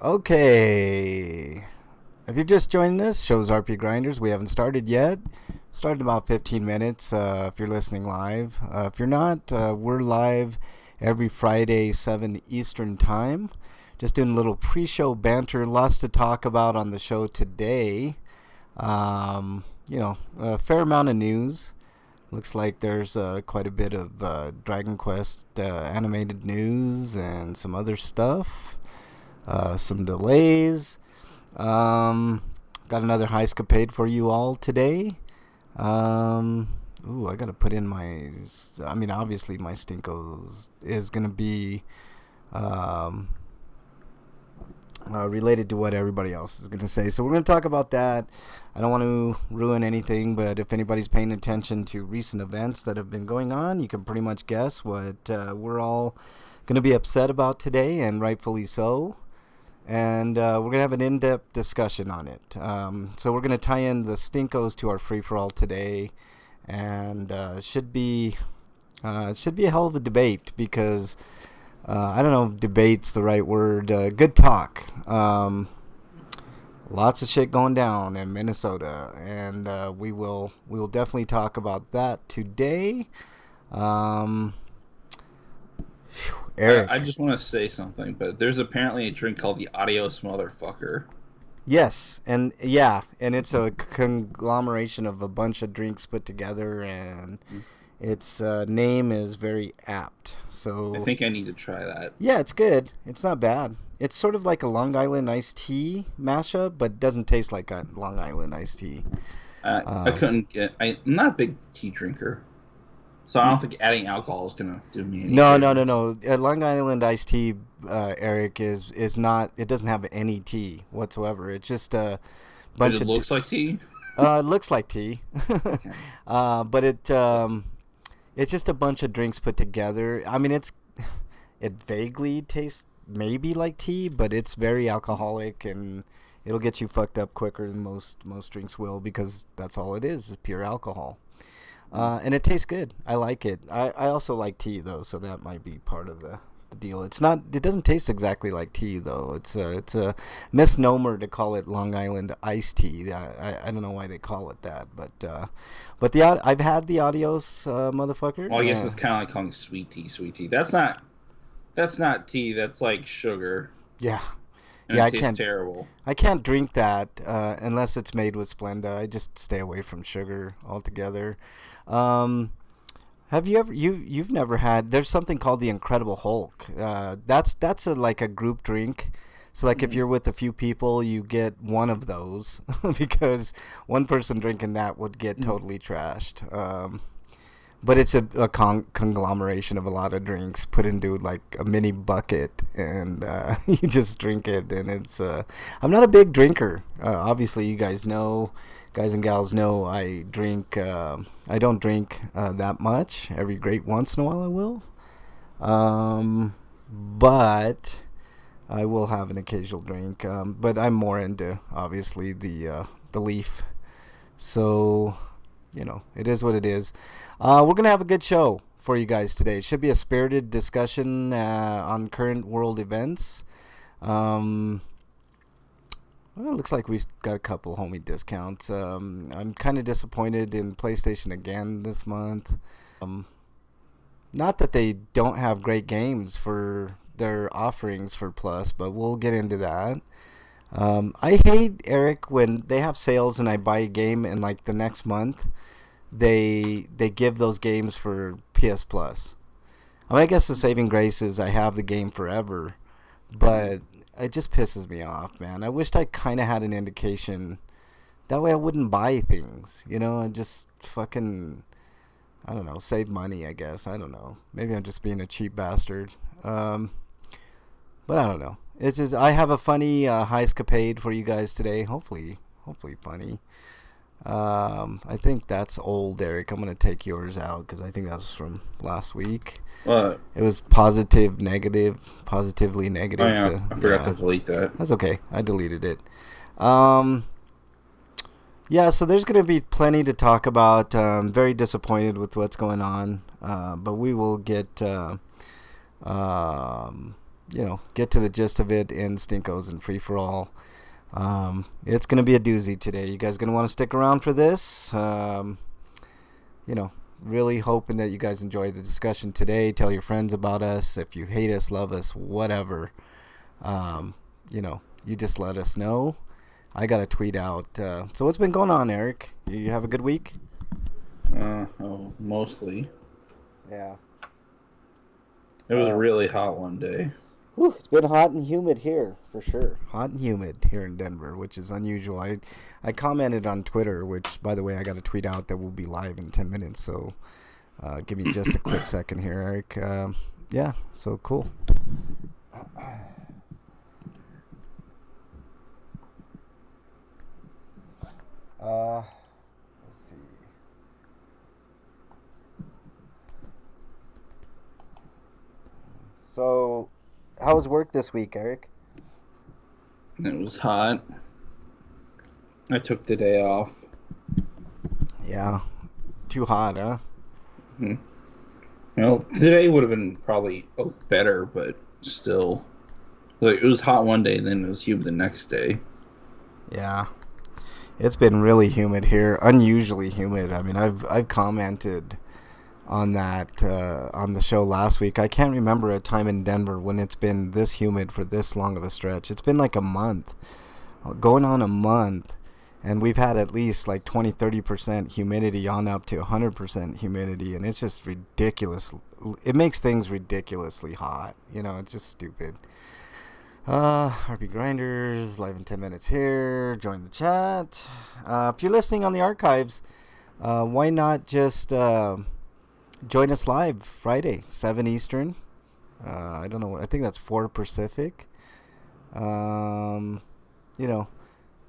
Okay. If you're just joining us, shows RP Grinders. We haven't started yet. Started about 15 minutes if you're listening live. If you're not, we're live every Friday, 7 Eastern Time. Just doing a little pre-show banter. Lots to talk about on the show today. A fair amount of news. Looks like there's quite a bit of Dragon Quest animated news and some other stuff. Some delays. Got another heist-capade for you all today. I gotta put in my. Obviously, my Stinkos is gonna be related to what everybody else is gonna say. So we're gonna talk about that. I don't want to ruin anything, but if anybody's paying attention to recent events that have been going on, you can pretty much guess what we're all gonna be upset about today, and rightfully so. And we're going to have an in-depth discussion on it. So we're going to tie in the Stinkos to our free-for-all today. And it should be a hell of a debate because, I don't know if debate's the right word. Good talk. Lots of shit going down in Minnesota. And we will definitely talk about that today. Eric. I just want to say something, but there's apparently a drink called the Adios Motherfucker. Yes, and it's a conglomeration of a bunch of drinks put together, and its name is very apt. So I think I need to try that. Yeah, it's good. It's not bad. It's sort of like a Long Island iced tea mashup, but doesn't taste like a Long Island iced tea. I couldn't get. I'm not a big tea drinker. So I don't think adding alcohol is gonna do me any No. difference. Long Island iced tea, Eric, is not. It doesn't have any tea whatsoever. It's just a bunch It of. looks like tea. It looks like tea, Okay. but it's just a bunch of drinks put together. I mean, it vaguely tastes maybe like tea, but it's very alcoholic and it'll get you fucked up quicker than most drinks will because that's all it is pure alcohol. And it tastes good. I like it. I also like tea though, so that might be part of the deal. It doesn't taste exactly like tea though. It's a misnomer to call it Long Island iced tea. I don't know why they call it that, but I've had the Adios motherfucker. Well, I guess it's kind of like calling sweet tea sweet tea. That's not tea. That's like sugar. Yeah. And Yeah, it tastes terrible. I can't drink that unless it's made with Splenda. I just stay away from sugar altogether. Have you ever you've never had? There's something called the Incredible Hulk. That's like a group drink. So like if you're with a few people, you get one of those because one person drinking that would get totally trashed. But it's a conglomeration of a lot of drinks put into like a mini bucket, and you just drink it. And it's I'm not a big drinker. Obviously, you guys and gals know I drink. I don't drink that much. Every great once in a while I will. But I will have an occasional drink. But I'm more into obviously the leaf. So it is what it is. We're going to have a good show for you guys today. It should be a spirited discussion on current world events. Well, it looks like we got a couple homie discounts. I'm kind of disappointed in PlayStation again this month. Not that they don't have great games for their offerings for Plus, but we'll get into that. I hate, Eric, when they have sales and I buy a game and like the next month they give those games for PS Plus. I guess the saving grace is I have the game forever, but it just pisses me off, man. I wished I kind of had an indication. That way I wouldn't buy things, and just fucking, I don't know, save money, I guess. I don't know. Maybe I'm just being a cheap bastard. But I don't know. It's just I have a funny heist-capade for you guys today. Hopefully funny. I think that's old, Eric. I'm gonna take yours out because I think that's from last week. What? It was positively negative. Oh yeah, I forgot to delete that. That's okay. I deleted it. Yeah, so there's gonna be plenty to talk about. Very disappointed with what's going on, but we will get get to the gist of it in Stinkos and Free For All. It's going to be a doozy today. You guys going to want to stick around for this? Really hoping that you guys enjoy the discussion today. Tell your friends about us. If you hate us, love us, whatever, you just let us know. I got to tweet out. So what's been going on, Eric? You have a good week? Mostly. Yeah. It was really hot one day. Whew, it's been hot and humid here, for sure. Hot and humid here in Denver, which is unusual. I commented on Twitter, which, by the way, I got to tweet out that we'll be live in 10 minutes. So give me just a quick second here, Eric. Yeah, so cool. Let's see. So, how was work this week, Eric? It was hot. I took the day off. Yeah. Too hot, huh? Mm-hmm. Well, today would have been probably better, but still. Like, it was hot one day, then it was humid the next day. Yeah. It's been really humid here. Unusually humid. I mean, I've commented on that on the show last week. I can't remember a time in Denver when it's been this humid for this long of a stretch. It's been like a month, going on a month, and we've had at least like 20-30% humidity on up to 100% humidity, and it's just ridiculous. It makes things ridiculously hot. It's just stupid. RP Grinders, live in 10 minutes here. Join the chat. If you're listening on the archives, why not just join us live Friday, 7 Eastern. I don't know. I think that's 4 Pacific.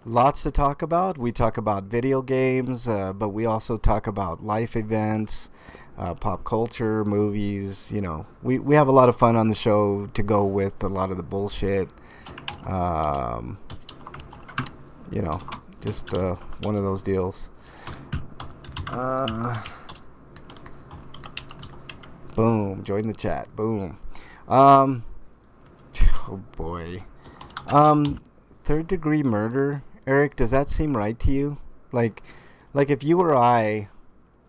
Lots to talk about. We talk about video games, but we also talk about life events, pop culture, movies. We have a lot of fun on the show to go with a lot of the bullshit. Just one of those deals. Boom. Join the chat. Boom. Oh boy. Third degree murder, Eric, does that seem right to you? Like if you or I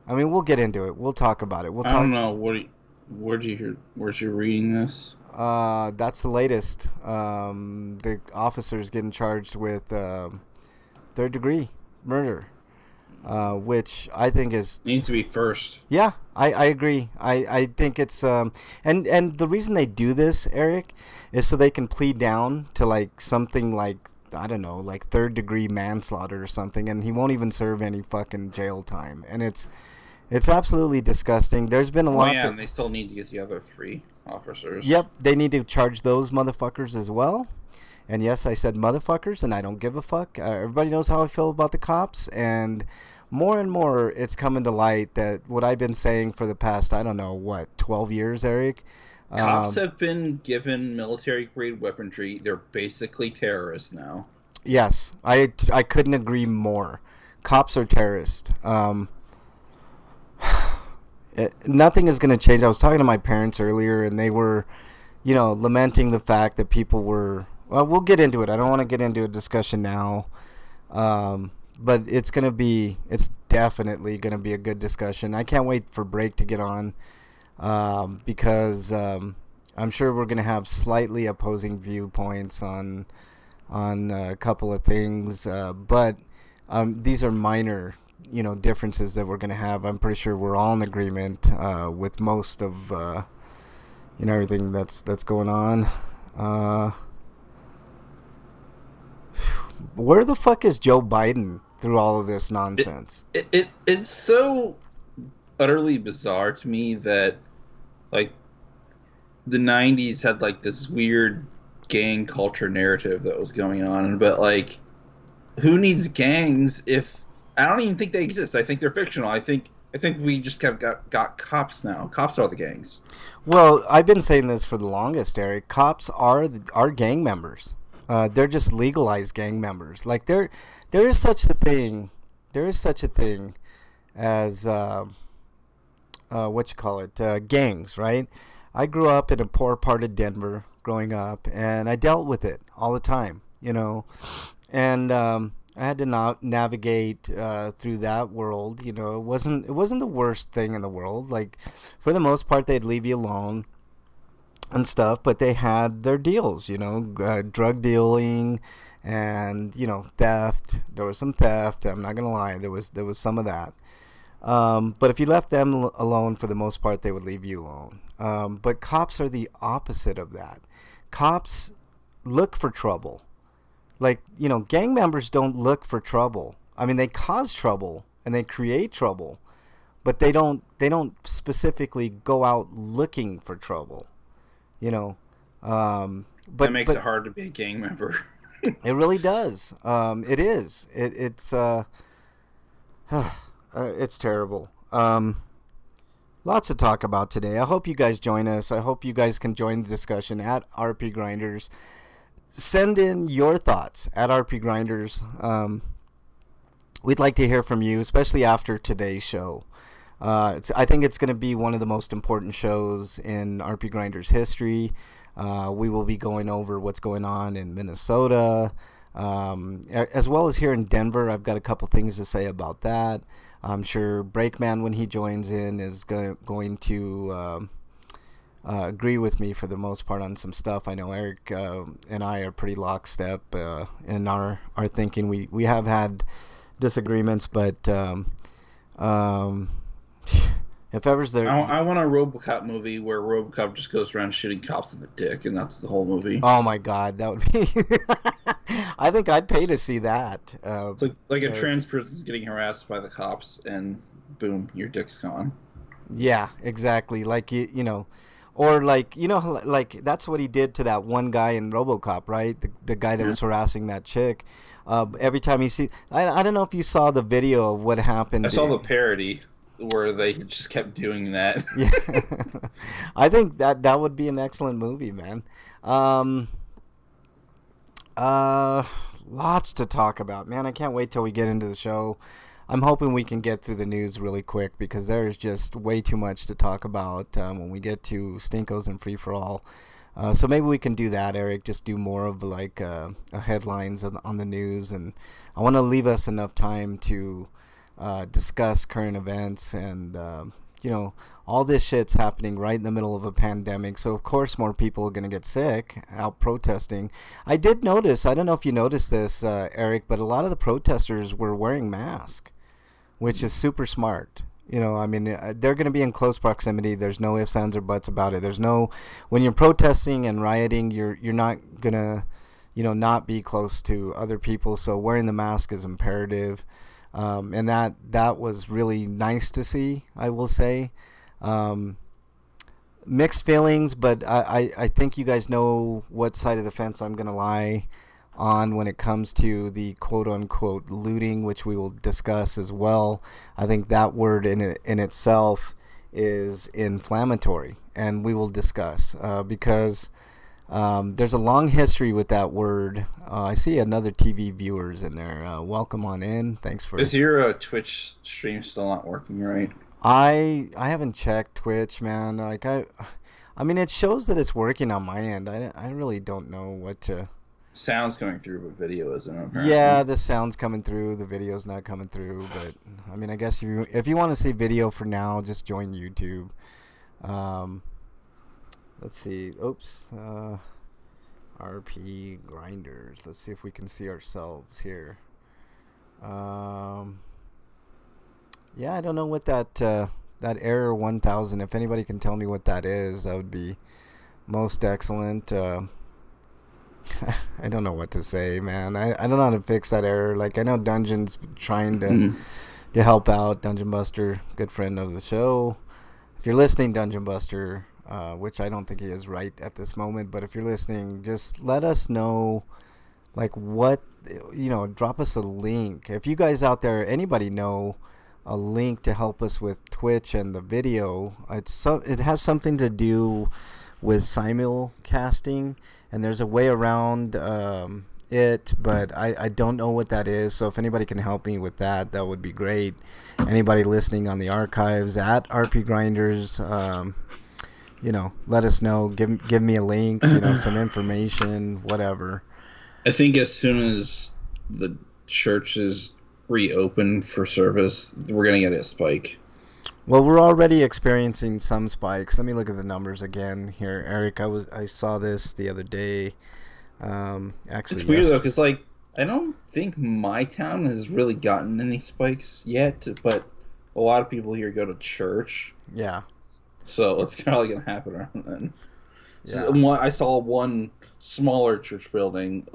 mean, we'll get into it. We'll talk about it. I don't know. Where'd you hear? Where's you reading this? That's the latest. The officers getting charged with third degree murder. Which I think needs to be first. Yeah, I agree. I think it's and the reason they do this, Eric, is so they can plead down to like something like, I don't know, like third degree manslaughter or something, and he won't even serve any fucking jail time. And it's absolutely disgusting. There's been a lot. And they still need to get the other 3 officers. Yep, they need to charge those motherfuckers as well. And yes, I said motherfuckers, and I don't give a fuck. Everybody knows how I feel about the cops, and more, it's coming to light that what I've been saying for the past, 12 years, Eric? Cops have been given military-grade weaponry. They're basically terrorists now. Yes, I couldn't agree more. Cops are terrorists. Nothing is going to change. I was talking to my parents earlier, and they were, lamenting the fact that people were... Well, we'll get into it. I don't want to get into a discussion now. But it's definitely going to be a good discussion. I can't wait for break to get on because I'm sure we're going to have slightly opposing viewpoints on a couple of things. But these are minor, differences that we're going to have. I'm pretty sure we're all in agreement with most of, everything that's going on. Where the fuck is Joe Biden through all of this nonsense? It's so utterly bizarre to me that, like, the 90s had, like, this weird gang culture narrative that was going on, but, like, who needs gangs if... I don't even think they exist. I think they're fictional. I think we just have got cops now. Cops are the gangs. Well, I've been saying this for the longest, Eric. Cops are gang members. They're just legalized gang members. Like there is such a thing. There is such a thing as gangs, right? I grew up in a poor part of Denver, growing up, and I dealt with it all the time, and I had to navigate through that world. It wasn't the worst thing in the world. Like, for the most part, they'd leave you alone and stuff, but they had their deals, drug dealing and theft. There was some theft. I'm not gonna lie, there was some of that. But if you left them alone, for the most part, they would leave you alone. But cops are the opposite of that. Cops look for trouble. Like, gang members don't look for trouble. I mean, they cause trouble and they create trouble, but they don't specifically go out looking for trouble. But that makes it hard to be a gang member. It really does. It is. It's terrible. Lots to talk about today. I hope you guys join us. I hope you guys can join the discussion at RP Grinders. Send in your thoughts at RP Grinders. We'd like to hear from you, especially after today's show. I think it's going to be one of the most important shows in RP Grinders history. We will be going over what's going on in Minnesota, as well as here in Denver. I've got a couple things to say about that. I'm sure Breakman, when he joins in, is going to agree with me for the most part on some stuff. I know Eric and I are pretty lockstep in our thinking. We have had disagreements, but if ever's there, I want a RoboCop movie where RoboCop just goes around shooting cops in the dick, and that's the whole movie. Oh my God, that would be. I think I'd pay to see that. It's like a trans person's getting harassed by the cops, and boom, your dick's gone. Yeah, exactly. Like or like like that's what he did to that one guy in RoboCop, right? The guy that was harassing that chick. Every time he I don't know if you saw the video of what happened. I saw the parody where they just kept doing that. Yeah, I think that would be an excellent movie, man. Lots to talk about, man. I can't wait till we get into the show. I'm hoping we can get through the news really quick because there's just way too much to talk about when we get to Stinkos and Free For All. So maybe we can do that, Eric. Just do more of like headlines on the news, and I want to leave us enough time to discuss current events and all this shit's happening right in the middle of a pandemic, so of course more people are going to get sick out protesting. I did notice, I don't know if you noticed this, Eric, but a lot of the protesters were wearing masks, which is super smart. I mean, they're going to be in close proximity. There's no ifs, ands, or buts about it. When you're protesting and rioting, you're not going to, not be close to other people, so wearing the mask is imperative. And that was really nice to see, I will say. Mixed feelings, but I think you guys know what side of the fence I'm going to lie on when it comes to the quote-unquote looting, which we will discuss as well. I think that word in itself is inflammatory, and we will discuss because there's a long history with that word. I see another TV viewers in there. Welcome on in. Thanks for. Is your Twitch stream still not working right? I haven't checked Twitch, man. Like I mean, it shows that it's working on my end. I really don't know what to. Sound's coming through, but video isn't. Apparently. Yeah, the sound's coming through. The video's not coming through. But I mean, I guess if you want to see video for now, just join YouTube. Let's see. Oops. RP Grinders. Let's see if we can see ourselves here. Yeah, I don't know what that error 1000. If anybody can tell me what that is, that would be most excellent. I don't know what to say, man. I don't know how to fix that error. Like, I know Dungeon's trying to help out. Dungeon Buster, good friend of the show. If you're listening, Dungeon Buster, which I don't think he is right at this moment, but if you're listening, just let us know, like, what, drop us a link. If you guys out there, anybody know a link to help us with Twitch and the video, it has something to do with simulcasting, and there's a way around it, but I don't know what that is. So if anybody can help me with that, that would be great. Anybody listening on the archives at RP Grinders, let us know. Give me a link. Some information, whatever. I think as soon as the churches reopen for service, we're gonna get a spike. Well, we're already experiencing some spikes. Let me look at the numbers again here, Eric. I saw this the other day. Actually, It's weird though, because like I don't think my town has really gotten any spikes yet, but a lot of people here go to church, Yeah. so it's probably gonna happen around then. Yeah. I saw one smaller church building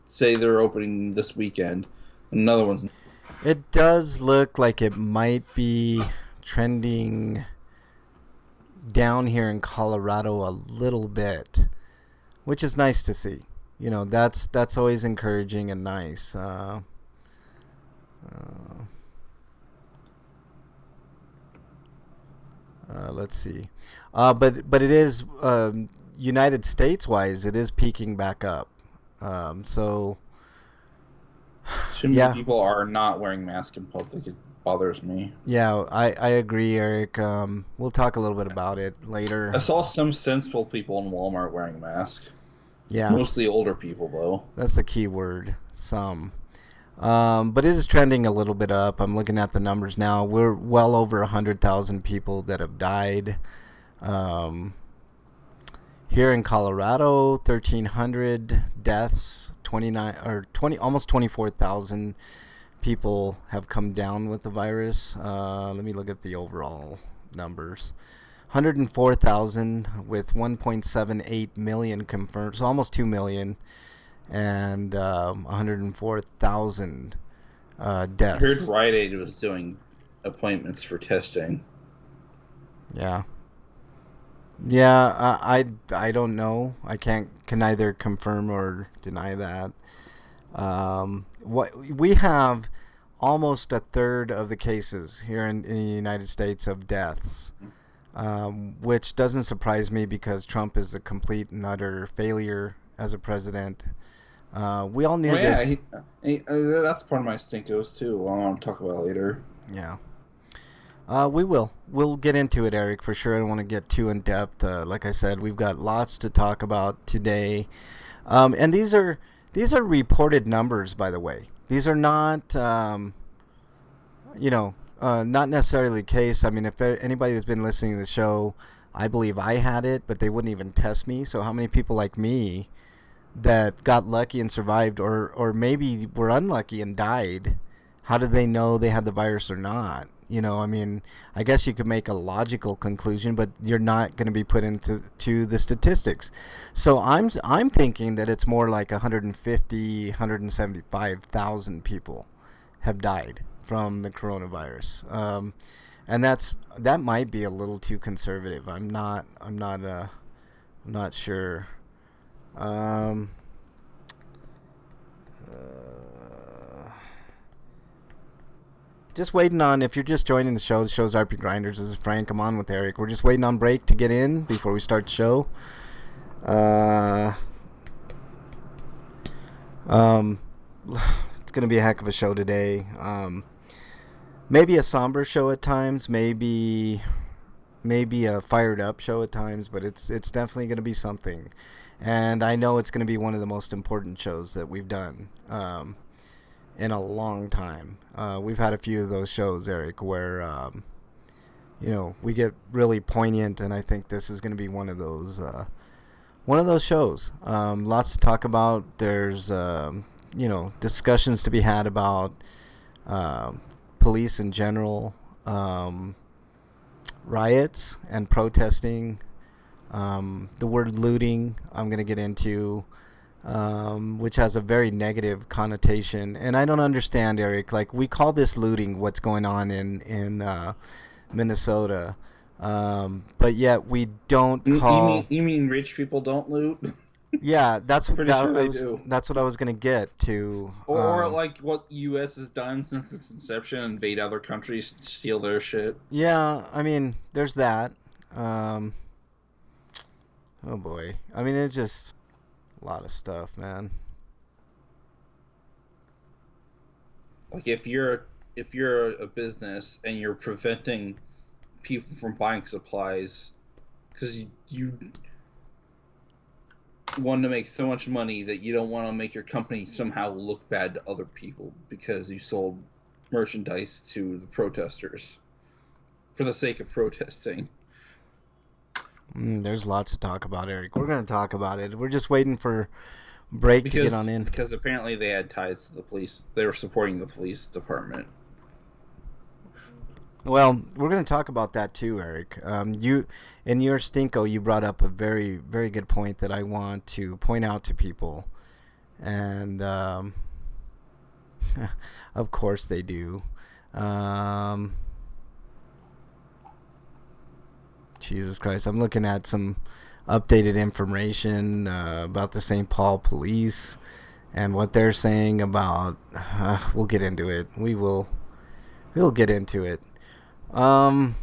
say they're opening this weekend. Another one's It does look like it might be trending down here in Colorado a little bit, which is nice to see. That's always encouraging and nice. Let's see, but it is United States wise, it is peaking back up. So too many people are not wearing masks in public. It bothers me. Yeah, I agree, Eric. We'll talk a little bit about it later. I saw some sensible people in Walmart wearing a mask. Yeah, mostly older people though. That's the key word. Some. But it is trending a little bit up. I'm looking at the numbers now. We're well over 100,000 people that have died. Here in Colorado, 1,300 deaths, 20, almost 24,000 people have come down with the virus. Let me look at the overall numbers. 104,000 with 1.78 million confirmed, so almost 2 million. And 104,000 deaths. I heard Rite Aid was doing appointments for testing. Yeah, I don't know. I can neither confirm or deny that. What we have almost a third of the cases here in the United States of deaths, which doesn't surprise me because Trump is a complete and utter failure as a president. We all knew this. That's part of my stinkos too. I want to talk about later. Yeah. We'll get into it, Eric, for sure. I don't want to get too in depth. Like I said, we've got lots to talk about today. And these are reported numbers, by the way. These are not, not necessarily the case. I mean, if anybody that's been listening to the show, I believe I had it, but they wouldn't even test me. So how many people like me that got lucky and survived, or maybe were unlucky and died, how did they know they had the virus or not? I mean, I guess you could make a logical conclusion, but you're not going to be put into the statistics. So I'm thinking that it's more like 150, 175,000 people have died from the coronavirus, and that might be a little too conservative. I'm not sure. Just waiting on, if you're just joining the show's RP Grinders. This is Frank. I'm on with Eric. We're just waiting on break to get in before we start the show. It's going to be a heck of a show today. Maybe a somber show at times, maybe a fired up show at times, but it's definitely going to be something. And I know it's going to be one of the most important shows that we've done in a long time. We've had a few of those shows, Eric, where we get really poignant, and I think this is going to be one of those shows. Lots to talk about. There's discussions to be had about police in general, riots and protesting. The word looting I'm going to get into, which has a very negative connotation. And I don't understand, Eric. Like, we call this looting, what's going on in Minnesota. But yet we don't call... You mean rich people don't loot? Yeah, that's what do. That's what I was going to get to. Or like what U.S. has done since its inception, invade other countries, steal their shit. Yeah, I mean, there's that. Oh boy. I mean, it's just a lot of stuff, man. Like if you're a business and you're preventing people from buying supplies because you want to make so much money that you don't want to make your company somehow look bad to other people because you sold merchandise to the protesters for the sake of protesting. There's lots to talk about, Eric. We're going to talk about it. We're just waiting for Break to get on in. Because apparently they had ties to the police. They were supporting the police department. Well, we're going to talk about that too, Eric. You, in your Stinko, you brought up a very, very good point that I want to point out to people. And, of course they do. Jesus Christ. I'm looking at some updated information about the St. Paul police and what they're saying about... we'll get into it. We'll get into it. Like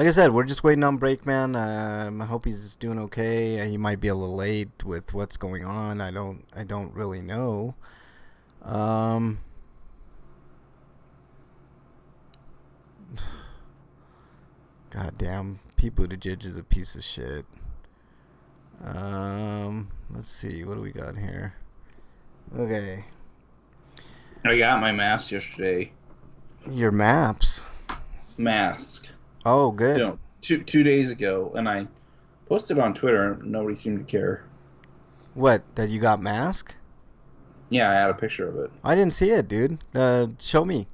I said, we're just waiting on Breakman. I hope he's doing okay. He might be a little late with what's going on. I don't really know. God damn, Pete Buttigieg is a piece of shit. Let's see, what do we got here? Okay. I got my mask yesterday. Your maps? Mask. Oh, good. You know, two days ago, and I posted on Twitter, and nobody seemed to care. What, that you got mask? Yeah, I had a picture of it. I didn't see it, dude. Show me.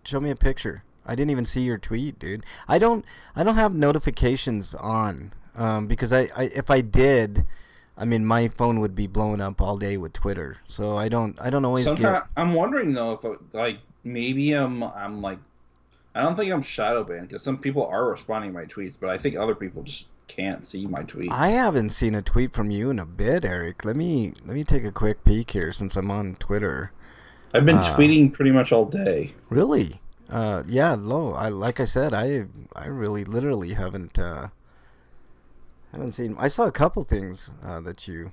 Show me a picture. I didn't even see your tweet, dude. I don't have notifications on because I if I did, I mean my phone would be blowing up all day with Twitter. So I don't always get. I'm wondering though if like maybe I'm like I don't think I'm shadow banned because some people are responding to my tweets, but I think other people just can't see my tweets. I haven't seen a tweet from you in a bit, Eric. Let me take a quick peek here since I'm on Twitter. I've been tweeting pretty much all day. Really? Yeah, like I said, I really literally haven't seen. I saw a couple things that you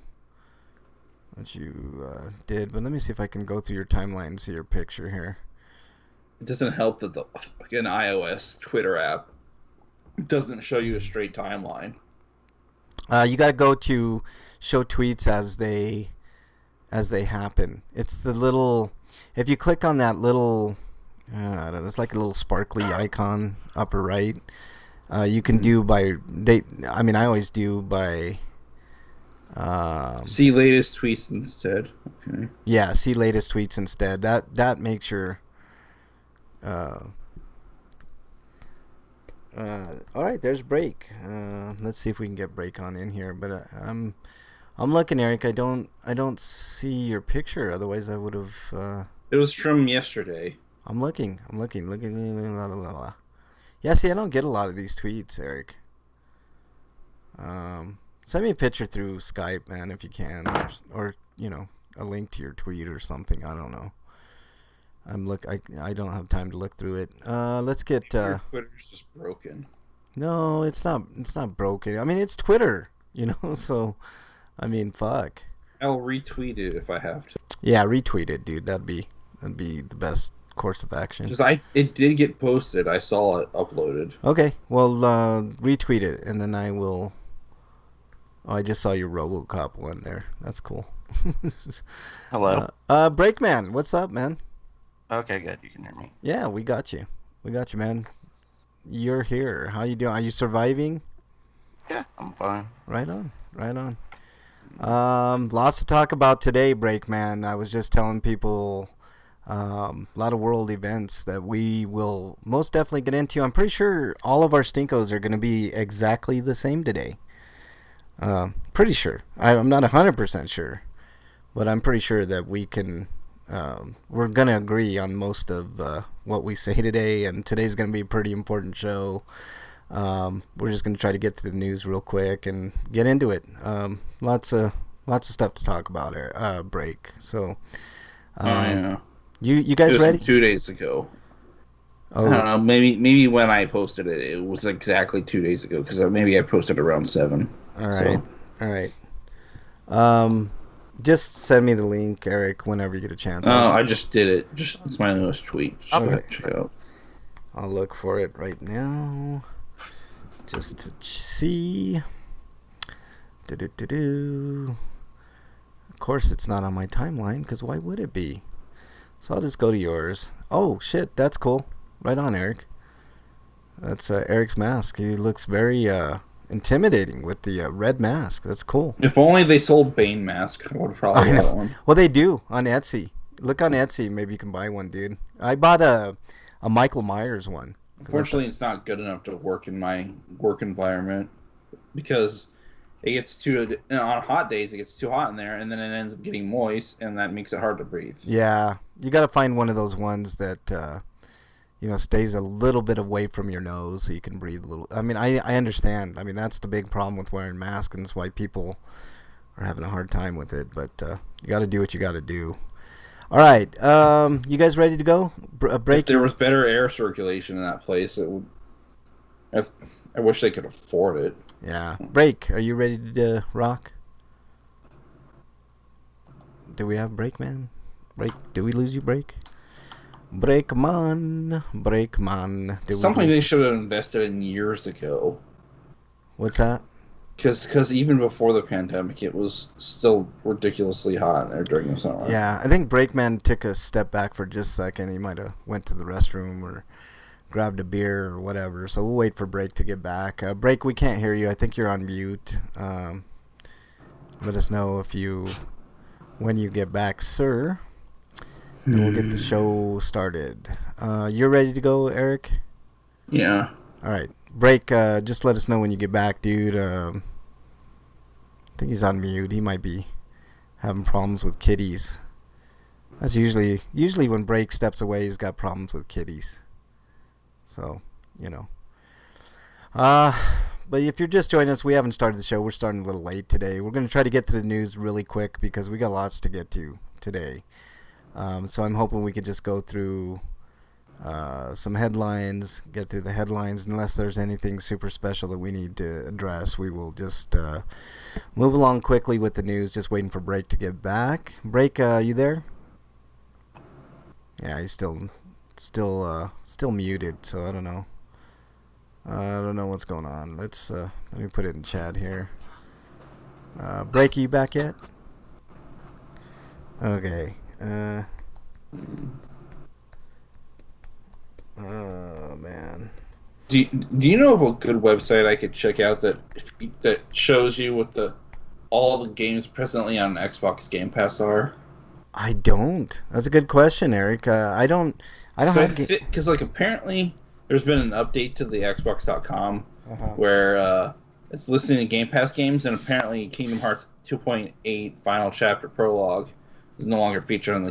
did, but let me see if I can go through your timeline and see your picture here. It doesn't help that the fucking iOS Twitter app doesn't show you a straight timeline. You got to go to show tweets as they happen. It's the little. If you click on that little. I don't know, it's like a little sparkly icon upper right. You can do by I always do by see latest tweets instead. Okay. Yeah, see latest tweets instead. That makes your all right, there's Break. Let's see if we can get Break on in here, but I'm looking, Eric. I don't see your picture, otherwise I would have It was from yesterday. I'm looking. Yeah, see, I don't get a lot of these tweets, Eric. Send me a picture through Skype, man, if you can, or a link to your tweet or something. I don't know. I don't have time to look through it. Let's get. Your Twitter's just broken. No, it's not. It's not broken. I mean, it's Twitter, So, I mean, fuck. I'll retweet it if I have to. Yeah, retweet it, dude. That'd be the best course of action. It did get posted. I saw it uploaded. Okay, well, retweet it, and then I will. Oh, I just saw your RoboCop one there. That's cool. Hello. Breakman, what's up, man? Okay, good. You can hear me. Yeah, we got you, man. You're here. How you doing? Are you surviving? Yeah, I'm fine. Right on. Lots to talk about today, Breakman. I was just telling people. A lot of world events that we will most definitely get into. I'm pretty sure all of our Stinkos are going to be exactly the same today. Pretty sure. I'm not 100% sure, but I'm pretty sure that we can. We're going to agree on most of what we say today, and today's going to be a pretty important show. We're just going to try to get to the news real quick and get into it. Lots of stuff to talk about. Break. So. Yeah. You guys ready? 2 days ago. Oh. I don't know. Maybe when I posted it, it was exactly 2 days ago because maybe I posted around 7. All right. So. All right. Just send me the link, Eric, whenever you get a chance. Oh, I just did it. It's my newest tweet. Okay. Check it out. I'll look for it right now. Just to see. Do. Of course, it's not on my timeline, because why would it be? So I'll just go to yours. Oh, shit, that's cool. Right on, Eric. That's Eric's mask. He looks very intimidating with the red mask. That's cool. If only they sold Bane mask, I would probably buy one. Well, they do on Etsy. Look on Etsy. Maybe you can buy one, dude. I bought a Michael Myers one. Unfortunately, it's not good enough to work in my work environment because it gets too on hot days. It gets too hot in there, and then it ends up getting moist, and that makes it hard to breathe. Yeah, you got to find one of those ones that stays a little bit away from your nose so you can breathe a little. I mean, I understand. I mean, that's the big problem with wearing masks, and that's why people are having a hard time with it. But you got to do what you got to do. All right, you guys ready to go? A break. If there was better air circulation in that place, it would. I wish they could afford it. Yeah. Break. Are you ready to rock? Do we have break, man? Break. Did we lose you, break? Break man. Break man. Something they should have invested in years ago. What's that? Because even before the pandemic, it was still ridiculously hot in there during the summer. Yeah, I think Breakman took a step back for just a second. He might have went to the restroom or grabbed a beer or whatever. So we'll wait for Break to get back. Break, we can't hear you. I think you're on mute. Let us know when you get back, sir. And we'll get the show started. You're ready to go, Eric? Yeah. All right. Break, just let us know when you get back, dude. I think he's on mute. He might be having problems with kitties. That's usually when Break steps away, he's got problems with kitties. So, but if you're just joining us, we haven't started the show. We're starting a little late today. We're going to try to get through the news really quick because we got lots to get to today. So I'm hoping we could just go through some headlines, get through the headlines. Unless there's anything super special that we need to address, we will just move along quickly with the news, just waiting for Break to get back. Break, you there? Yeah, he's still muted, so I don't know. I don't know what's going on. Let me put it in chat here. Break, are you back yet? Okay. Oh man. Do you know of a good website I could check out that shows you what all the games presently on Xbox Game Pass are? I don't. That's a good question, Eric. I don't have because apparently there's been an update to the Xbox.com where it's listing the Game Pass games, and apparently Kingdom Hearts 2.8 Final Chapter Prologue is no longer featured on the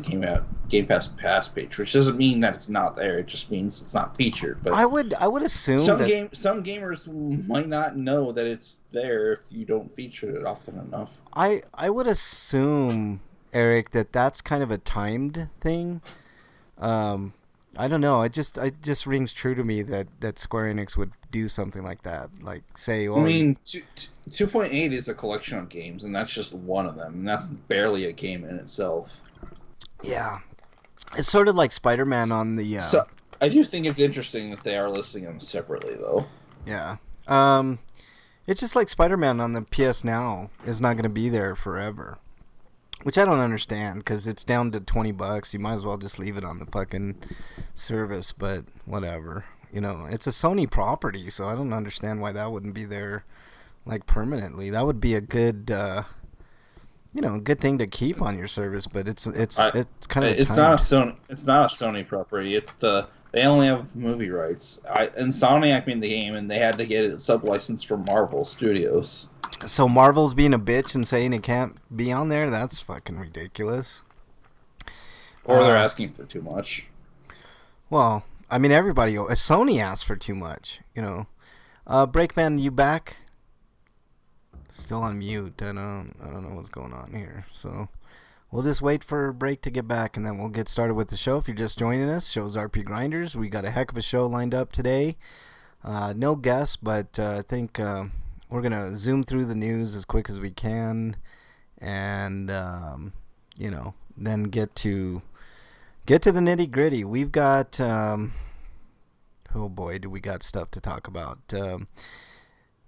Game Pass page, which doesn't mean that it's not there. It just means it's not featured. But I would assume some gamers might not know that it's there if you don't feature it often enough. I would assume, Eric, that's kind of a timed thing. I don't know. It just rings true to me that Square Enix would do something like that. Like say, I mean, 2.8 is a collection of games, and that's just one of them, and that's barely a game in itself. Yeah, it's sort of like Spider-Man on the. So I do think it's interesting that they are listing them separately, though. Yeah. It's just like Spider-Man on the PS Now is not going to be there forever. Which I don't understand, because it's down to $20. You might as well just leave it on the fucking service, but whatever. It's a Sony property, so I don't understand why that wouldn't be there, permanently. That would be a good, good thing to keep on your service, but it's kind of it's not a Sony property. They only have movie rights. Insomniac made the game, and they had to get it sub-licensed from Marvel Studios. So Marvel's being a bitch and saying it can't be on there? That's fucking ridiculous. Or they're asking for too much. Well, I mean, Sony asked for too much, Breakman, you back? Still on mute. I don't know what's going on here. So we'll just wait for Break to get back, and then we'll get started with the show. If you're just joining us, show's RP Grinders. We got a heck of a show lined up today. No guests, but I think we're going to zoom through the news as quick as we can, and, then get to the nitty-gritty. We've got Oh boy, do we got stuff to talk about.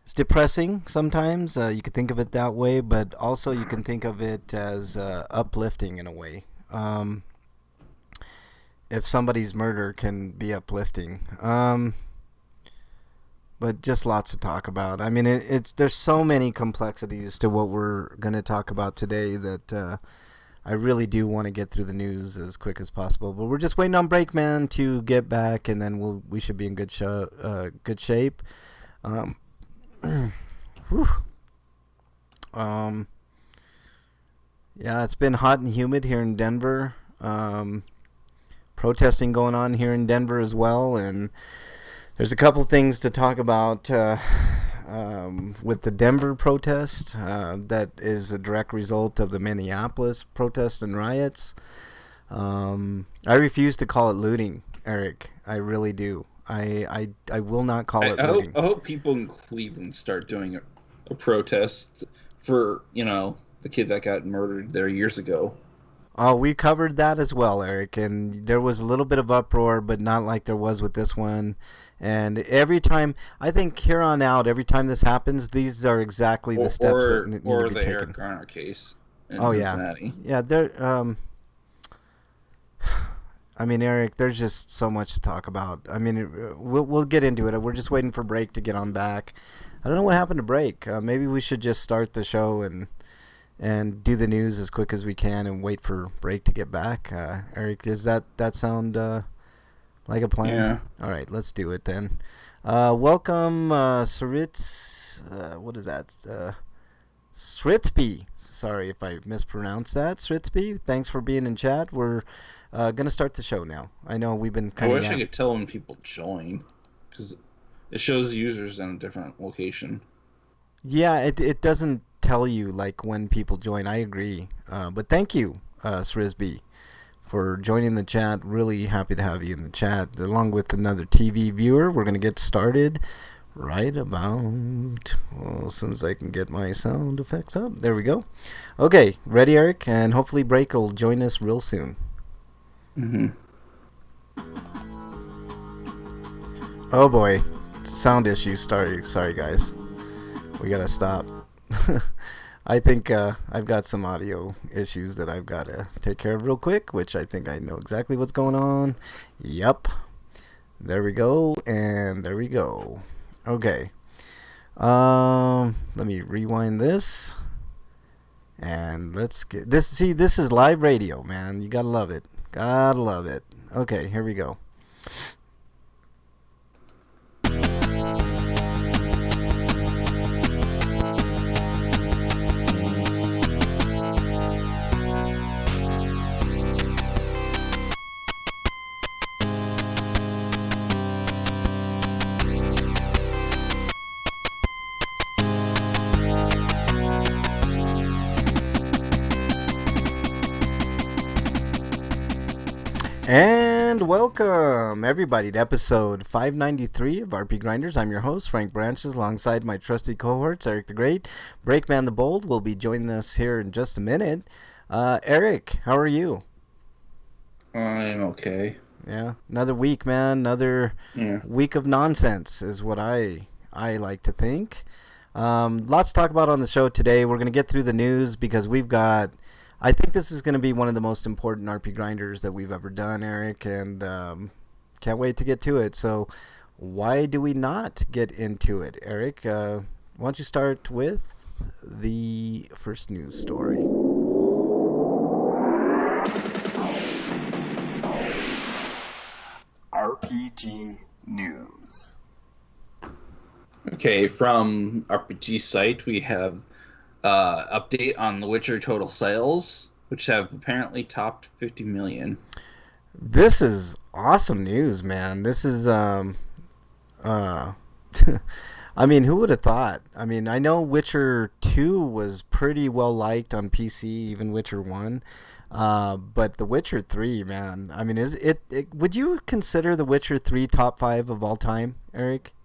It's depressing sometimes. You could think of it that way, but also you can think of it as uplifting in a way. If somebody's murder can be uplifting. But just lots to talk about. I mean, it's there's so many complexities to what we're going to talk about today that I really do want to get through the news as quick as possible. But we're just waiting on Breakman to get back, and then we should be in good shape. Whew. Yeah, it's been hot and humid here in Denver. Protesting going on here in Denver as well, and there's a couple things to talk about with the Denver protest that is a direct result of the Minneapolis protests and riots. I refuse to call it looting, Eric. I really do. I will not call it looting. I hope people in Cleveland start doing a protest for, the kid that got murdered there years ago. Oh, we covered that as well, Eric, and there was a little bit of uproar, but not like there was with this one. And every time, I think here on out, every time this happens, these are exactly the steps that need to be taken. Or the Eric Garner case in Cincinnati. Yeah, there. I mean, Eric, there's just so much to talk about. I mean, we'll get into it. We're just waiting for Break to get on back. I don't know what happened to Break. Maybe we should just start the show and do the news as quick as we can and wait for Break to get back. Eric, does that sound like a plan? Yeah. All right, let's do it then. Welcome, Saritz. What is that? Sritzby. Sorry if I mispronounced that. Sritzby, thanks for being in chat. We're going to start the show now. I know we've been kind I of... wish I could tell when people join, because it shows users in a different location. Yeah, it doesn't tell you like when people join. I agree. But thank you, Srisby, for joining the chat. Really happy to have you in the chat, along with another TV viewer. We're going to get started right about, as soon as I can get my sound effects up. There we go. Okay, ready, Eric? And hopefully Break will join us real soon. Mm-hmm. Oh boy, sound issues. Sorry guys. We gotta stop. I think I've got some audio issues that I've got to take care of real quick, which I think I know exactly what's going on. Yep. There we go, and there we go. Okay. Let me rewind this. And let's get this. See, this is live radio, man. You gotta love it. Gotta love it. Okay, here we go. And welcome, everybody, to episode 593 of RP Grinders. I'm your host, Frank Branches, alongside my trusty cohorts, Eric the Great. Breakman the Bold will be joining us here in just a minute. Eric, how are you? I'm okay. Yeah, another week, man. Another week of nonsense is what I like to think. Lots to talk about on the show today. We're going to get through the news because we've got... I think this is going to be one of the most important RP Grinders that we've ever done, Eric, and can't wait to get to it. So why do we not get into it, Eric? Why don't you start with the first news story? RPG News. Okay, from RPG site, we have update on The Witcher total sales, which have apparently topped 50 million. This is awesome news, man. This is I mean, who would have thought? I mean, I know Witcher 2 was pretty well liked on PC, even Witcher 1. But The Witcher 3, man. I mean, is it would you consider The Witcher 3 top 5 of all time, Eric?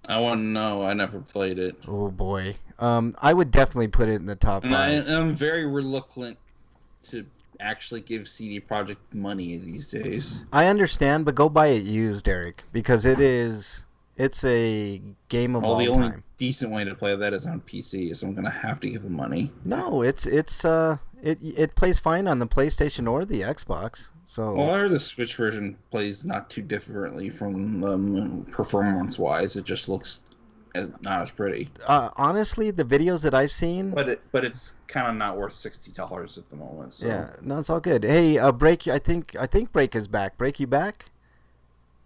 I want to know. I never played it. Oh boy. I would definitely put it in the top 5. I'm very reluctant to actually give CD Projekt money these days. I understand, but go buy it used, Eric, because it's a game of Well, the all only time. decent way to play that is on PC, so I'm gonna have to give them money. No, it plays fine on the PlayStation or the Xbox. So Well, I heard the Switch version plays not too differently from performance-wise. It just looks not as pretty. honestly, the videos that I've seen, But it's kind of not worth $60 at the moment. So. yeah, no, it's all good. Hey, Break, I think Break is back. Break, you back?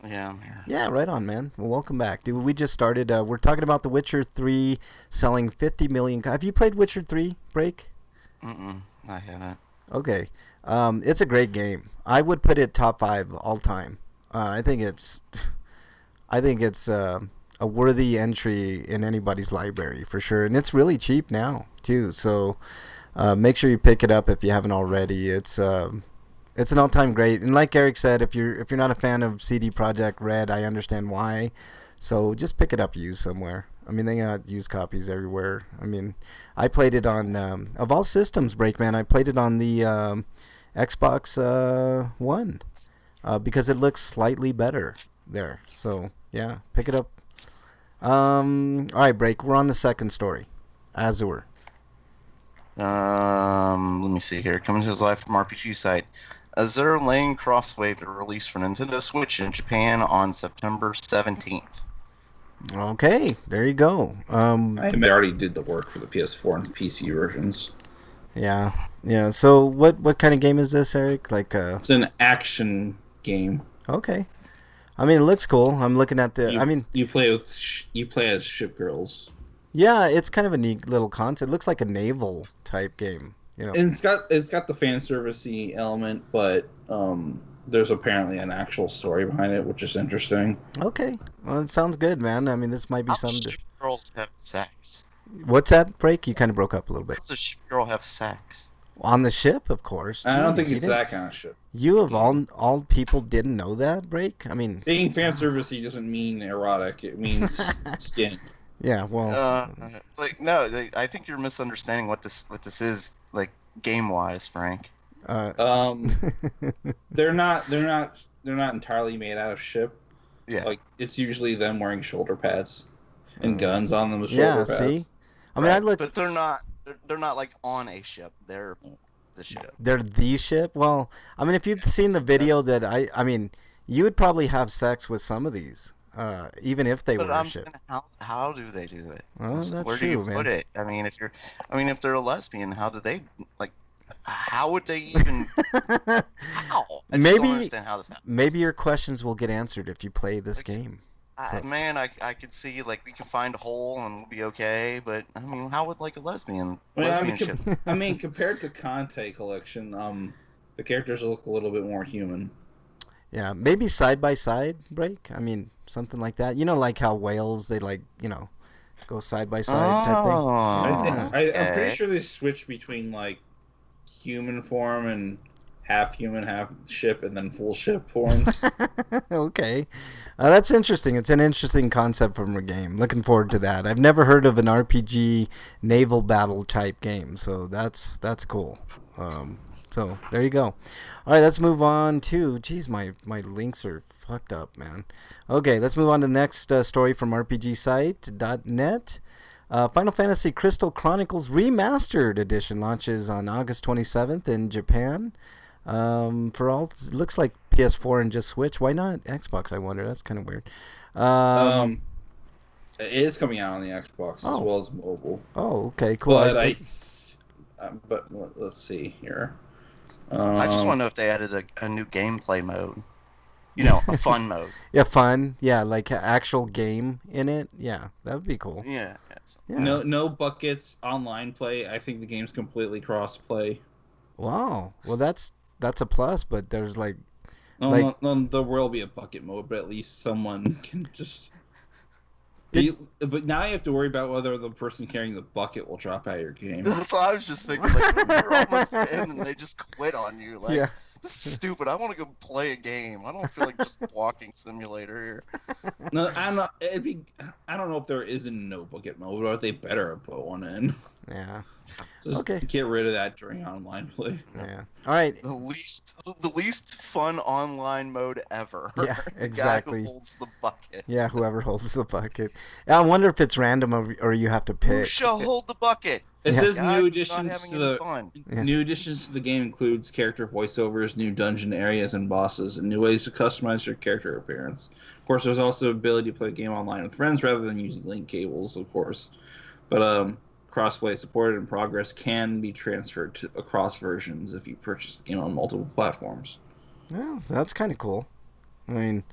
Yeah, I'm here. Yeah, right on, man. Well, welcome back, dude. We just started. We're talking about The Witcher 3 selling 50 million. Have you played Witcher 3, Break? I haven't. Okay. It's a great game. I would put it top 5 all time. I think it's a worthy entry in anybody's library for sure, and it's really cheap now too. So make sure you pick it up if you haven't already. It's an all-time great, and like Eric said, if you're not a fan of CD Projekt Red, I understand why. So just pick it up used somewhere. I mean, they got used copies everywhere. I mean, I played it on of all systems, Breakman. I played it on the Xbox One because it looks slightly better there. So yeah, pick it up. All right, Break. We're on the second story, Azure. Let me see here. Coming to his life from RPG site. Azure Lane Crosswave released for Nintendo Switch in Japan on September 17th. Okay, there you go. I already did the work for the PS4 and PC versions. Yeah. So what kind of game is this, Eric? Like It's an action game. Okay. I mean, it looks cool. I'm looking at the. You play as ship girls. Yeah, it's kind of a neat little concept. It looks like a naval type game. You know. And it's got the fan servicey element, but there's apparently an actual story behind it, which is interesting. Okay. Well, it sounds good, man. I mean, this might be How something. does ship girls have sex? What's that, Break? You kind of broke up a little bit. How does a ship girl have sex? On the ship, of course. I don't think Jeez, it's that kind of shit. You of all people didn't know that, Break? I mean, Being fan servicey doesn't mean erotic. It means skin. yeah. Well, I think you're misunderstanding what this is like game wise, Frank. They're not entirely made out of ship. Yeah. Like it's usually them wearing shoulder pads and guns on them with yeah. shoulder pads. See, I mean, I look. But they're not like on a ship. They're the ship. They're the ship. Well, I mean, if you'd seen the video that I mean, you would probably have sex with some of these, even if they were a ship. Saying, how do they do it? Well, that's Where do you true, put man. it? I mean, if they're a lesbian, how do they like? How would they even? How? I just don't understand how this happens. Maybe your questions will get answered if you play this game. Man, I could see like we can find a hole and we'll be okay, but I mean, how would like a lesbian ship? I mean, compared to Conte Collection, the characters look a little bit more human. Yeah, maybe side by side Break. I mean, something like that. You know, like how whales they go side by side type thing. I'm pretty sure they switch between like human form and half human, half ship, and then full ship forms. Okay. That's interesting. It's an interesting concept from a game. Looking forward to that. I've never heard of an RPG naval battle type game, so that's cool. So there you go. All right, let's move on to. Geez, my links are fucked up, man. Okay, let's move on to the next story from RPGsite.net. Final Fantasy Crystal Chronicles Remastered Edition launches on August 27th in Japan. For all, it looks like PS4 and just Switch. Why not Xbox? I wonder. That's kind of weird. It is coming out on the Xbox as well as mobile. Oh, okay, cool. But let's see here. I just want to know if they added a new gameplay mode. You know, a fun mode. Yeah, fun. Yeah, like an actual game in it. Yeah, that would be cool. Yeah. No buckets, online play. I think the game's completely cross-play. Wow. Well, that's a plus, but there's there will be a bucket mode, but at least someone can just. But now you have to worry about whether the person carrying the bucket will drop out of your game. That's what I was just thinking. Like, you're almost in, and they just quit on you. Like, This is stupid. I want to go play a game. I don't feel like just walking simulator here. No, I'm not. I don't know if there is a no bucket mode, or if they better put one in. Yeah. Just Okay. get rid of that during online play. Yeah. All right. The least fun online mode ever. Yeah, exactly. The guy who holds the bucket. Yeah, whoever holds the bucket. Yeah, I wonder if it's random or you have to Who pick. shall hold the bucket? It Yeah. says Guy new who's additions not having to any the fun. Yeah. new additions to the game includes character voiceovers, new dungeon areas and bosses, and new ways to customize your character appearance. Of course, there's also the ability to play a game online with friends rather than using link cables, of course. But crossplay supported in progress can be transferred to across versions if you purchase the game on multiple platforms. Well, that's kind of cool. I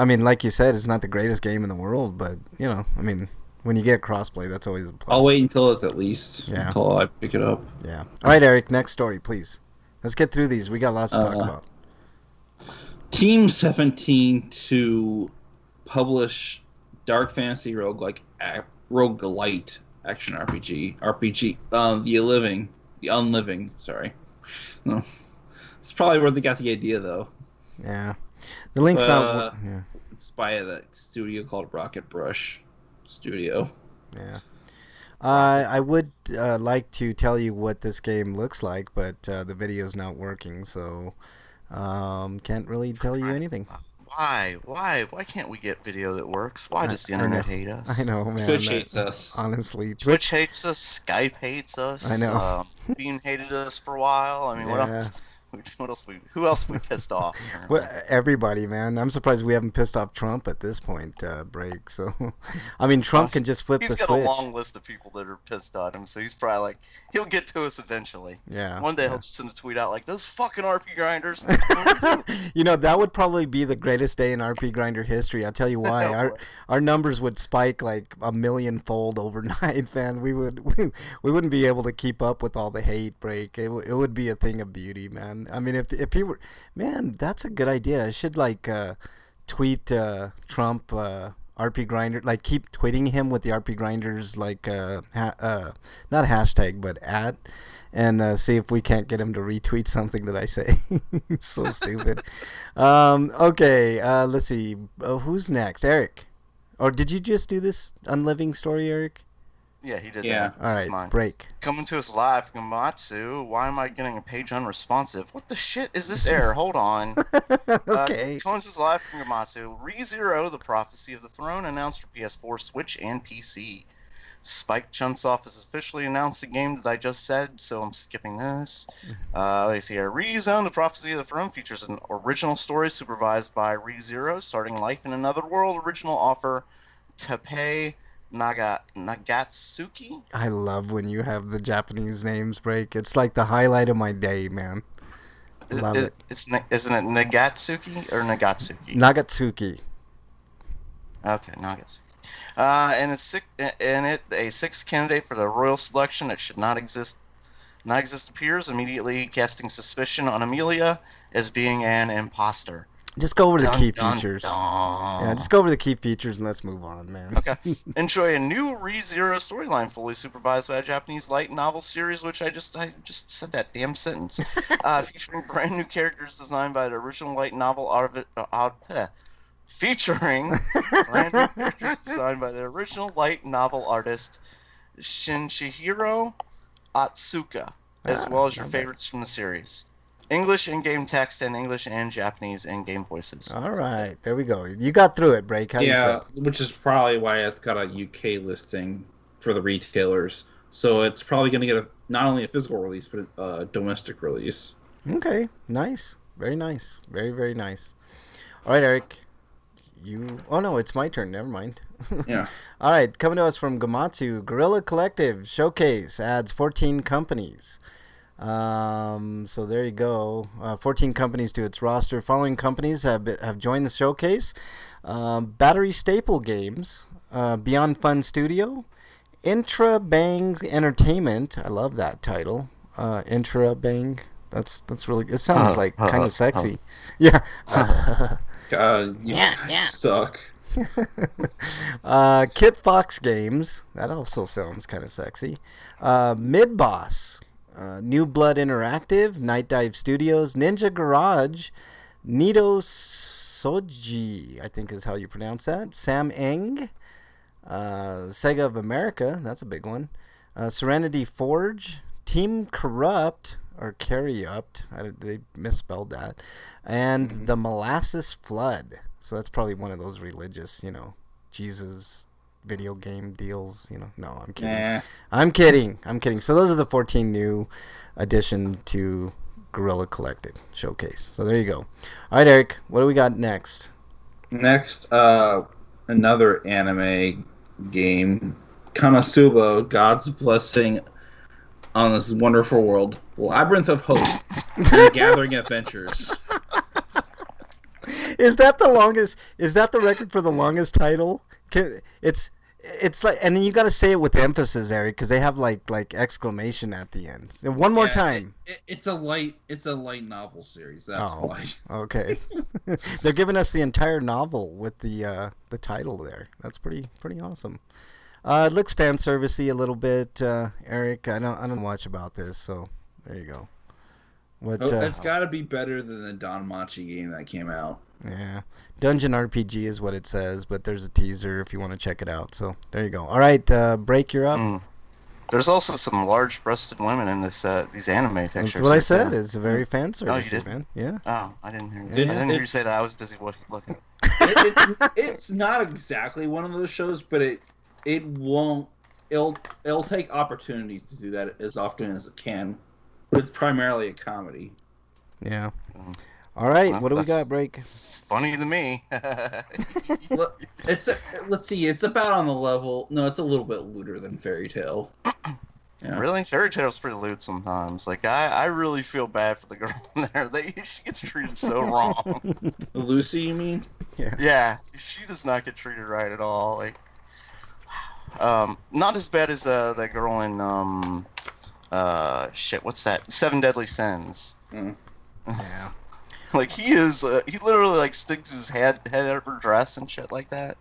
mean, like you said, it's not the greatest game in the world, but when you get crossplay, that's always a plus. I'll wait until it's at least Yeah. until I pick it up. Yeah. All right, Eric. Next story, please. Let's get through these. We got lots to talk about. Team 17 to publish Dark Fantasy roguelite action RPG. The Unliving. Sorry, no, it's probably where they got the idea though. Yeah. The link's not. Yeah. It's by that studio called Rocket Brush Studio. Yeah. I would like to tell you what this game looks like, but the video's not working, so can't really tell you anything. Why can't we get video that works? Why does the internet hate us? I know, man. Twitch hates us. Honestly, Twitch hates us. Skype hates us. I know. Bean hated us for a while. I mean, what Yeah. else? Who else we pissed off? Well, everybody, man. I'm surprised we haven't pissed off Trump at this point, Break. So, I mean, Trump can just flip the He's switch. got a long list of people that are pissed on him, so he's probably like, he'll get to us eventually. Yeah. One day he'll just send a tweet out like, those fucking RP grinders. That would probably be the greatest day in RP Grinder history. I'll tell you why. Our numbers would spike like 1,000,000-fold overnight, man. We wouldn't be able to keep up with all the hate, Break. It would be a thing of beauty, man. I mean, if he were, man, that's a good idea. I should tweet Trump RP Grinder, like keep tweeting him with the RP Grinders not hashtag but at, and see if we can't get him to retweet something that I say. So stupid. Okay, let's see. Who's next? Eric. Or did you just do this Unliving story, Eric? Yeah, he did Yeah. that. All This is right, mine. Break. Coming to us live, Gamatsu. Why am I getting a page unresponsive? What the shit is this error? Hold on. Okay. Coming to us live from Gamatsu. ReZero, The Prophecy of the Throne, announced for PS4, Switch, and PC. Spike Chunsoft has officially announced the game that I just said, so I'm skipping this. Let's see here. ReZone, The Prophecy of the Throne features an original story supervised by ReZero, starting life in another world. Original offer Teppei Nagatsuki. I love when you have the Japanese names, Break. It's like the highlight of my day, man. Love it. Isn't it Nagatsuki or Nagatsuki? Nagatsuki. Okay, Nagatsuki. And a sixth candidate for the royal selection that should not exist appears, immediately casting suspicion on Amelia as being an imposter. Just go over the key Dun, features. dun. Yeah, just go over the key features and let's move on, man. Okay. Enjoy a new ReZero storyline fully supervised by a Japanese light novel series, which I just said that damn sentence. Featuring brand new characters designed by the original light novel featuring brand new characters designed by the original light novel artist Shinshihiro Atsuka, as well as your not bad. favorites from the series. English in-game text and English and Japanese in-game voices. All right, there we go. You got through it, Break. How do you Yeah, feel? which is probably why it's got a UK listing for the retailers. So it's probably going to get not only a physical release, but a domestic release. Okay, nice. Very nice. Very, very nice. All right, Eric. Oh, no, it's my turn. Never mind. Yeah. All right, coming to us from Gamatsu, Guerrilla Collective Showcase adds 14 companies. So there you go. 14 companies to its roster. Following companies have joined the showcase: Battery Staple Games, Beyond Fun Studio, Intra Bang Entertainment. I love that title. Intra Bang. That's really. It sounds like kind of sexy. Yeah. God, you suck. Kit Fox Games. That also sounds kind of sexy. Mid Boss. New Blood Interactive, Night Dive Studios, Ninja Garage, Nito Soji, I think is how you pronounce that. Sam Eng, Sega of America, that's a big one. Serenity Forge, Team Corrupt, or Carry Up, they misspelled that, and The Molasses Flood. So that's probably one of those religious, Jesus video game deals. No, I'm kidding. I'm kidding. So those are the 14 new addition to Guerrilla Collective Showcase. So there you go. All right, Eric, what do we got next? Next, another anime game, Konosuba, God's Blessing on This Wonderful World, Labyrinth of Hope, and Gathering Adventures. Is that the longest? Is that the record for the longest title? It's like, and then you got to say it with emphasis, Eric, because they have like exclamation at the end. One more time. It's a light novel series. That's why. Okay. They're giving us the entire novel with the title there. That's pretty awesome. It looks fan servicey a little bit, Eric. I don't know much about this, so there you go. It's got to be better than the Don Machi game that came out. Yeah, Dungeon RPG is what it says, but there's a teaser if you want to check it out. So there you go. All right, Break, you're up. There's also some large-breasted women in this these anime pictures. That's what I said. It's a very fan service, you did? man. Yeah. Oh, I didn't hear you. I didn't hear you say that. I was busy looking. It's not exactly one of those shows, but it'll take opportunities to do that as often as it can. But it's primarily a comedy. Yeah. All right, what do we got, Break? It's funny to me. Let's see. It's about on the level. No, it's a little bit lewder than Fairy Tail. Yeah. Really? Fairy Tail's pretty lewd sometimes. Like, I really feel bad for the girl in there. She gets treated so wrong. Lucy, you mean? Yeah, she does not get treated right at all. Like, not as bad as that girl in what's that? Seven Deadly Sins. Yeah. Like, he literally like sticks his head out of her dress and shit like that.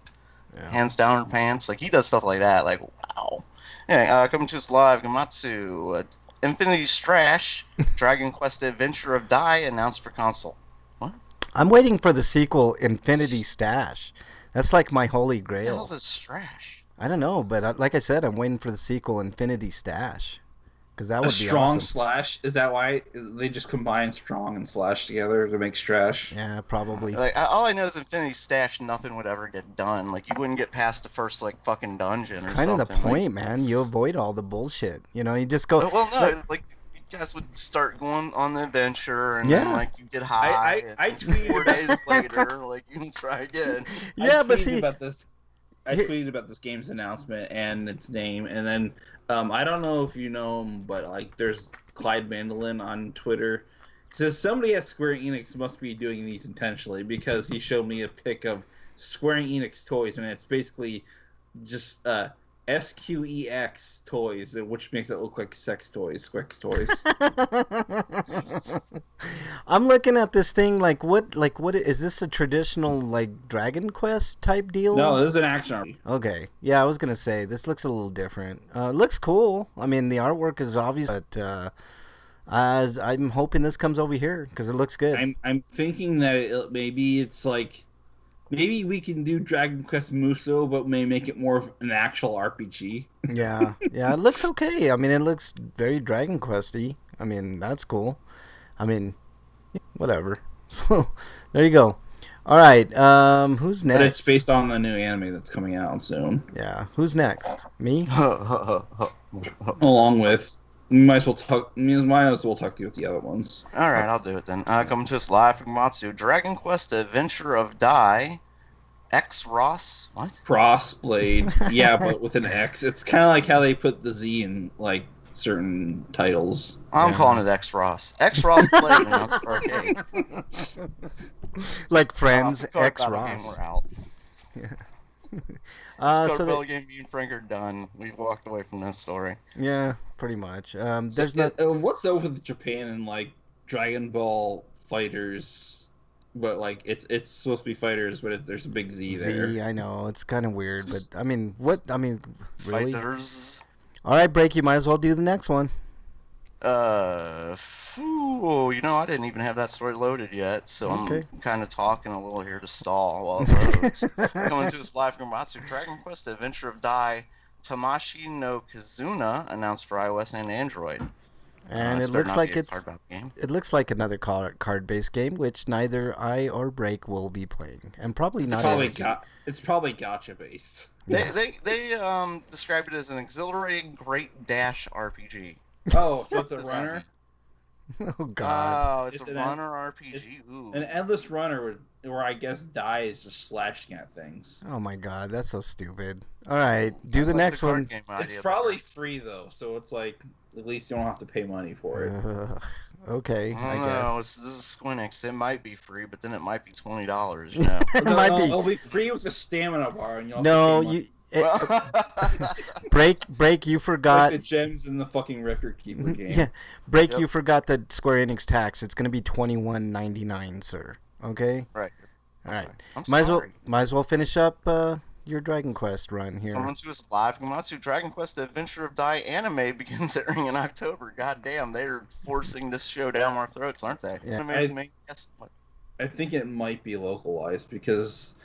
Yeah. Hands down her pants. Like, he does stuff like that. Like, wow. Anyway, coming to us live, Gamatsu, Infinity Strash, Dragon Quest Adventure of Dai announced for console. What? I'm waiting for the sequel, Infinity Stash. That's like my holy grail. What the hell's this Strash? I don't know, but like I said, I'm waiting for the sequel, Infinity Stash. Because that would be strong awesome. Slash. Is that why they just combine strong and slash together to make Strash? Yeah, probably. Like, all I know is Infinity Stash, nothing would ever get done. Like, you wouldn't get past the first fucking dungeon or something. Kind of the point, man. You avoid all the bullshit. You just go. Well, no, like you guys would start going on the adventure, and then you get high. I tweeted 4 days later, you can try again. Yeah, but see. I tweeted about this game's announcement and its name, and then I don't know if you know him, but there's Clyde Mandolin on Twitter. He says somebody at Square Enix must be doing these intentionally, because he showed me a pic of Square Enix toys, and it's basically just SQEX toys, which makes it look like sex toys, Squex toys. I'm looking at this thing what is this a traditional Dragon Quest type deal? No, this is an action RPG. Okay. Yeah, I was going to say this looks a little different. Looks cool. I mean, the artwork is obvious, but as I'm hoping this comes over here because it looks good. I'm thinking that maybe we can do Dragon Quest Muso, but may make it more of an actual RPG. Yeah, it looks okay. I mean, it looks very Dragon Quest-y. I mean, that's cool. I mean, whatever. So, there you go. All right, who's next? But it's based on the new anime that's coming out soon. Yeah, who's next? Me? Along with... We might as well talk to you with the other ones. All right, I'll do it then. Coming to us live from Matsu, Dragon Quest Adventure of Dai, X Ross, what? Crossblade, yeah, but with an X. It's kind of like how they put the Z in certain titles. I'm calling it X Ross. X Ross played announced for arcade. Like Friends, X Ross. We're out. Yeah. So game, me and Frank are done. We've walked away from this story. Yeah, pretty much. There's what's up with Japan and Dragon Ball Fighters, but it's supposed to be fighters, but there's a big Z there. Z, I know it's kind of weird, but I mean, really? Fighters. All right, Break. You might as well do the next one. I didn't even have that story loaded yet, so Okay. I'm kind of talking a little here to stall while it loads. Coming to us live from Gematsu, Dragon Quest: The Adventure of Dai Tamashi no Kizuna announced for iOS and Android. And This it better looks not like be a it's card-bound game. it looks like another card-based game, which neither I or Break will be playing, and probably not. It's probably gotcha based. They described it as an exhilarating great dash RPG. Oh, so it's a What does that runner? mean? Oh God. Oh, it's It's a an- runner RPG. Ooh. An endless runner where I guess Dai is just slashing at things. Oh my God, that's so stupid. All right, do Sounds the like next card one. game It's idea, probably free though, so it's like at least you don't have to pay money for it. Ugh, okay, but I I don't know. guess. This is Squinix. It might be free, but then it might be $20. You know. It might be. It'll be free with a stamina bar, and you'll have No, to pay money. you break. You forgot. Like the gems in the fucking record keeper game. Yeah, break. Yep. You forgot the Square Enix tax. It's gonna be $21.99, sir. Okay. Right. All right. I'm Might sorry. as well finish up your Dragon Quest run here. Coming to us live, Gematsu, Dragon Quest: The Adventure of Dai anime begins airing in October. God damn, they're forcing this show down our throats, aren't they? Yeah. Yes. What? I think it might be localized because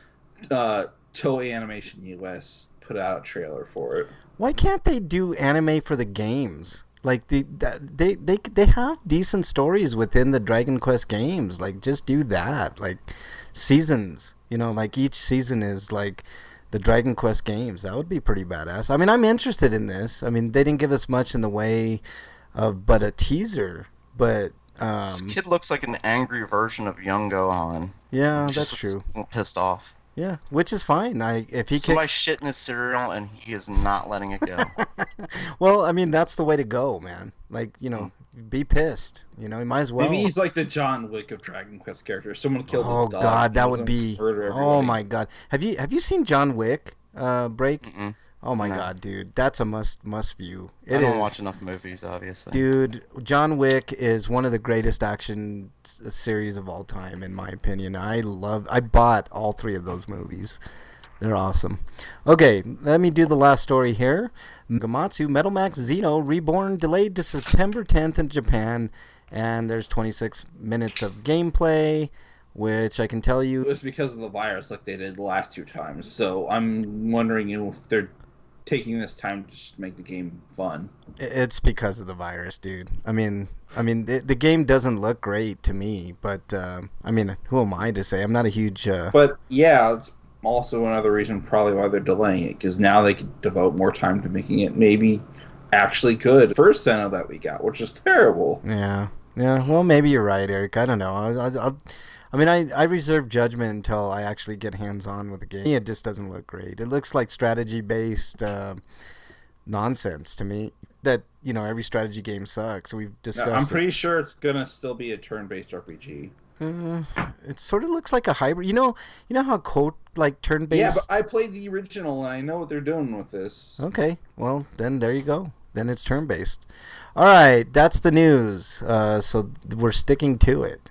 Toei Animation US put out a trailer for it. Why can't they do anime for the games? Like they have decent stories within the Dragon Quest games. Like just do that. Like seasons, like each season is like the Dragon Quest games. That would be pretty badass. I mean, I'm interested in this. I mean, they didn't give us much in the way of but a teaser, but This kid looks like an angry version of young Gohan. yeah, He just that's looks true. a little pissed off. Yeah, which is fine. If he Somebody kicks, shit in his cereal and he is not letting it go. well, I mean that's the way to go, man. Like be pissed. You might as well. Maybe he's like the John Wick of Dragon Quest characters. Someone killed Oh his dog. God, that he would was be. gonna murder Oh everybody. my God, have you seen John Wick? Break. Mm-mm. Oh my No. God, dude, that's a must view. I It don't is. watch enough movies, obviously. Dude, John Wick is one of the greatest action series of all time, in my opinion. I bought all 3 of those movies. They're awesome. Okay, let me do the last story here. Gematsu Metal Max Xeno Reborn delayed to September 10th in Japan, and there's 26 minutes of gameplay, which I can tell It you. was because of the virus, like they did the last 2 times. So I'm wondering if they're taking this time to just make the game fun. It's because of the virus, dude. I mean, the game doesn't look great to me, but I mean, who am I to say? I'm not a huge. But yeah, it's also another reason probably why they're delaying it, because now they could devote more time to making it maybe actually good. First Senna that we got, which is terrible. Yeah. Well, maybe you're right, Eric. I don't know. I reserve judgment until I actually get hands-on with the game. It just doesn't look great. It looks like strategy-based nonsense to me. That every strategy game sucks. We've discussed. I'm pretty sure it's gonna still be a turn-based RPG. It sort of looks like a hybrid. You know how code like turn-based. Yeah, but I played the original and I know what they're doing with this. Okay, well then there you go. Then it's turn-based. All right, that's the news. So we're sticking to it.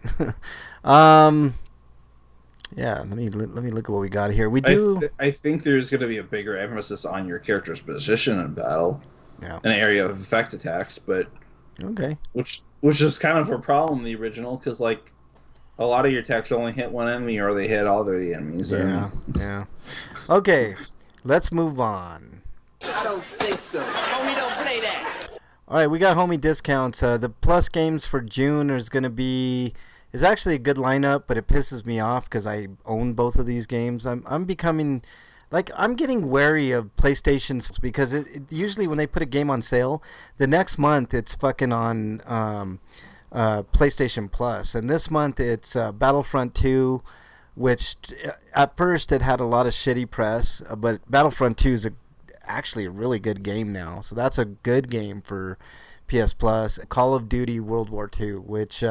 Yeah, let me look at what we got here. We do. I think there's going to be a bigger emphasis on your character's position in battle, Yeah. an area of effect attacks, but Okay. which is kind of a problem in the original because like a lot of your attacks only hit one enemy or they hit all the enemies. Yeah. Yeah. Okay, let's move on. I don't think so. Homie, don't play that. All right, we got homie discounts. The plus games for June is going to be is actually a good lineup, but it pisses me off because I own both of these games. I'm becoming like I'm getting wary of PlayStation's because it usually when they put a game on sale, the next month it's fucking on PlayStation Plus, and this month it's Battlefront 2, which at first it had a lot of shitty press, but Battlefront 2 is actually a really good game now, so that's a good game for PS Plus. Call of Duty World War II, which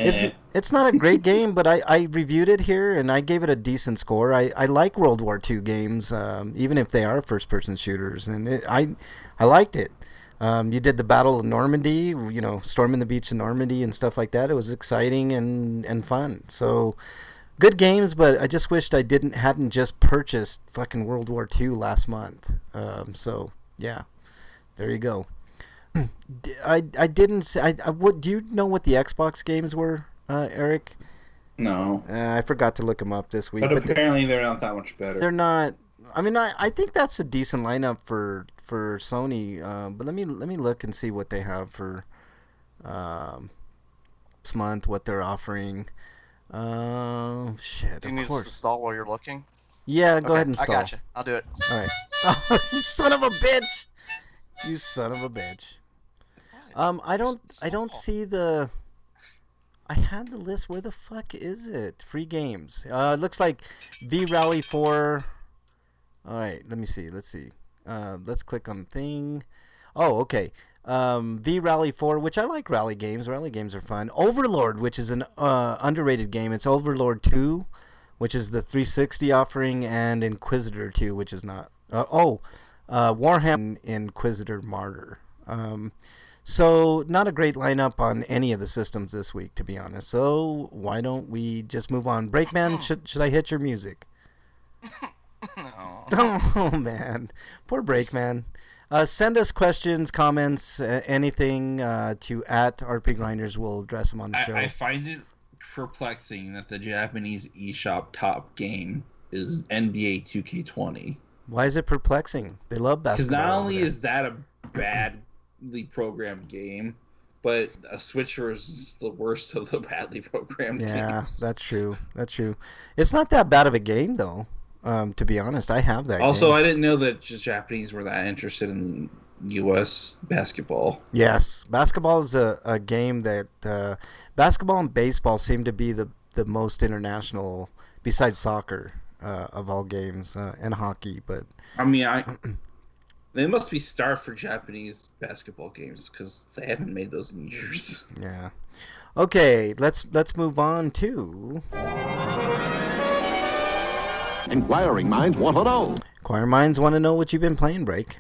it's not a great game, but I reviewed it here and I gave it a decent score. I like World War II games, even if they are first-person shooters, and I liked it. You did the Battle of Normandy, storming the beach in Normandy and stuff like that. It was exciting and fun. So good games, but I just wished I hadn't just purchased fucking World War II last month. So yeah, there you go. I didn't say. What do you know what the Xbox games were, Eric? No, I forgot to look them up this week. but apparently they're not that much better. They're not. I mean, I think that's a decent lineup for Sony. But let me look and see what they have for this month. What they're offering. Shit. Do you Of need course. to stall while you're looking? Yeah, go Okay, ahead and stall. I got you. I'll do it. All right. Oh, you son of a bitch! You son of a bitch. I don't see the. I had the list. Where the fuck is it? Free games. It looks like V Rally 4. All right, let me see. Let's see. Let's click on the thing. Oh, okay. V Rally 4, which I like rally games. Rally games are fun. Overlord, which is an underrated game. It's Overlord 2, which is the 360 offering, and Inquisitor 2, which is not. Warhammer Inquisitor Martyr. So not a great lineup on any of the systems this week, to be honest. So why don't we just move on? Breakman, should I hit your music? No. Oh man, poor Breakman. Send us questions, comments, anything to @RPGrinders. We'll address them on the show. I find it perplexing that the Japanese eShop top game is NBA 2K20. Why is it perplexing? They love basketball. Because not only over there. is that a badly programmed game, but a Switcher is the worst of the badly programmed games. That's true. That's true. It's not that bad of a game though. To be honest, I have that. Also, game. I didn't know that Japanese were that interested in U.S. basketball. Yes, basketball is a game that basketball and baseball seem to be the most international, besides soccer, of all games, and hockey. But I mean, they must be starved for Japanese basketball games because they haven't made those in years. yeah. Okay, let's move on to Inquiring minds want to know. Inquiring Minds want to know what you've been playing, Break.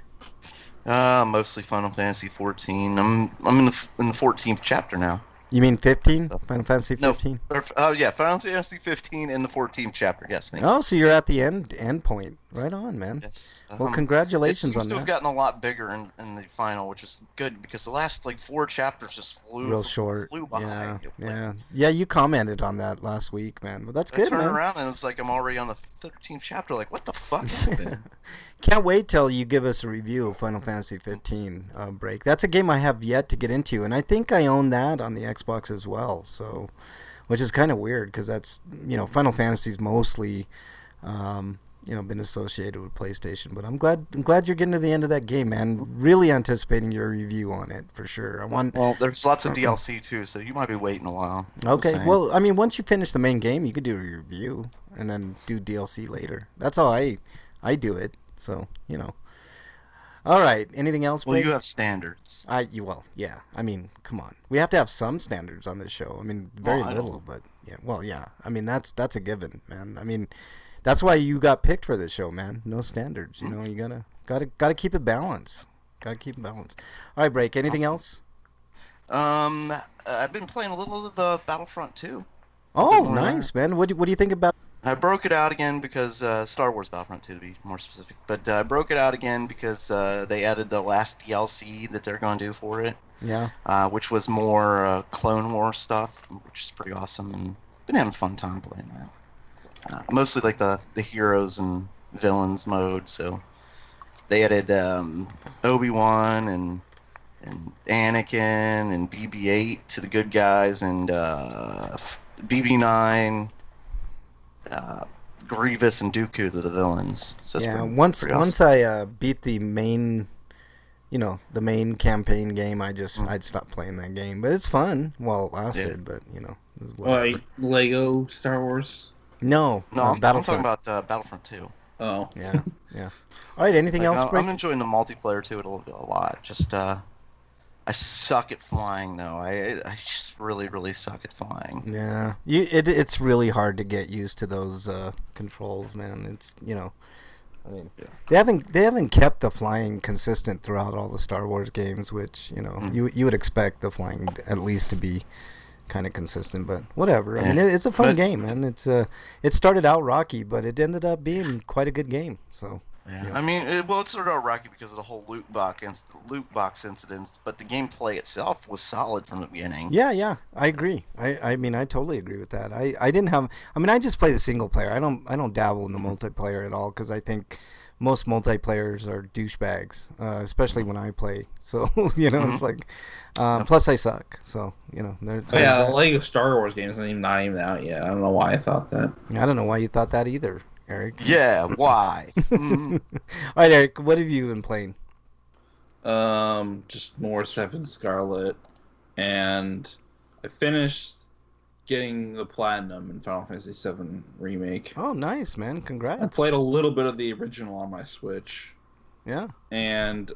Mostly Final Fantasy 14. I'm in the 14th chapter now. You mean 15? So- Final Fantasy 15? Oh yeah, Final Fantasy 15 in the 14th chapter. Yes, thank you. Oh, so you're at the end point. Right on, man. Yes. Well, congratulations It seems on to that. have gotten a lot bigger in the final, which is good because the last 4 chapters just Real short. flew by. Yeah, Like, yeah. You commented on that last week, man. Well, that's I good, turned man. around and it's like I'm already on the 13th chapter. Like, what the fuck happened? Can't wait till you give us a review of Final Fantasy 15 Break. That's a game I have yet to get into, and I think I own that on the Xbox as well. So, which is kind of weird because that's Final Fantasy's mostly been associated with PlayStation. But I'm glad you're getting to the end of that game, man. Really anticipating your review on it for sure. Well, there's lots of DLC too, so you might be waiting a while. Okay, Just saying. well, I mean, once you finish the main game, you could do a review and then do DLC later. That's how I do it. So, All right. Anything else? Well, Blake? you have standards. Yeah. I mean, come on. We have to have some standards on this show. I mean, very Well, I little, don't. but yeah. Well, yeah. I mean, that's a given, man. I mean, that's why you got picked for this show, man. No standards. You know, you gotta keep it balanced. Gotta keep it balanced. All right, Break. Anything else? I've been playing a little of Battlefront 2. Oh, more nice, man. What do you think about? I broke it out again because Star Wars Battlefront 2 to be more specific. But I broke it out again because they added the last DLC that they're going to do for it, Yeah. which was more Clone War stuff, which is pretty awesome, and been having a fun time playing that. Mostly like the heroes and villains mode. So they added Obi-Wan and Anakin and BB-8 to the good guys, and BB-9. Grievous and Dooku to the villains. So it's Yeah. pretty Once awesome. I beat the main, the main campaign game, I'd stop playing that game. But it's fun while it lasted. But it's whatever. Like Lego Star Wars. No, I'm Battlefront. talking about Battlefront 2. Oh, Yeah. All right. Anything else? I'm Break? enjoying the multiplayer to it a lot. Just I suck at flying though. I just really suck at flying. Yeah. It's really hard to get used to those controls, man. It's I mean, they haven't kept the flying consistent throughout all the Star Wars games, which you would expect the flying at least to be kind of consistent, but whatever. I mean, it's a fun game, man. It started out rocky, but it ended up being quite a good game. So Yeah. Yeah. I mean, it started out rocky because of the whole loot box incident, but the gameplay itself was solid from the beginning. Yeah, I agree. I mean, I totally agree with that. I didn't have. I mean, I just play the single player. I don't dabble in the multiplayer at all because I think most multiplayers are douchebags, especially when I play. So it's like, plus I suck. So there's Oh yeah, the that. Lego Star Wars game is not even out yet. I don't know why I thought that. I don't know why you thought that either, Eric. Yeah, why? All right, Eric, what have you been playing? Just more Seven Scarlet, and I finished getting the platinum in Final Fantasy VII Remake. Oh, nice, man! Congrats. I played a little bit of the original on my Switch, Yeah. and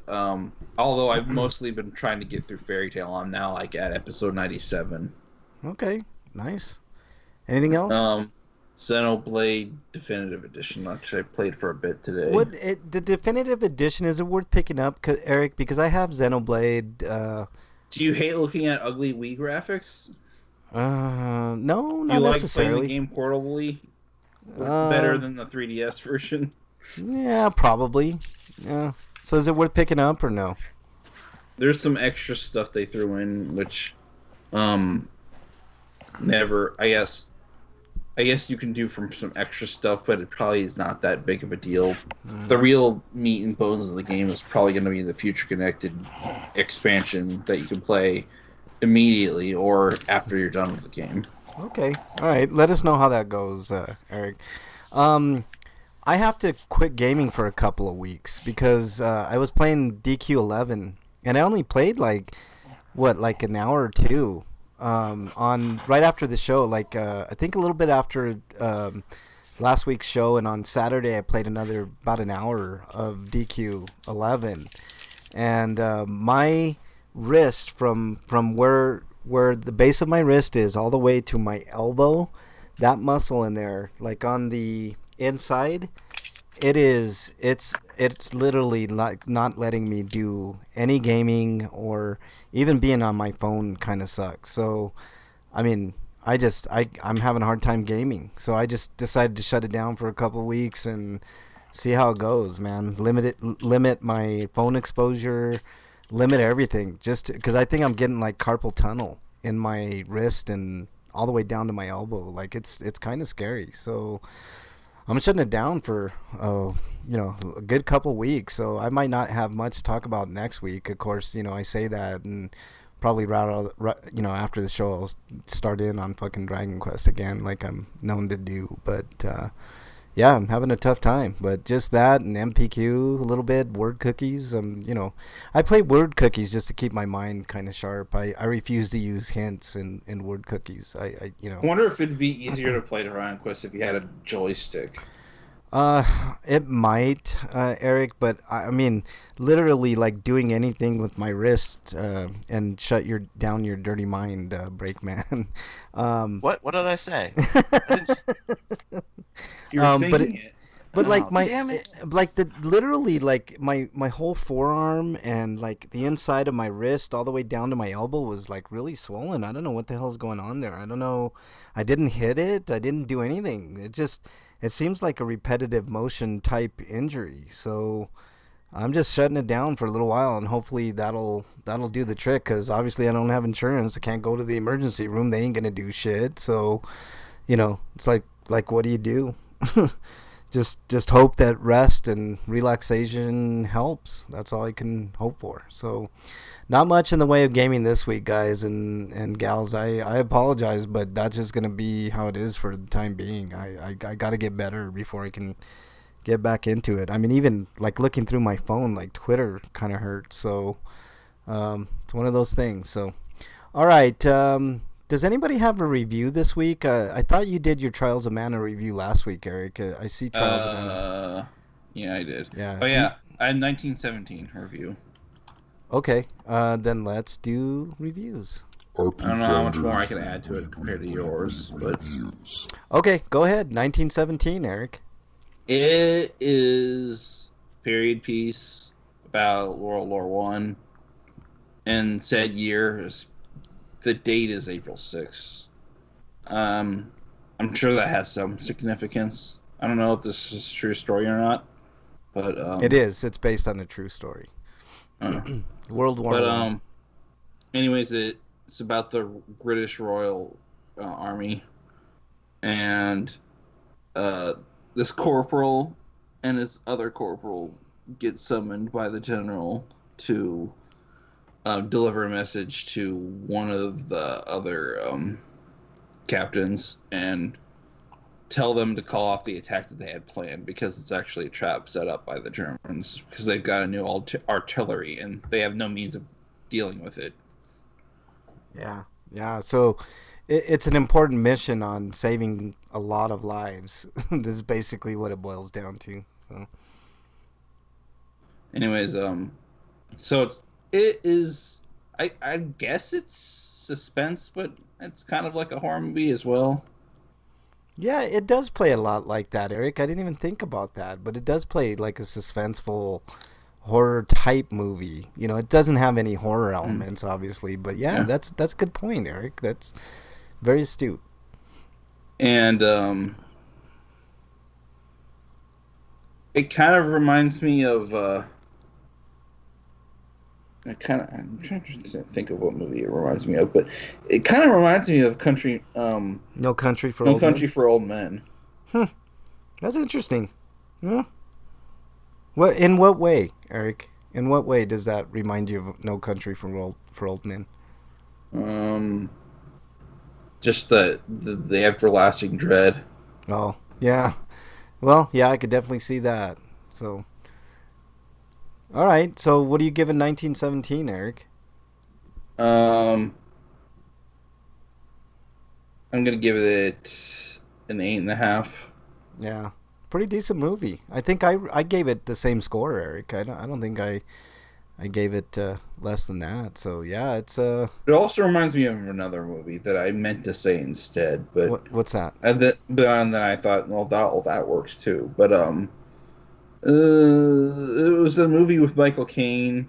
although I've mostly been trying to get through Fairy Tail, I'm now like at episode 97. Okay. Nice. Anything else? Xenoblade Definitive Edition, which I played for a bit today. The definitive edition, is it worth picking up, Eric? Because I have Xenoblade. Do you hate looking at ugly Wii graphics? No, Do not you like necessarily. playing the game portably? Better than the 3DS version? Yeah, probably. Yeah. So is it worth picking up or no? There's some extra stuff they threw in, which, never. I guess you can do from some extra stuff, but it probably is not that big of a deal. The real meat and bones of the game is probably going to be the Future Connected expansion that you can play immediately or after you're done with the game. Okay. All right. Let us know how that goes, Eric. I have to quit gaming for a couple of weeks because I was playing DQ11 and I only played like an hour or two on right after the show. I think a little bit after last week's show, and on Saturday I played about an hour of DQ11, and my wrist from where the base of my wrist is all the way to my elbow, that muscle in there, like on the inside, it's literally like not letting me do any gaming, or even being on my phone kind of sucks. So I mean, I'm having a hard time gaming, so I just decided to shut it down for a couple of weeks and see how it goes, man. Limit my phone exposure, limit everything, just because I think I'm getting like carpal tunnel in my wrist and all the way down to my elbow. Like it's kind of scary. So I'm shutting it down for a good couple weeks. So I might not have much to talk about next week. Of course, I say that, and probably after the show I'll start in on fucking Dragon Quest again, like I'm known to do. But yeah, I'm having a tough time. But just that and MPQ a little bit, word cookies. I play word cookies just to keep my mind kind of sharp. I refuse to use hints in word cookies. I wonder if it'd be easier to play Dragon Quest if you had a joystick. It might, Eric, but I mean, literally, like doing anything with my wrist, and shut down your dirty mind, Breakman. What did I say? I didn't say... You're thinking it. But like damn it. literally like my whole forearm and like the inside of my wrist all the way down to my elbow was like really swollen. I don't know what the hell's going on there. I don't know. I didn't hit it. I didn't do anything. It seems like a repetitive motion type injury. So I'm just shutting it down for a little while, and hopefully that'll do the trick, because obviously I don't have insurance. I can't go to the emergency room. They ain't gonna do shit. So it's like what do you do? Just hope that rest and relaxation helps. That's all I can hope for. So not much in the way of gaming this week, guys and gals. I apologize, but that's just going to be how it is for the time being. I got to get better before I can get back into it. I mean, even like looking through my phone, like Twitter kind of hurts. So it's one of those things. So all right. Does anybody have a review this week? I thought you did your Trials of Mana review last week, Eric. I see Trials of Mana. Yeah, I did. Yeah. Oh, yeah. I had 1917 review. Okay. Then let's do reviews. I don't know how much more I can add to it compared to yours, but... Okay, go ahead. 1917, Eric. It is period piece about World War One, and said year is... The date is April 6th. I'm sure that has some significance. I don't know if this is a true story or not. but It is. It's based on a true story. World War But One. anyways, it's about the British Royal Army, and this corporal and his other corporal get summoned by the general to deliver a message to one of the other captains and tell them to call off the attack that they had planned because it's actually a trap set up by the Germans because they've got a new artillery and they have no means of dealing with it. Yeah. So it's an important mission on saving a lot of lives. This is basically what it boils down to. So. Anyways, so it is. I guess it's suspense, but it's kind of like a horror movie as well. Yeah, it does play a lot like that, Eric. I didn't even think about that, but it does play like a suspenseful horror type movie. You know, it doesn't have any horror elements, obviously, but yeah, that's a good point, Eric. That's very astute. And it kind of reminds me of. I'm trying to think of what movie it reminds me of, but it kind of reminds me of No Country for No Old Country Men? for Old Men. That's interesting. Yeah. In what way, Eric? In what way does that remind you of No Country for Old Men? Just the everlasting dread. Oh, yeah. Well, yeah, I could definitely see that. So, all right. So, what do you give in 1917, Eric? I'm gonna give it an 8.5. Yeah, pretty decent movie. I think I gave it the same score, Eric. I don't think I gave it less than that. So yeah, it's It also reminds me of another movie that I meant to say instead, but what's that? and then I thought, well, that works too. But it was a movie with Michael Caine,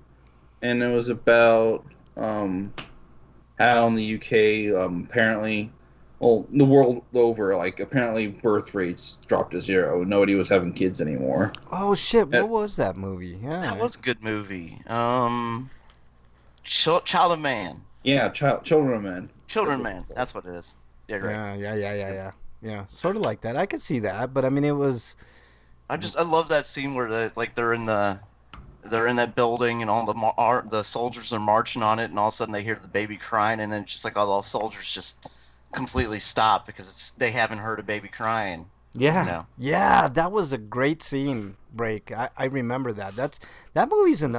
and it was about how in the UK apparently, well, the world over, like apparently birth rates dropped to 0. Nobody was having kids anymore. Oh shit! What was that movie? Yeah, That was a good movie. Child of Man. Yeah, Children of Men. Children of Man. That's what it is. Yeah, great. Yeah. Sort of like that. I could see that, but I mean, it was. I love that scene where they're in that building and all the soldiers are marching on it, and all of a sudden they hear the baby crying, and then it's just like all the soldiers just completely stop because they haven't heard a baby crying. Yeah, you know? Yeah, that was a great scene. Break. I remember that. That movie's an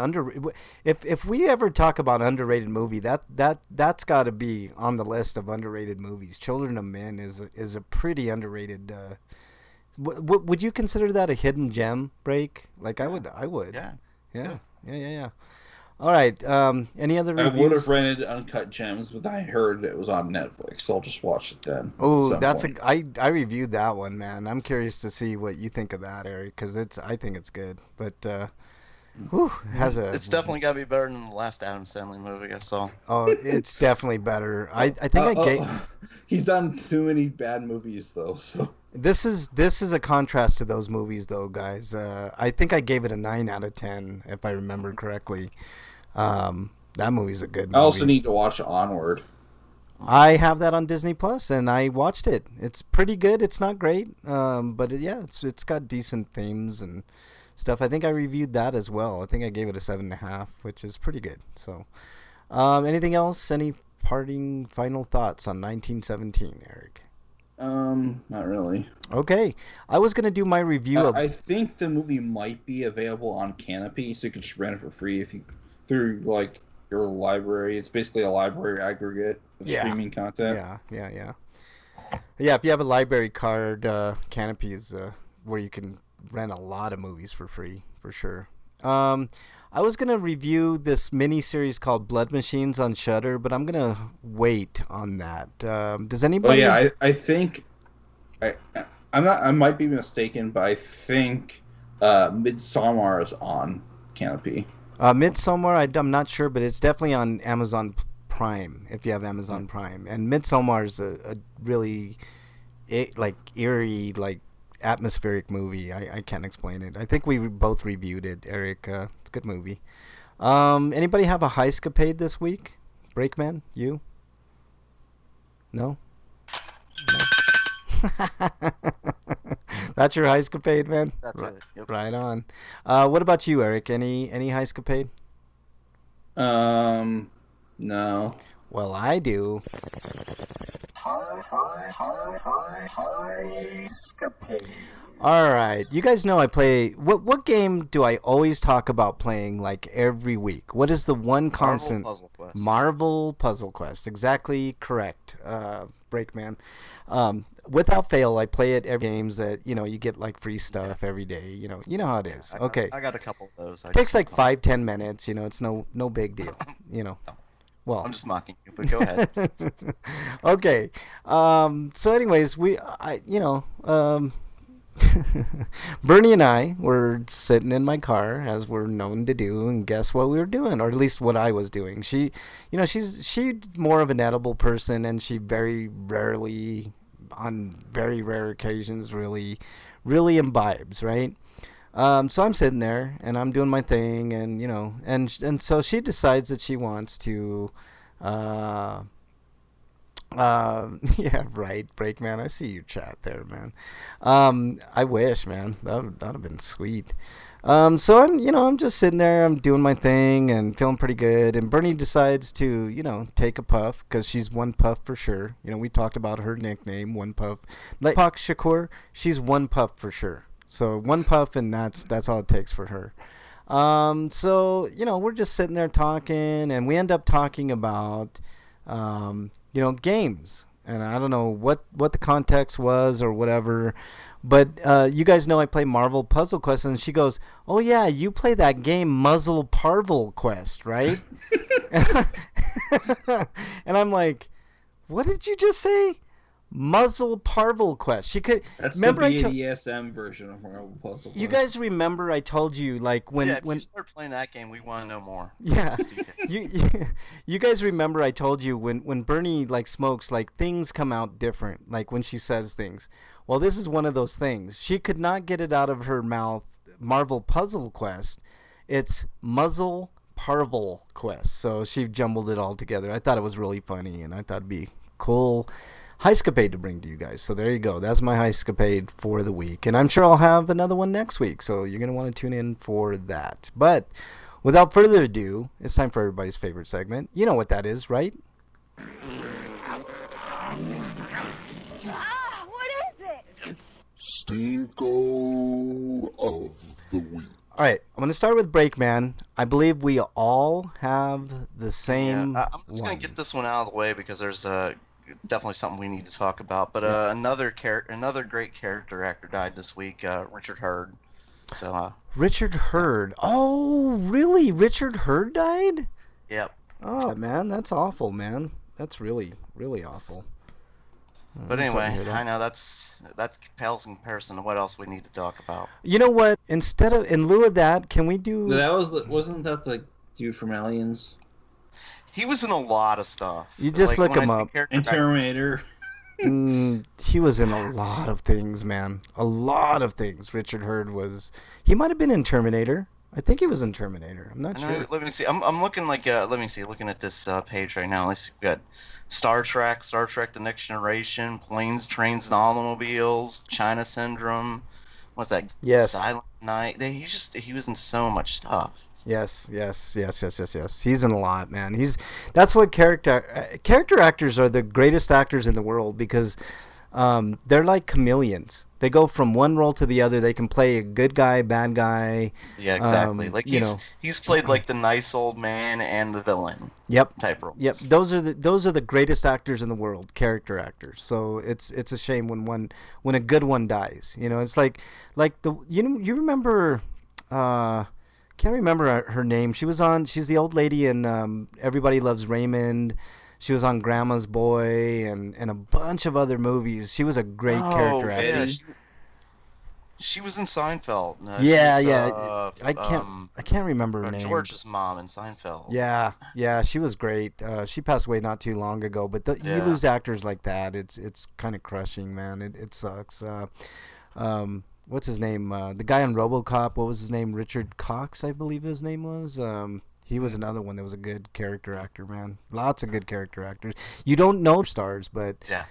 If we ever talk about underrated movie, that's got to be on the list of underrated movies. Children of Men is a pretty underrated. Would you consider that a hidden gem, Break? Like I would. Yeah. Yeah. All right. Any other reviews? I would have rented Uncut Gems, but I heard it was on Netflix, so I'll just watch it then. Oh, I reviewed that one, man. I'm curious to see what you think of that, Eric, because I think it's good. But it's definitely got to be better than the last Adam Sandler movie I saw. Oh, it's definitely better. I think he's done too many bad movies though, so. This is a contrast to those movies, though, guys. I think I gave it a 9 out of 10, if I remember correctly. That movie's a good movie. I also need to watch Onward. I have that on Disney Plus, and I watched it. It's pretty good. It's not great, but it's got decent themes and stuff. I think I reviewed that as well. I think I gave it a 7.5, which is pretty good. So, anything else? Any parting final thoughts on 1917, Eric? Not really. Okay, I was gonna do my review. I think the movie might be available on Canopy, so you can just rent it for free if you through like your library. It's basically a library aggregate of streaming content. Yeah. If you have a library card, Canopy is where you can rent a lot of movies for free, for sure. I was gonna review this mini series called Blood Machines on Shudder, but I'm gonna wait on that. Does anybody? Oh yeah, I think I'm not. I might be mistaken, but I think Midsommar is on Canopy. Midsommar, I'm not sure, but it's definitely on Amazon Prime if you have Amazon Prime. And Midsommar is a really eerie, like atmospheric movie. I can't explain it. I think we both reviewed it, Eric. It's a good movie. Anybody have a heist-capade this week? Breakman, you? No? That's your heist-capade, man? That's it. Yep. Right on. What about you, Eric? Any heist-capade? No. Well, I do. All right, you guys know I play. What game do I always talk about playing like every week? What is the one constant? Marvel Puzzle Quest. Marvel Puzzle Quest. Exactly correct, Breakman. Without fail, I play it every games that you get like free stuff every day. You know how it is. Okay, I got a couple of those. takes like 5-10 minutes. It's no big deal. Well, I'm just mocking you, but go ahead. Okay. So anyways, Bernie and I were sitting in my car, as we're known to do, and guess what we were doing, or at least what I was doing. She's more of an edible person, and she very rarely, on very rare occasions, really imbibes, right? So I'm sitting there and I'm doing my thing, and and so she decides that she wants to, yeah, right, Breakman. I see your chat there, man. I wish, man, that'd have been sweet. So I'm just sitting there, I'm doing my thing and feeling pretty good, and Bernie decides to, take a puff, because she's one puff for sure. We talked about her nickname, One Puff. Like Pak Shakur, she's one puff for sure. So one puff, and that's all it takes for her. So we're just sitting there talking, and we end up talking about games, and I don't know what the context was or whatever, but you guys know I play Marvel Puzzle Quest, and she goes, "Oh yeah, you play that game Muzzle Parvel Quest, right?" And I'm like, "What did you just say?" Muzzle Parvel Quest. She could That's remember the BDSM version of Marvel Puzzle Quest. You guys remember I told you, like, when if you start playing that game, we want to know more. Yeah, you guys remember I told you when Bernie like smokes, like things come out different, like when she says things. Well, this is one of those things. She could not get it out of her mouth. Marvel Puzzle Quest. It's Muzzle Parvel Quest. So she jumbled it all together. I thought it was really funny, and I thought it'd be cool heistcapade to bring to you guys. So there you go. That's my heistcapade for the week, and I'm sure I'll have another one next week, so you're going to want to tune in for that. But without further ado, it's time for everybody's favorite segment. You know what that is, right? What is it? Stinko of the week. All right, I'm going to start with Breakman. I believe we all have the same I'm just going to get this one out of the way because there's definitely something we need to talk about. But another great character actor died this week, Richard Hurd. So Richard Hurd. Oh, really? Richard Hurd died? Yep. Oh, man, that's awful, man. That's really, really awful. But anyway, I know that pales in comparison to what else we need to talk about. You know what? In lieu of that, can we do? Wasn't that the dude from Aliens? He was in a lot of stuff. You just look him up. And Terminator. He was in a lot of things, man. A lot of things. Richard Hurd was. He might have been in Terminator. I think he was in Terminator. I'm not sure. Let me see. I'm looking looking at this page right now. Let's see. We got Star Trek, The Next Generation, Planes, Trains, and Automobiles, China Syndrome. What's that? Yes. Silent Night. He was in so much stuff. Yes. He's in a lot, man. That's what character actors are the greatest actors in the world, because they're like chameleons. They go from one role to the other. They can play a good guy, bad guy. Yeah, exactly. He's played like the nice old man and the villain. Yep. Type roles. Yep. Those are the greatest actors in the world, character actors. So it's a shame when a good one dies. It's like you remember. Can't remember her name. She's the old lady in Everybody Loves Raymond. She was on Grandma's Boy and a bunch of other movies. She was a great character actor. Yeah, she was in Seinfeld. I can't remember her name. George's mom in Seinfeld. Yeah, she was great. She passed away not too long ago. But you lose actors like that, it's kind of crushing, man. It sucks. what's his name? The guy on RoboCop. What was his name? Richard Cox, I believe his name was. He was another one that was a good character actor, man. Lots of good character actors. You don't know stars, but Yeah.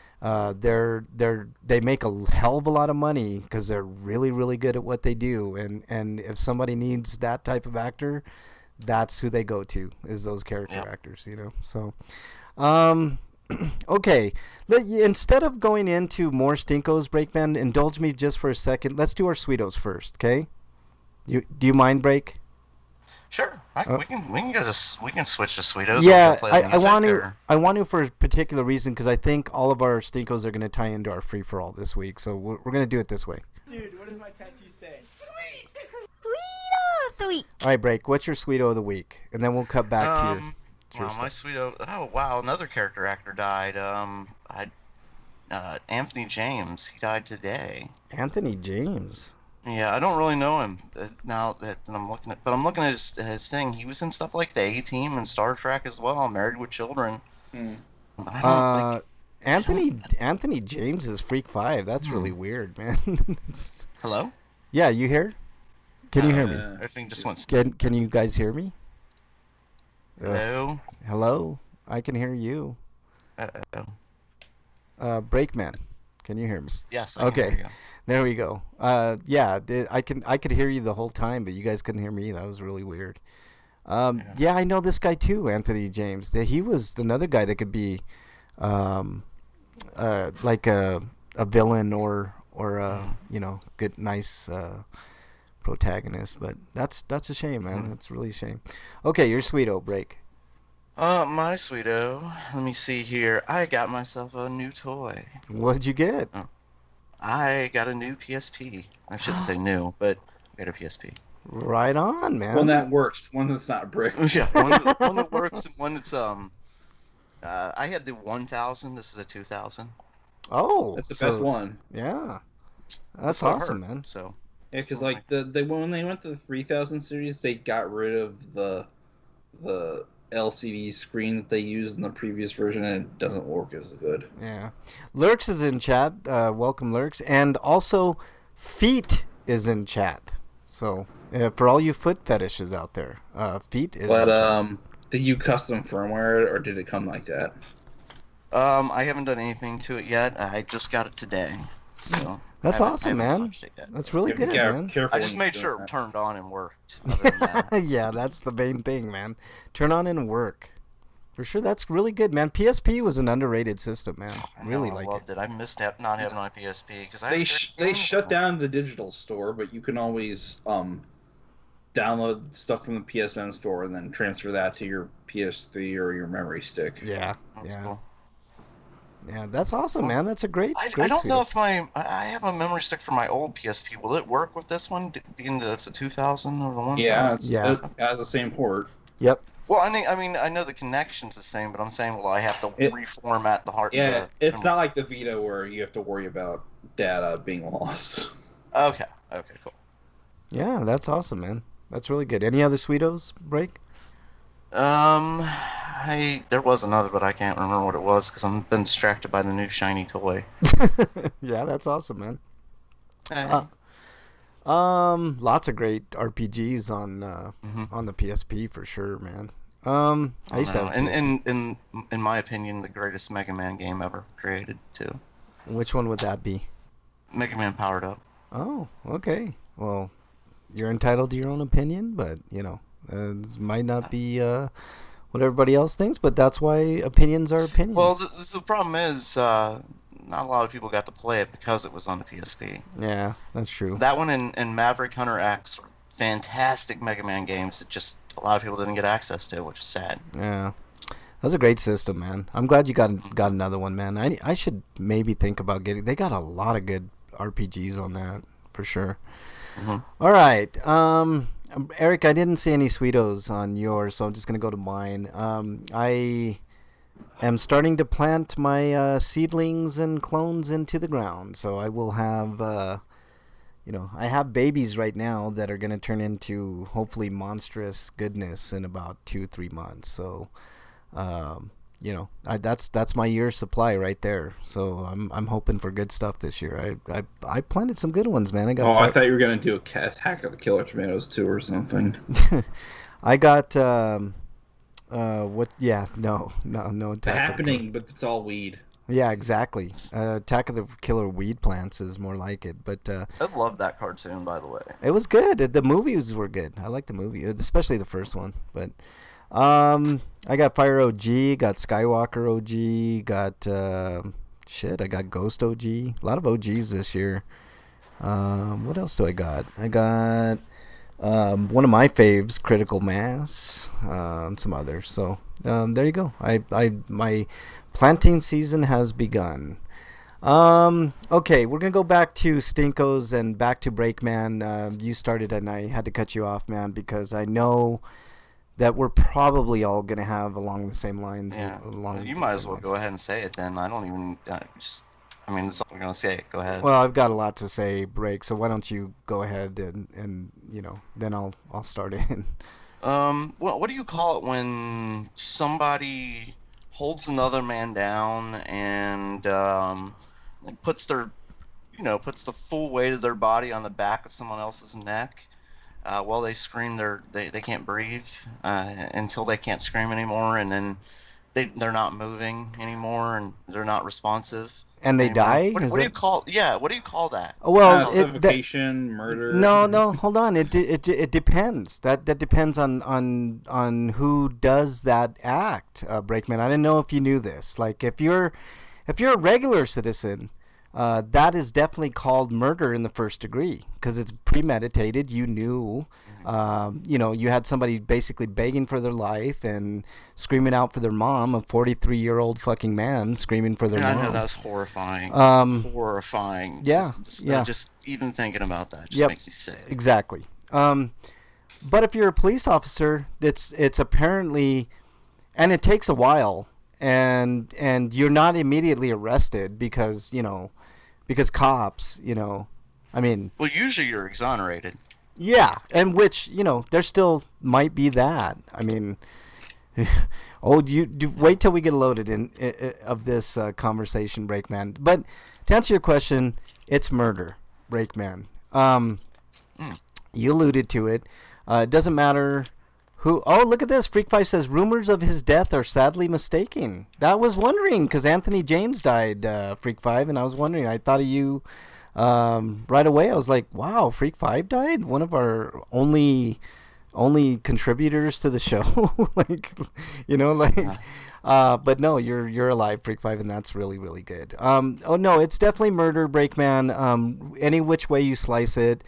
they make a hell of a lot of money because they're really, really good at what they do. And if somebody needs that type of actor, that's who they go to, is those character actors, you know. So, okay. Instead of going into more Stinkos, Breakman, indulge me just for a second. Let's do our Sweetos first, okay? Do you mind, Break? Sure, we can switch to Sweetos. Yeah, Play the I music, want to. or- I want to for a particular reason because I think all of our Stinkos are going to tie into our free for all this week. So we're going to do it this way. Dude, what does my tattoo say? Sweet. Sweet of the week. All right, Break. What's your Sweeto of the week? And then we'll cut back to your Wow, my stuff. Sweeto. Oh wow, another character actor died. Anthony James. He died today. Anthony James. Yeah, I don't really know him now that I'm looking at, but I'm looking at his thing. He was in stuff like the A-Team and Star Trek as well. Married with Children. I don't like. Anthony James is Freak 5. That's really weird, man. Hello? Yeah, you hear? Can you hear me? Everything just went. Can you guys hear me? Hello. Hello? I can hear you. Breakman, can you hear me? Yes. I can Okay. hear you. There we go. Yeah, I could hear you the whole time, but you guys couldn't hear me. That was really weird. Yeah, I know this guy too, Anthony James. He was another guy that could be, like a villain or you know, good nice protagonist. But that's a shame, man. That's really a shame. Okay, your Sweeto, Break. My Sweeto. Let me see here. I got myself a new toy. What'd you get? I got a new PSP. I shouldn't say new, but I got a PSP. Right on, man. One that works. One that's not brick. Yeah, one that works and one that's I had the 1000. This is a 2000. Oh, That's the best one. Yeah, that's what I awesome, heard, man. So Yeah, because like when they went to the 3000 series, they got rid of the LCD screen that they used in the previous version, and it doesn't work as good. Yeah. Lurks is in chat. Welcome, Lurks. And also, Feet is in chat. So, for all you foot fetishes out there, Feet is But in chat. did you custom firmware it, or did it come like that? I haven't done anything to it yet. I just got it today. So That's I haven't awesome, man. touched it yet. That's really Yeah, good, yeah, man. Careful I just when you're made sure doing it that. turned on and worked. Other than that. Yeah, that's the main thing, man. Turn on and work. For sure, that's really good, man. PSP was an underrated system, man. I Really know, I like loved it. I missed not having my PSP because They shut down the digital store, but you can always download stuff from the PSN store and then transfer that to your PS3 or your memory stick. Yeah, That's yeah, cool. yeah. That's awesome, man. That's a great. I great don't know Sweeto. if I have a memory stick for my old PSP. Will it work with this one, being that it's a 2000 or the 1000? Yeah, Yeah. it has the same port. Yep. Well, I mean, I know the connection's the same, but I'm saying, will I have to It- reformat the hard? Yeah, the it's not like the Vita where you have to worry about data being lost. Okay. Okay. Cool. Yeah, that's awesome, man. That's really good. Any other Sweetos, Break? There was another, but I can't remember what it was because I've been distracted by the new shiny toy. Yeah, that's awesome, man. Eh, Lots of great RPGs on on the PSP for sure, man. I used to have. in my opinion, the greatest Mega Man game ever created too. Which one would that be? Mega Man Powered Up. Oh, okay. Well, you're entitled to your own opinion, but you know, this might not be what everybody else thinks. But that's why opinions are opinions. Well, the problem is, not a lot of people got to play it because it was on the PSP. yeah, that's true. That one and Maverick Hunter X were fantastic Mega Man games that just a lot of people didn't get access to, which is sad. Yeah, that's a great system, man. I'm glad you got another one, man. I should maybe think about getting. They got a lot of good RPGs on that for sure. All right, Eric, I didn't see any Sweetos on yours, so I'm just gonna go to mine. I am starting to plant my seedlings and clones into the ground, so I will have. I have babies right now that are gonna turn into hopefully monstrous goodness in about 2-3 months. So, that's my year's supply right there. So I'm hoping for good stuff this year. I planted some good ones, man. I thought you were gonna do a Attack of the Killer Tomatoes 2 or something. I got what? Yeah, no. It's happening, but it's all weed. Yeah, exactly. Attack of the Killer Weed Plants is more like it, but I love that cartoon, by the way. it was good. The movies were good. I like the movie, especially the first one. But I got Fire OG, got Skywalker OG, got I got Ghost OG. A lot of OGs this year. What else do I got? I got one of my faves, Critical Mass, some others. So there you go. My planting season has begun. Okay, we're gonna go back to Stinkos and back to Breakman. You started and I had to cut you off, man, because I know that we're probably all gonna have along the same lines. Yeah. You might as well go ahead and say it then. I don't even that's all we're gonna say. Go ahead. Well, I've got a lot to say, Break. So why don't you go ahead and then I'll start in. Well, what do you call it when somebody holds another man down and puts the full weight of their body on the back of someone else's neck while they scream they can't breathe until they can't scream anymore, and then they're not moving anymore and they're not responsive. And they die? What do you call? Yeah, what do you call that? Well, suffocation, murder. No, hold on. It depends. That depends on who does that act. Breakman, I didn't know if you knew this. Like if you're a regular citizen, that is definitely called murder in the first degree because it's premeditated. You knew, you had somebody basically begging for their life and screaming out for their mom, a 43-year-old fucking man screaming for their mom. I know, that's horrifying. Horrifying. Yeah. Just even thinking about that just makes me sick. Exactly. But if you're a police officer, it's apparently, and it takes a while, and you're not immediately arrested because cops, I mean. Well, usually you're exonerated. Yeah, and which, there still might be that. I mean, wait till we get loaded of this conversation, Breakman. But to answer your question, it's murder, Breakman. You alluded to it. It doesn't matter who. Oh, look at this. Freak5 says rumors of his death are sadly mistaken. That was wondering because Anthony James died, Freak5, and I was wondering. I thought of you right away. I was like, wow, Freak5 died? One of our only contributors to the show. But no, you're alive, Freak5, and that's really, really good. Oh no, it's definitely murder, Breakman. Any which way you slice it.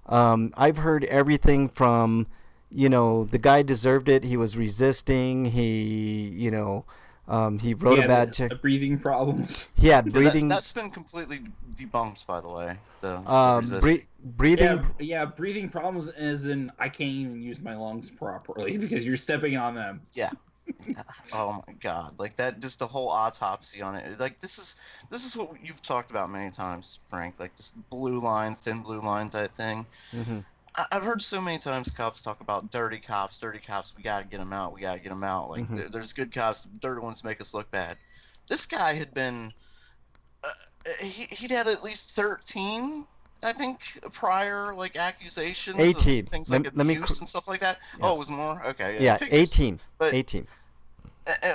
I've heard everything from, the guy deserved it. He was resisting. He wrote a bad check. Breathing problems. He had breathing. That's been completely debunked, by the way. The breathing. Yeah, breathing problems as in I can't even use my lungs properly because you're stepping on them. Yeah. Oh my God! Like that, just the whole autopsy on it. Like this is what you've talked about many times, Frank. Like this thin blue line type thing. Mm-hmm. I've heard so many times cops talk about dirty cops. We gotta get them out. Like there's good cops, dirty ones make us look bad. This guy had been, he'd had at least 13, I think, prior accusations. 18. Of things like abuse and stuff like that. Yeah. Oh, it was more. Okay. Yeah, 18. But 18.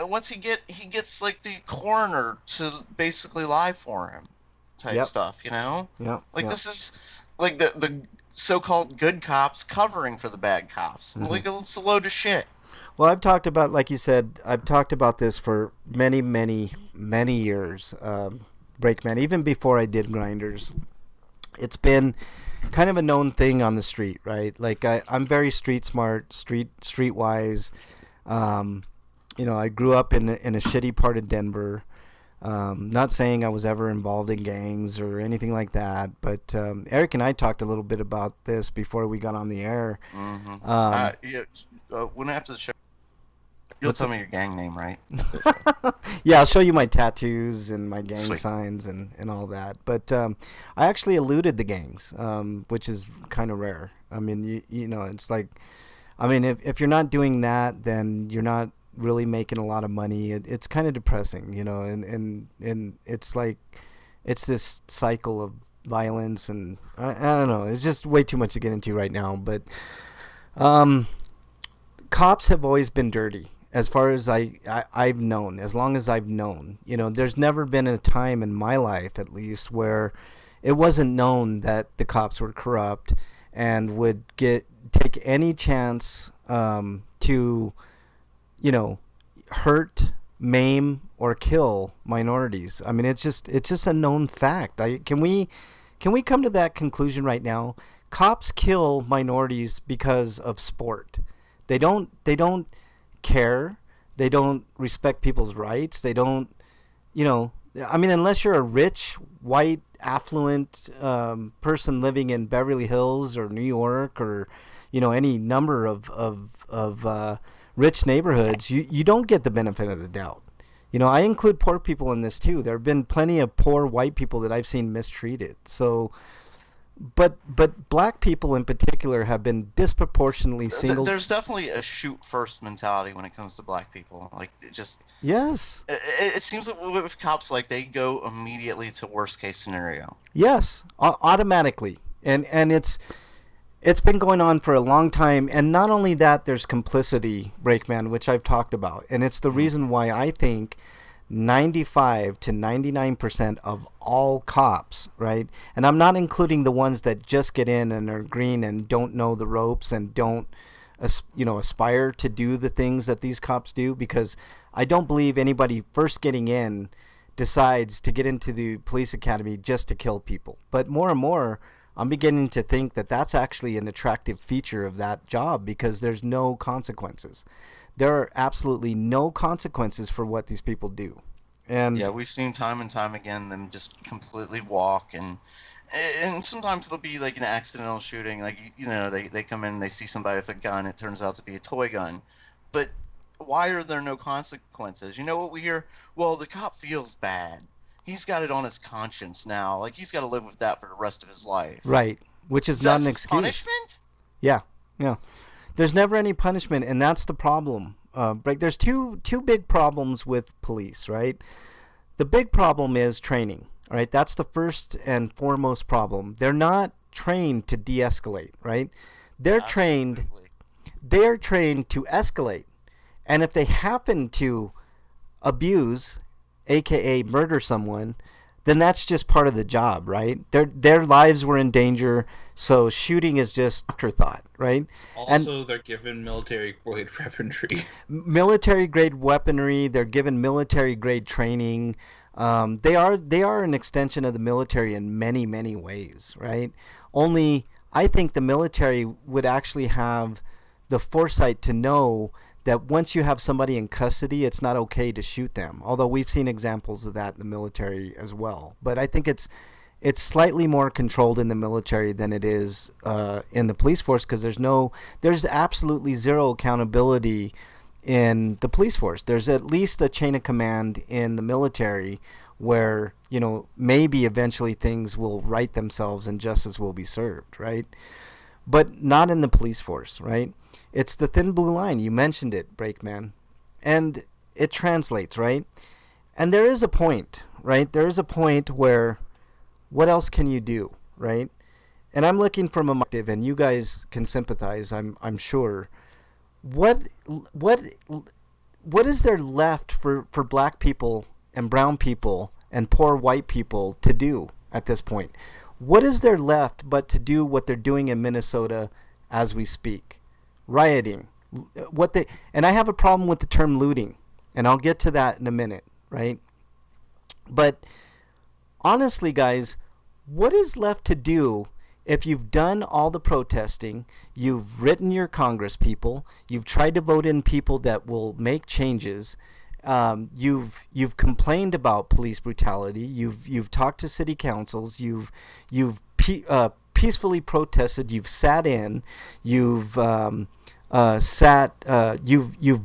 Once he gets the coroner to basically lie for him, type stuff. Yeah. This is the so-called good cops covering for the bad cops. Mm-hmm. It's a load of shit. Well, I've talked about, like you said, this for many, many, many years, Breakman, even before I did Grinders. It's been kind of a known thing on the street, right? Like, I'm very street smart, streetwise. I grew up in a shitty part of Denver. Not saying I was ever involved in gangs or anything like that, but Eric and I talked a little bit about this before we got on the air. Mm-hmm. When after the show, you'll tell me your gang name, right? Yeah, I'll show you my tattoos and my gang Sweet. Signs and all that. But I actually eluded the gangs, which is kind of rare. I mean, it's like, I mean, if you're not doing that, then you're not really making a lot of money. It's kind of depressing, you know, and it's like it's this cycle of violence, and I don't know. It's just way too much to get into right now. But cops have always been dirty, as far as I've known, as long as I've known. You know, there's never been a time in my life, at least, where it wasn't known that the cops were corrupt and would take any chance to, you know, hurt, maim, or kill minorities. I mean, it's just a known fact. Can we come to that conclusion right now? Cops kill minorities because of sport. They don't care. They don't respect people's rights. They don't, you know, I mean, unless you're a rich, white, affluent person living in Beverly Hills or New York or, you know, any number of rich neighborhoods, you don't get the benefit of the doubt. You know, I include poor people in this too. There have been plenty of poor white people that I've seen mistreated. So, but black people in particular have been disproportionately singled. There's definitely a shoot first mentality when it comes to black people. Like, it just, yes, it seems that with cops, like, they go immediately to worst case scenario. Yes, automatically, and it's been going on for a long time. And not only that, there's complicity, Breakman, which I've talked about, and it's the reason why I think 95 to 99% of all cops, right? And I'm not including the ones that just get in and are green and don't know the ropes and don't, you know, aspire to do the things that these cops do, because I don't believe anybody first getting in decides to get into the police academy just to kill people. But more and more, I'm beginning to think that that's actually an attractive feature of that job, because there's no consequences. There are absolutely no consequences for what these people do. And yeah, we've seen time and time again them just completely walk, and sometimes it'll be like an accidental shooting. Like, you know, they come in, they see somebody with a gun, it turns out to be a toy gun. But why are there no consequences? You know what we hear? Well, the cop feels bad. He's got it on his conscience now. Like, he's got to live with that for the rest of his life. Right, which is not an excuse. Punishment? Yeah. There's never any punishment, and that's the problem. Like, there's two big problems with police, right? The big problem is training, all right? That's the first and foremost problem. They're not trained to de-escalate, right? They're trained to escalate. And if they happen to abuse, aka murder someone, then that's just part of the job, right? Their lives were in danger, so shooting is just afterthought, right? Also, they're given military-grade weaponry. Military-grade weaponry. They're given military-grade training. They are an extension of the military in many, many ways, right? Only I think the military would actually have the foresight to know that once you have somebody in custody, it's not okay to shoot them. Although we've seen examples of that in the military as well. But I think it's slightly more controlled in the military than it is in the police force, because there's absolutely zero accountability in the police force. There's at least a chain of command in the military where, you know, maybe eventually things will right themselves and justice will be served, right? But not in the police force, right? It's the thin blue line. You mentioned it, Breakman. And it translates, right? And there is a point, right? There is a point where what else can you do, right? And I'm looking from a motive, and you guys can sympathize, I'm sure. What is there left for black people and brown people and poor white people to do at this point? What is there left but to do what they're doing in Minnesota as we speak? Rioting. And I have a problem with the term looting, and I'll get to that in a minute, right? But honestly, guys, what is left to do if you've done all the protesting, you've written your Congress people, you've tried to vote in people that will make changes, you've complained about police brutality, you've talked to city councils, you've peacefully protested, you've sat in, you've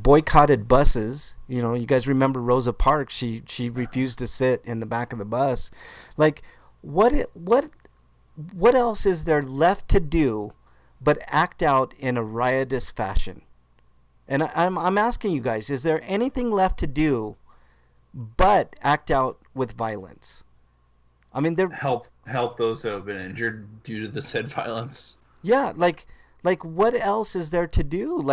boycotted buses. You know, you guys remember Rosa Parks? She refused to sit in the back of the bus. Like, what else is there left to do but act out in a riotous fashion? And I'm asking you guys, is there anything left to do but act out with violence? I mean, there. Help those who have been injured due to the said violence. Yeah, like what else is there to do?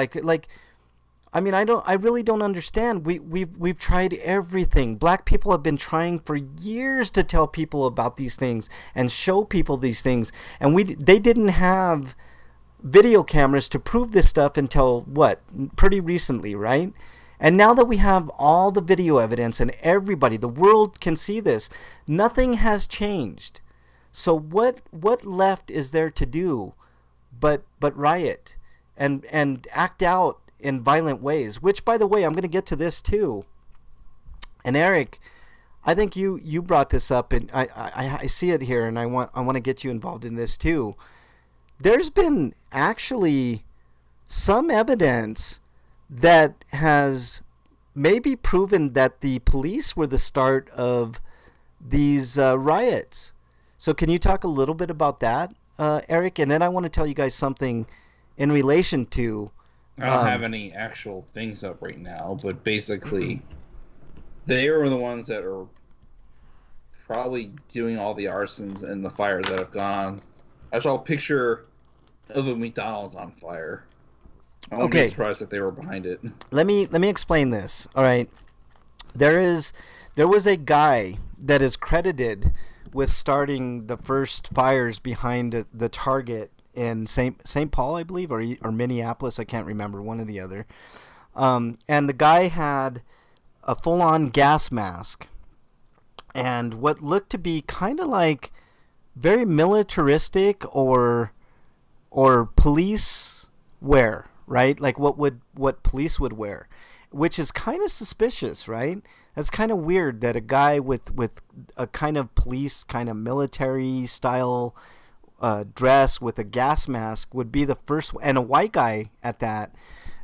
I mean, I really don't understand. We've tried everything. Black people have been trying for years to tell people about these things and show people these things, and they didn't have video cameras to prove this stuff until what? Pretty recently, right? And now that we have all the video evidence and everybody, the world can see this, nothing has changed. So what left is there to do but riot and act out in violent ways? Which, by the way, I'm going to get to this too. And Eric, I think you brought this up, and I see it here, and I want to get you involved in this too. There's been actually some evidence that has maybe proven that the police were the start of these riots. So can you talk a little bit about that, Eric? And then I want to tell you guys something in relation to... I don't have any actual things up right now, but basically they were the ones that are probably doing all the arsons and the fires that have gone on. I saw a picture of a McDonald's on fire. I wouldn't be surprised if they were behind it. Let me explain this. All right, there was a guy that is credited with starting the first fires behind the Target in St. Paul, I believe, or Minneapolis. I can't remember, one or the other. And the guy had a full-on gas mask and what looked to be kind of like very militaristic or police wear. Right? Like what police would wear, which is kind of suspicious, right? That's kind of weird that a guy with a kind of police, kind of military style dress with a gas mask would be the first, and a white guy at that,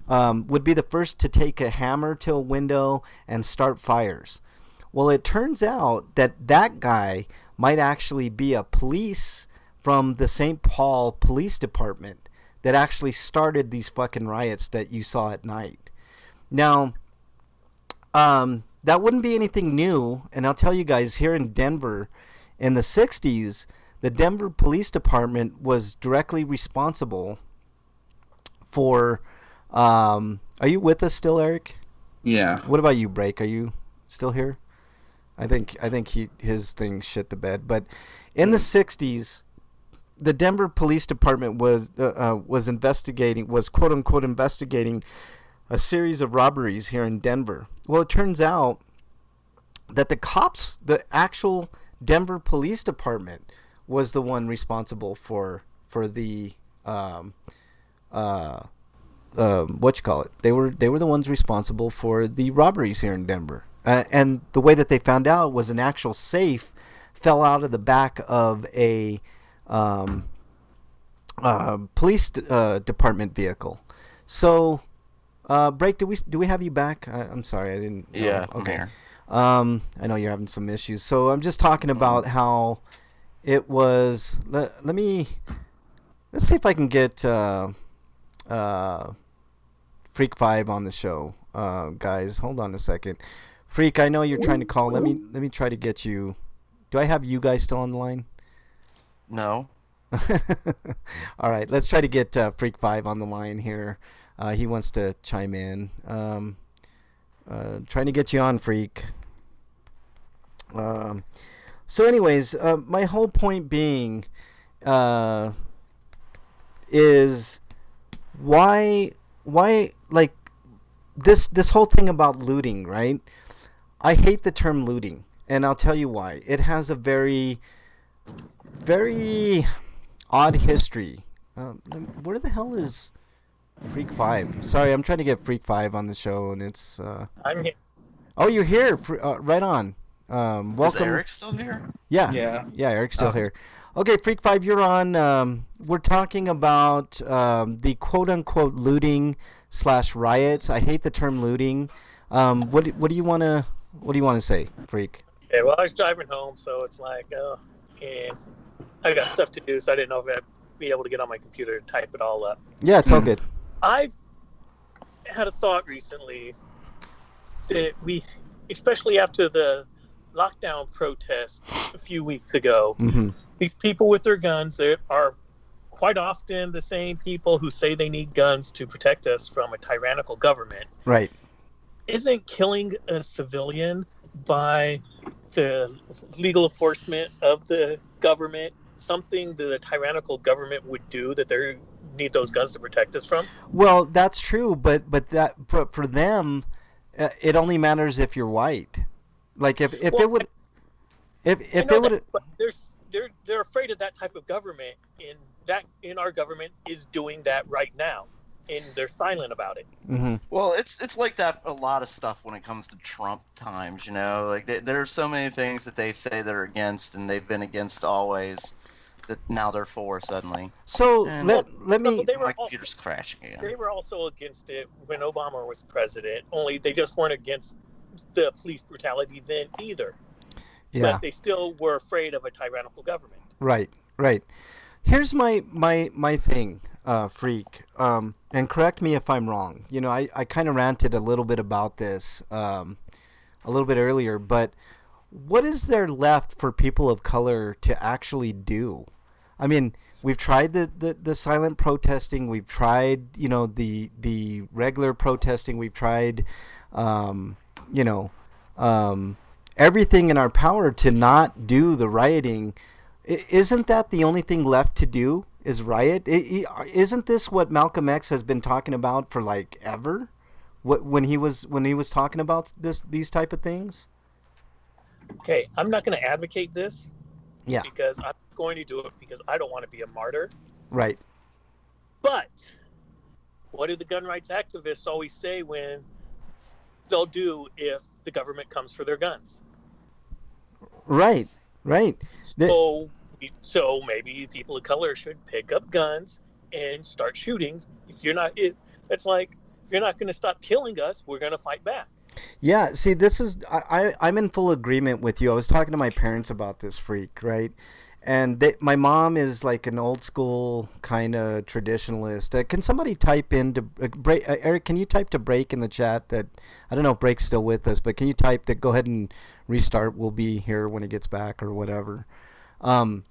would be the first to take a hammer to a window and start fires. Well, it turns out that guy might actually be a police from the St. Paul Police Department that actually started these fucking riots that you saw at night. Now, that wouldn't be anything new, and I'll tell you guys, here in Denver, in the 60s, the Denver Police Department was directly responsible for... are you with us still, Eric? Yeah. What about you, Break? Are you still here? I think his thing shit the bed. But in the 60s... the Denver Police Department was quote unquote investigating a series of robberies here in Denver. Well, it turns out that the actual Denver Police Department was the one responsible for the They were the ones responsible for the robberies here in Denver. And the way that they found out was an actual safe fell out of the back of a police department vehicle. So, Break, do we have you back? I'm sorry, I didn't. Yeah. Okay. I know you're having some issues. So I'm just talking about how it was. Let's see if I can get Freak 5 on the show, guys. Hold on a second. Freak, I know you're trying to call. Let me try to get you. Do I have you guys still on the line? No. All right, let's try to get Freak 5 on the line here. He wants to chime in. Trying to get you on, Freak. So anyways, my whole point being is why like this whole thing about looting, right? I hate the term looting, and I'll tell you why. It has a very, very odd history. Where the hell is Freak 5? Sorry, I'm trying to get Freak 5 on the show, and it's... I'm here. Oh, you're here. Right on. Welcome. Is Eric still here? Yeah, Eric's still here. Okay, Freak 5, you're on. We're talking about the quote-unquote looting / riots. I hate the term looting. What do you want to say, Freak? Yeah, well, I was driving home, so it's like, and I got stuff to do, so I didn't know if I'd be able to get on my computer and type it all up. Yeah, it's all good. had a thought recently that we, especially after the lockdown protests a few weeks ago, these people with their guns, they are quite often the same people who say they need guns to protect us from a tyrannical government. Right. Isn't killing a civilian by the legal enforcement of the government something that a tyrannical government would do, that they need those guns to protect us from? Well, that's true, but for them, it only matters if you're white. Like if it would, if it would, but they're afraid of that type of government. In our government is doing that right now, and they're silent about it. Mm-hmm. Well, it's like that a lot of stuff when it comes to Trump times, you know. Like there are so many things that they say they're against, and they've been against always, that now they're for suddenly. So And let me. my computer's crashing again. They were also against it when Obama was president. Only they just weren't against the police brutality then either. Yeah. But they still were afraid of a tyrannical government. Right. Here's my thing, Freak, and correct me if I'm wrong. You know, I kind of ranted a little bit about this a little bit earlier, but what is there left for people of color to actually do? I mean, we've tried the silent protesting, we've tried, you know, the regular protesting, we've tried, you know, everything in our power to not do the rioting. Isn't that the only thing left to do, is riot? Isn't this what Malcolm X has been talking about for like ever? When he was talking about these type of things? Okay, I'm not going to advocate this. Yeah. Because I'm going to do it because I don't want to be a martyr. Right. But what do the gun rights activists always say when they'll do if the government comes for their guns? Right. So maybe people of color should pick up guns and start shooting. If you're not, it's like, if you're not going to stop killing us, we're going to fight back. Yeah, see, this is I'm in full agreement with you. I was talking to my parents about this, Freak, right? And my mom is like an old school kind of traditionalist. Can somebody type into break? Eric, can you type to break in the chat that, I don't know if Break's still with us, but can you type that? Go ahead and restart. We'll be here when it gets back or whatever. I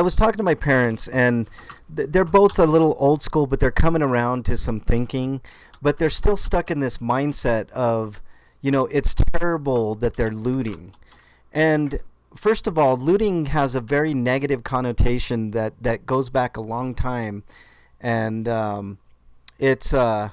was talking to my parents, and they're both a little old school, but they're coming around to some thinking. But they're still stuck in this mindset of, you know, it's terrible that they're looting. And first of all, looting has a very negative connotation that goes back a long time. And it's very,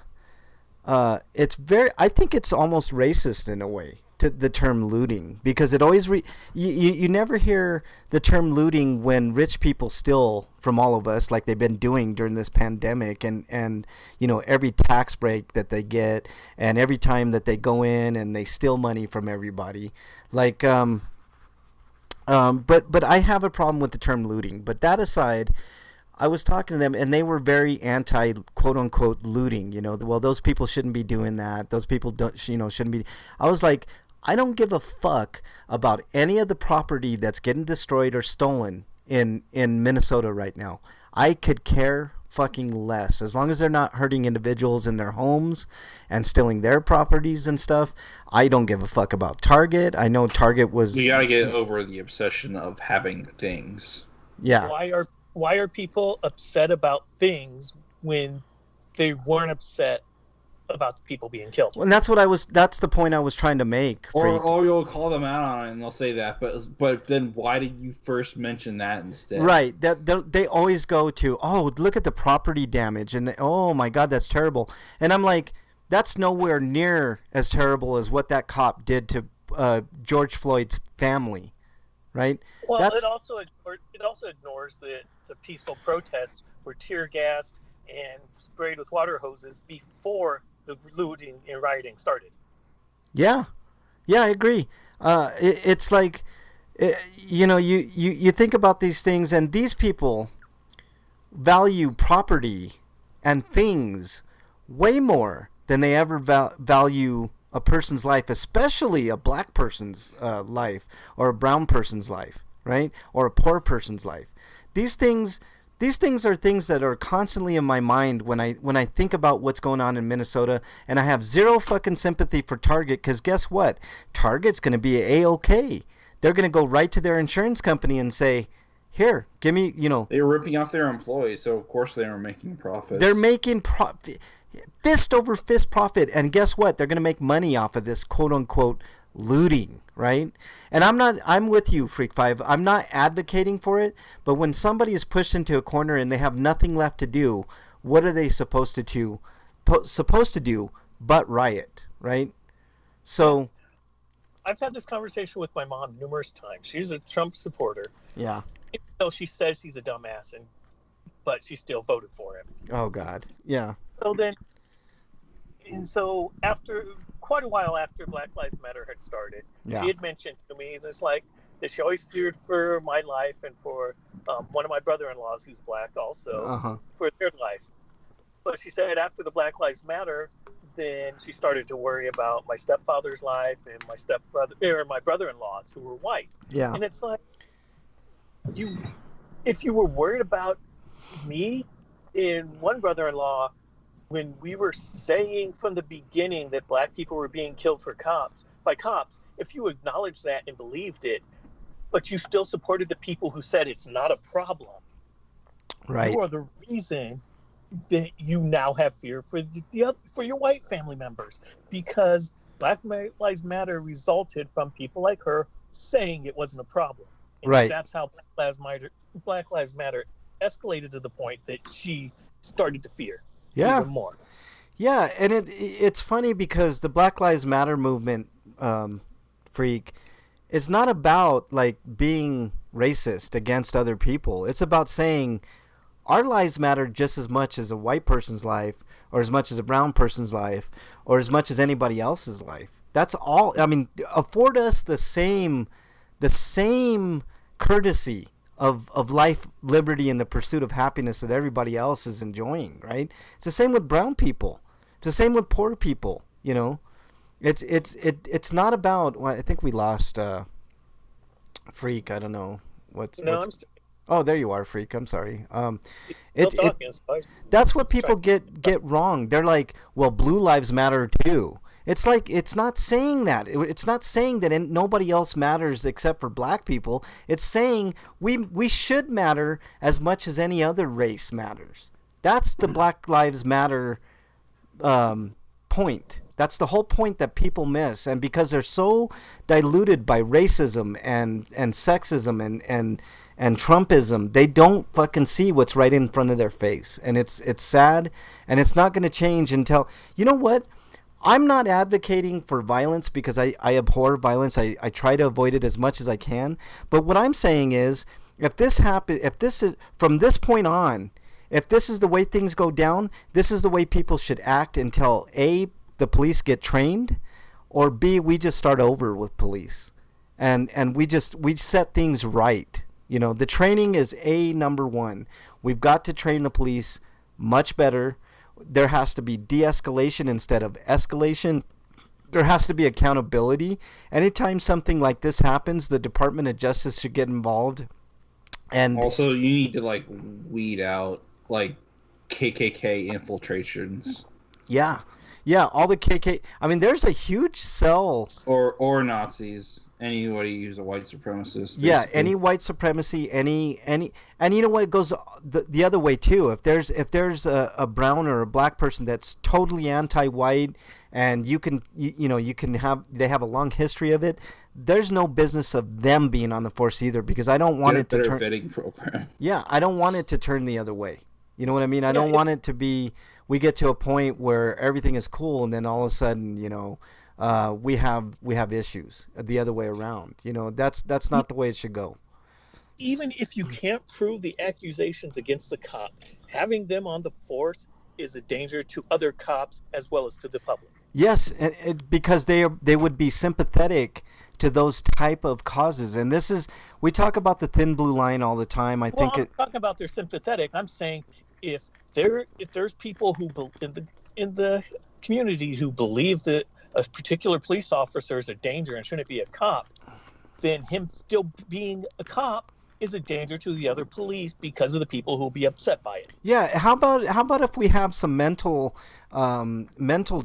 I think it's almost racist in a way, to the term looting, because it always you never hear the term looting when rich people steal from all of us, like they've been doing during this pandemic, and you know, every tax break that they get, and every time that they go in and they steal money from everybody, like but I have a problem with the term looting. But that aside, I was talking to them, and they were very anti, quote unquote, looting. You know, well, those people shouldn't be doing that. Those people shouldn't be. I was like, I don't give a fuck about any of the property that's getting destroyed or stolen in Minnesota right now. I could care fucking less, as long as they're not hurting individuals in their homes and stealing their properties and stuff. I don't give a fuck about Target. I know Target was. You gotta get over the obsession of having things. Yeah. Why are people upset about things when they weren't upset about the people being killed? Well, and that's the point I was trying to make. Or you'll call them out on it and they'll say that, but then why did you first mention that instead? Right. They always go to, oh, look at the property damage, and oh my God, that's terrible. And I'm like, that's nowhere near as terrible as what that cop did to George Floyd's family, right? Well, it also ignores the peaceful protests were tear gassed and sprayed with water hoses before the looting and rioting started. Yeah, I agree. It's like, you know, you think about these things, and these people value property and things way more than they ever value a person's life, especially a black person's life, or a brown person's life, right? Or a poor person's life. These things These things are things that are constantly in my mind when I think about what's going on in Minnesota, and I have zero fucking sympathy for Target, because guess what? Target's going to be A-OK. They're going to go right to their insurance company and say, here, give me, They were ripping off their employees, so of course they were making profits. They're making fist over fist profit, and guess what? They're going to make money off of this quote-unquote looting, right? And I'm with you, Freak 5. I'm not advocating for it, but when somebody is pushed into a corner and they have nothing left to do, what are they supposed to do but riot, right? So I've had this conversation with my mom numerous times. She's a Trump supporter. Yeah. Even though she says he's a dumbass, but she still voted for him. Oh God. Yeah. So after quite a while after Black Lives Matter had started, yeah, she had mentioned to me that she always feared for my life and for one of my brother-in-laws who's black also, for their life. But she said after the Black Lives Matter, then she started to worry about my stepfather's life and my brother-in-laws who were white. Yeah. And it's like, if you were worried about me and one brother-in-law, when we were saying from the beginning that black people were being killed by cops, if you acknowledged that and believed it, but you still supported the people who said it's not a problem, right, you are the reason that you now have fear for for your white family members, because Black Lives Matter resulted from people like her saying it wasn't a problem. And right. That's how Black Lives Matter escalated to the point that she started to fear. Yeah. Even more. Yeah, and it's funny because the Black Lives Matter movement, Freak, is not about like being racist against other people. It's about saying our lives matter just as much as a white person's life, or as much as a brown person's life, or as much as anybody else's life. That's all. I mean, afford us the same courtesy of life, liberty, and the pursuit of happiness that everybody else is enjoying, right? It's the same with brown people. It's the same with poor people, It's not about, well, I think we lost Freak. I don't know. Oh, there you are, Freak. I'm sorry. That's what people get wrong. They're like, well, blue lives matter too. It's like, it's not saying that. It's not saying that nobody else matters except for black people. It's saying we should matter as much as any other race matters. That's the Black Lives Matter point. That's the whole point that people miss. And because they're so diluted by racism and sexism and Trumpism, they don't fucking see what's right in front of their face. And it's sad, and it's not going to change until, you know what? I'm not advocating for violence because I abhor violence. I try to avoid it as much as I can. But what I'm saying is, if this is from this point on, if this is the way things go down, this is the way people should act until A, the police get trained, or B, we just start over with police. And we set things right. The training is number one. We've got to train the police much better. There has to be de-escalation instead of escalation. There has to be accountability. Anytime something like this happens, the Department of Justice should get involved. And also, you need to weed out KKK infiltrations. Yeah, all the KK. I mean, there's a huge cell. Or Nazis. Anybody who's a white supremacist. Basically. Yeah, any white supremacy, any, and you know what? It goes the other way too. If there's a brown or a black person that's totally anti-white, and they have a long history of it, there's no business of them being on the force either, because I don't want it to turn. Vetting program. Yeah, I don't want it to turn the other way. You know what I mean? I don't want it to be. We get to a point where everything is cool, and then all of a sudden, we have issues the other way around. That's not the way it should go. Even if you can't prove the accusations against the cop, having them on the force is a danger to other cops as well as to the public. Yes, because they would be sympathetic to those type of causes. And we talk about the thin blue line all the time. I'm talking about they're sympathetic. I'm saying if there's people who in the community who believe that a particular police officer is a danger and shouldn't be a cop, then him still being a cop is a danger to the other police because of the people who will be upset by it. Yeah, how about if we have some mental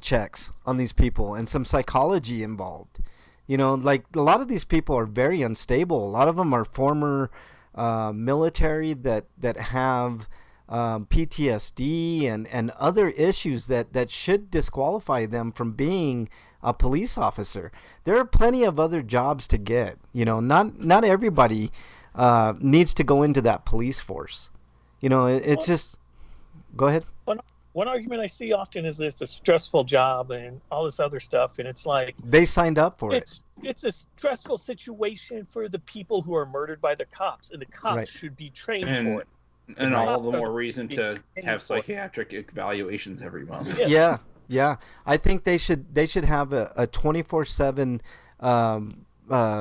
checks on these people and some psychology involved? You know, like a lot of these people are very unstable. A lot of them are former military that have PTSD and other issues that should disqualify them from being a police officer. There are plenty of other jobs to get. You know, not everybody needs to go into that police force. You know, it's just. Go ahead. One argument I see often is it's a stressful job and all this other stuff, and it's like they signed up for it. It's a stressful situation for the people who are murdered by the cops, and the cops Right. should be trained for it. And Right. all the more reason to have psychiatric evaluations every month. Yeah. Yeah. I think they should have a 24/7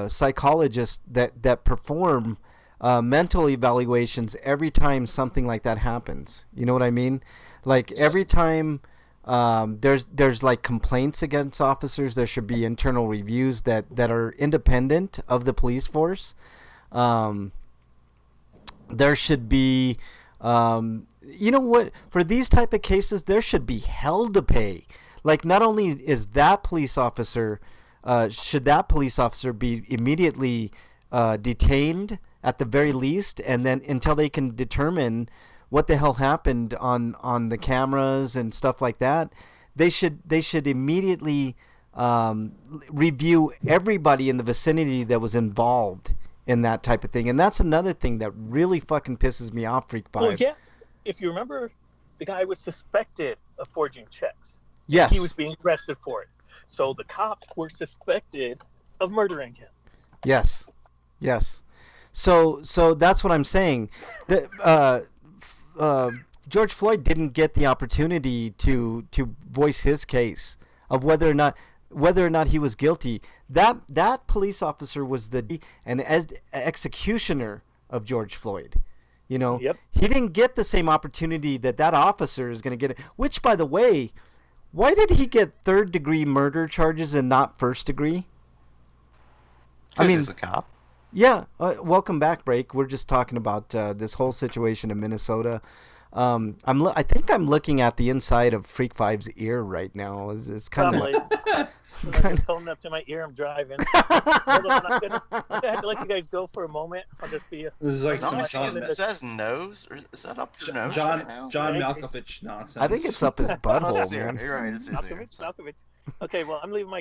psychologist that perform mental evaluations every time something like that happens. You know what I mean? Like every time there's like complaints against officers, there should be internal reviews that are independent of the police force. There should be, you know what, for these type of cases, there should be hell to pay. Like not only is that police officer, should that police officer be immediately detained at the very least, and then until they can determine what the hell happened on the cameras and stuff like that, they should immediately review everybody in the vicinity that was involved in that type of thing. And that's another thing that really fucking pisses me off, Freak Five. Well, yeah. If you remember, the guy was suspected of forging checks. Yes. He was being arrested for it. So the cops were suspected of murdering him. Yes. So that's what I'm saying. George Floyd didn't get the opportunity to voice his case of whether or not he was guilty. That police officer was an executioner of George Floyd. You know, Yep. He didn't get the same opportunity that officer is going to get. Which, by the way, why did he get third-degree murder charges and not first-degree? I mean, he's a cop. Yeah, welcome back, Break. We're just talking about this whole situation in Minnesota. I think I'm looking at the inside of Freak Five's ear right now. It's kind Probably. of. I'm holding up to my ear. I'm driving. Hold on, I'm gonna have to let you guys go for a moment. I'll just be. This is like No, some it says nose. Or is that up your nose John right now? Malkovich nonsense. I think it's up his Oh, butthole, that's ear. man. You're right. It's his ear. Malkovich. Okay, well, I'm leaving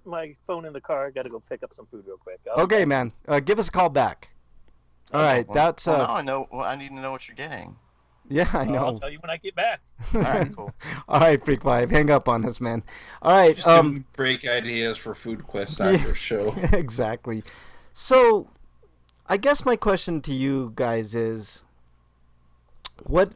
my phone in the car. I got to go pick up some food real quick. Okay, man. Give us a call back. All right, Well, that's well, now I know. Well, I need to know what you're getting. yeah, I I'll know. tell you when I get back. All right, cool. All right, Freak Five, hang up on us, man. All right, Just give him break ideas for food quests after the show. exactly. So, I guess my question to you guys is, what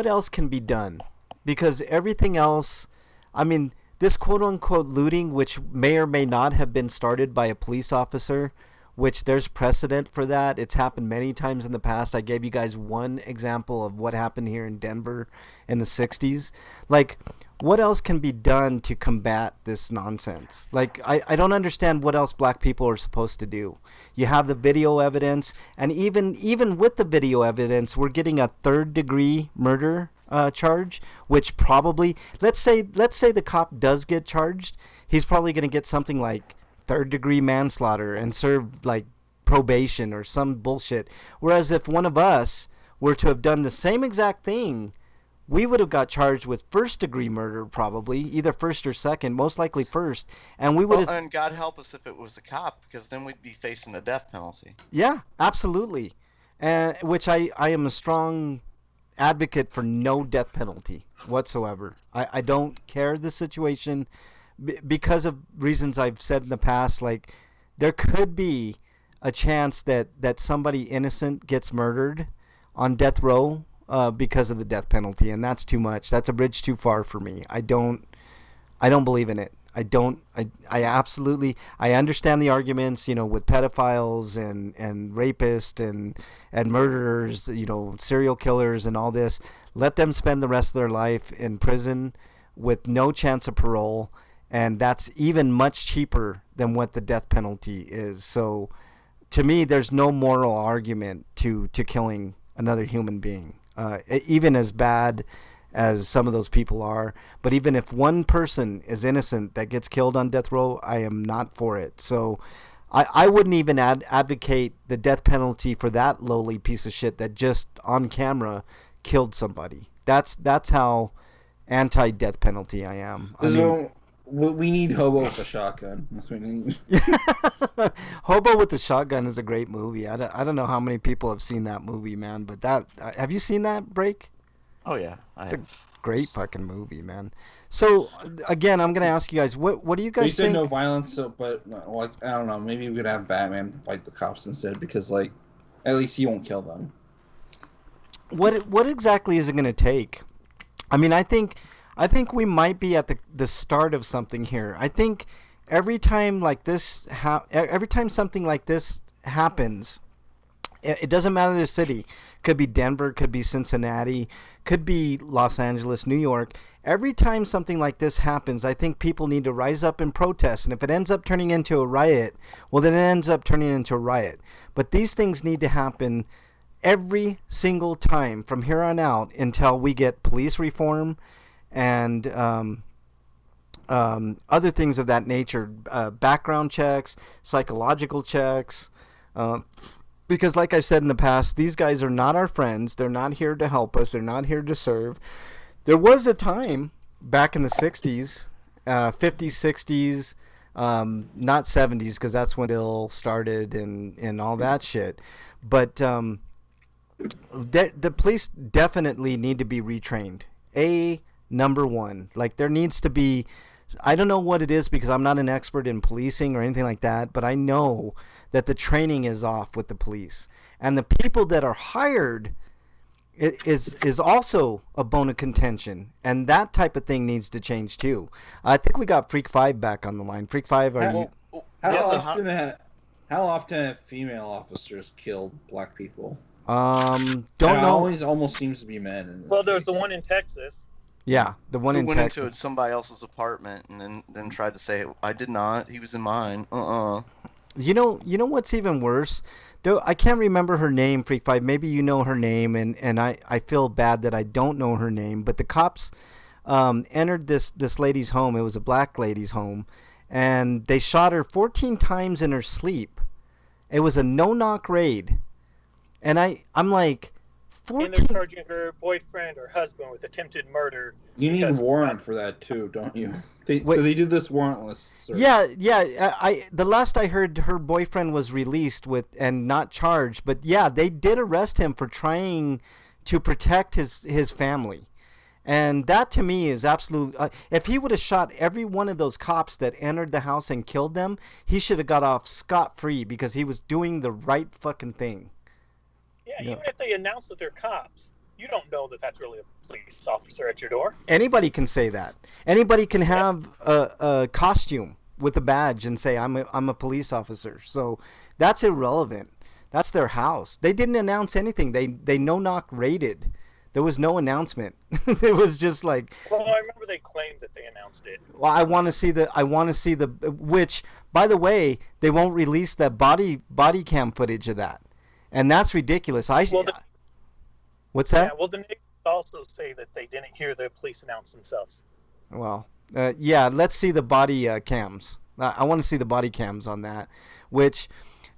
else can be done? Because everything else, I mean, this quote unquote looting, which may or may not have been started by a police officer, which there's precedent for that. It's happened many times in the past. I gave you guys one example of what happened here in Denver in the 60s. Like, what else can be done to combat this nonsense? Like, I don't understand what else black people are supposed to do. You have the video evidence, and even with the video evidence, we're getting a third-degree murder charge, which probably, let's say the cop does get charged, he's probably going to get something like third-degree manslaughter and serve like probation or some bullshit. Whereas if one of us were to have done the same exact thing, we would have got charged with first-degree murder, probably either first or second, most likely first, and we would have. And God help us if it was a cop, because then we'd be facing the death penalty. Yeah, absolutely, which I am a strong advocate for no death penalty whatsoever. I don't care the situation. Because of reasons I've said in the past, like there could be a chance that somebody innocent gets murdered on death row because of the death penalty, and that's too much. That's a bridge too far for me. I don't believe in it. I absolutely, I understand the arguments, with pedophiles and rapists and murderers, serial killers and all this. Let them spend the rest of their life in prison with no chance of parole. And that's even much cheaper than what the death penalty is. So to me, there's no moral argument to killing another human being, even as bad as some of those people are. But even if one person is innocent that gets killed on death row, I am not for it. So I wouldn't even advocate the death penalty for that lowly piece of shit that just on camera killed somebody. That's how anti-death penalty I am. I mean, we need Hobo with a Shotgun. That's what we need. Hobo with the Shotgun is a great movie. I don't know how many people have seen that movie, man. But have you seen that, Break? Oh yeah, It's a great fucking movie, man. So again, I'm gonna ask you guys, what do you guys We said think? no violence, but like I don't know, maybe we could have Batman fight the cops instead, because like at least he won't kill them. What exactly is it gonna take? I mean, I think we might be at the start of something here. I think every time something like this happens, it doesn't matter the city. Could be Denver, could be Cincinnati, could be Los Angeles, New York. Every time something like this happens, I think people need to rise up and protest. And if it ends up turning into a riot, well, then it ends up turning into a riot. But these things need to happen every single time from here on out until we get police reform and other things of that nature, background checks, psychological checks. Because like I've said in the past, these guys are not our friends. They're not here to help us. They're not here to serve. There was a time back in the 60s, 50s, 60s, not 70s, because that's when Bill started and all that shit. But the police definitely need to be retrained. Number one. Like, there needs to be... I don't know what it is because I'm not an expert in policing or anything like that, but I know that the training is off with the police. And the people that are hired is also a bone of contention. And that type of thing needs to change too. I think we got Freak 5 back on the line. Freak 5, are you... How often have female officers killed black people? Don't know. It always almost seems to be men. Well, there's the one in Texas. Yeah, the one in went Texas. into somebody else's apartment and then tried to say, I did not. He was in mine. You know what's even worse? Though I can't remember her name, Freak 5. Maybe you know her name, and I feel bad that I don't know her name. But the cops entered this lady's home. It was a black lady's home, and they shot her 14 times in her sleep. It was a no-knock raid, and I'm like, 14... And they're charging her boyfriend or husband with attempted murder. You need a warrant for that too, don't you? So they do this warrantless search. Yeah. The last I heard, her boyfriend was released and not charged. But yeah, they did arrest him for trying to protect his family. And that to me is absolute. If he would have shot every one of those cops that entered the house and killed them, he should have got off scot-free because he was doing the right fucking thing. Yeah, even if they announce that they're cops, you don't know that that's really a police officer at your door. Anybody can say that. Anybody can have a costume with a badge and say, I'm a police officer. So that's irrelevant. That's their house. They didn't announce anything. They no-knock raided. There was no announcement. It was just like... Well, I remember they claimed that they announced it. Well, I want to see the... Which, by the way, they won't release that body cam footage of that. And that's ridiculous. What's that? Yeah, well, the neighbors also say that they didn't hear the police announce themselves. Well, yeah, let's see the body cams. I want to see the body cams on that, which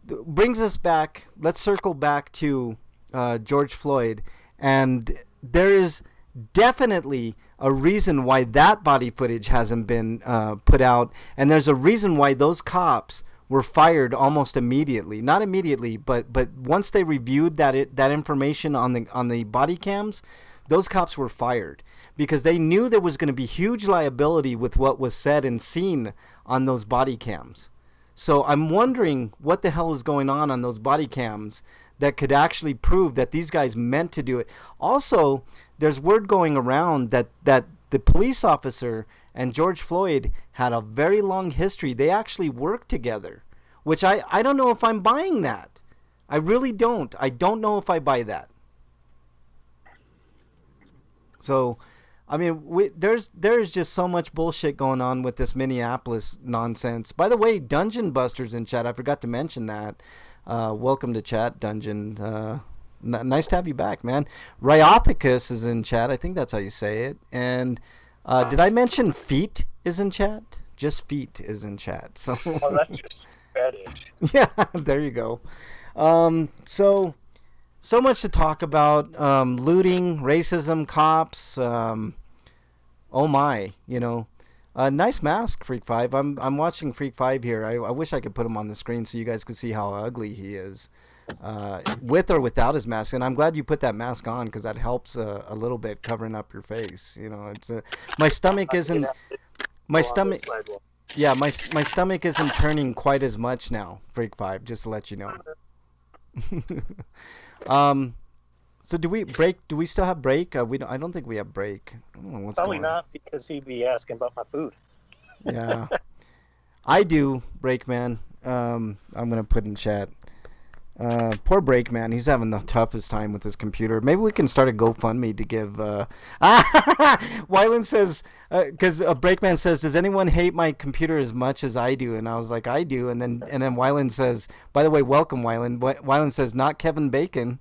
brings us back. Let's circle back to George Floyd. And there is definitely a reason why that body footage hasn't been put out. And there's a reason why those cops were fired almost immediately. Not immediately, but once they reviewed that information on the body cams, those cops were fired because they knew there was going to be huge liability with what was said and seen on those body cams. So I'm wondering what the hell is going on those body cams that could actually prove that these guys meant to do it. Also, there's word going around that the police officer and George Floyd had a very long history. They actually worked together, which I don't know if I'm buying that. I really don't. I don't know if I buy that. So, I mean, there's just so much bullshit going on with this Minneapolis nonsense. By the way, Dungeon Busters in chat, I forgot to mention that. Welcome to chat, Dungeon. Nice to have you back, man. Ryothicus is in chat. I think that's how you say it. And did I mention Feet is in chat? Just Feet is in chat. So Oh, that's just Spanish. yeah, there you go. So much to talk about. Looting, racism, cops. Oh my, nice mask, Freak 5. I'm watching Freak 5 here. I wish I could put him on the screen so you guys could see how ugly he is, with or without his mask. And I'm glad you put that mask on because that helps a little bit covering up your face. It's my stomach isn't my stomach. Yeah, my stomach isn't turning quite as much now, Freak 5. Just to let you know. So do we break? Do we still have break? I don't think we have break. I don't know what's Probably going on. not, because he'd be asking about my food. Yeah, I do, Breakman. I'm gonna put in chat. Poor Breakman. He's having the toughest time with his computer. Maybe we can start a GoFundMe to give. Wyland says, because Breakman says, does anyone hate my computer as much as I do? And I was like, I do. And then Wyland says, by the way, welcome, Wyland. Wyland says, not Kevin Bacon.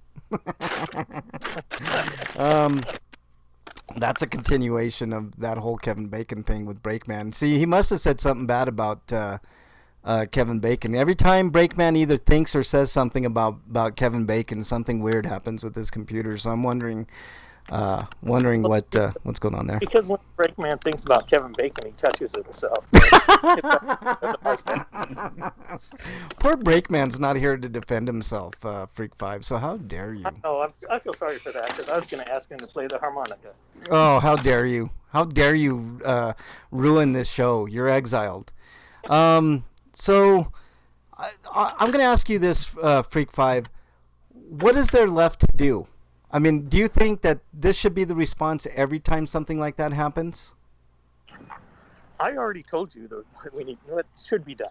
That's a continuation of that whole Kevin Bacon thing with Breakman. See, he must have said something bad about Kevin Bacon. Every time Breakman either thinks or says something about Kevin Bacon, something weird happens with his computer. So I'm wondering what's going on there. Because when Breakman thinks about Kevin Bacon, he touches himself. Poor Breakman's not here to defend himself, Freak 5. So how dare you? Oh, I feel sorry for that, because I was going to ask him to play the harmonica. Oh, how dare you? How dare you ruin this show? You're exiled. So I'm going to ask you this, Freak 5. What is there left to do? I mean, do you think that this should be the response every time something like that happens? I already told you what should be done.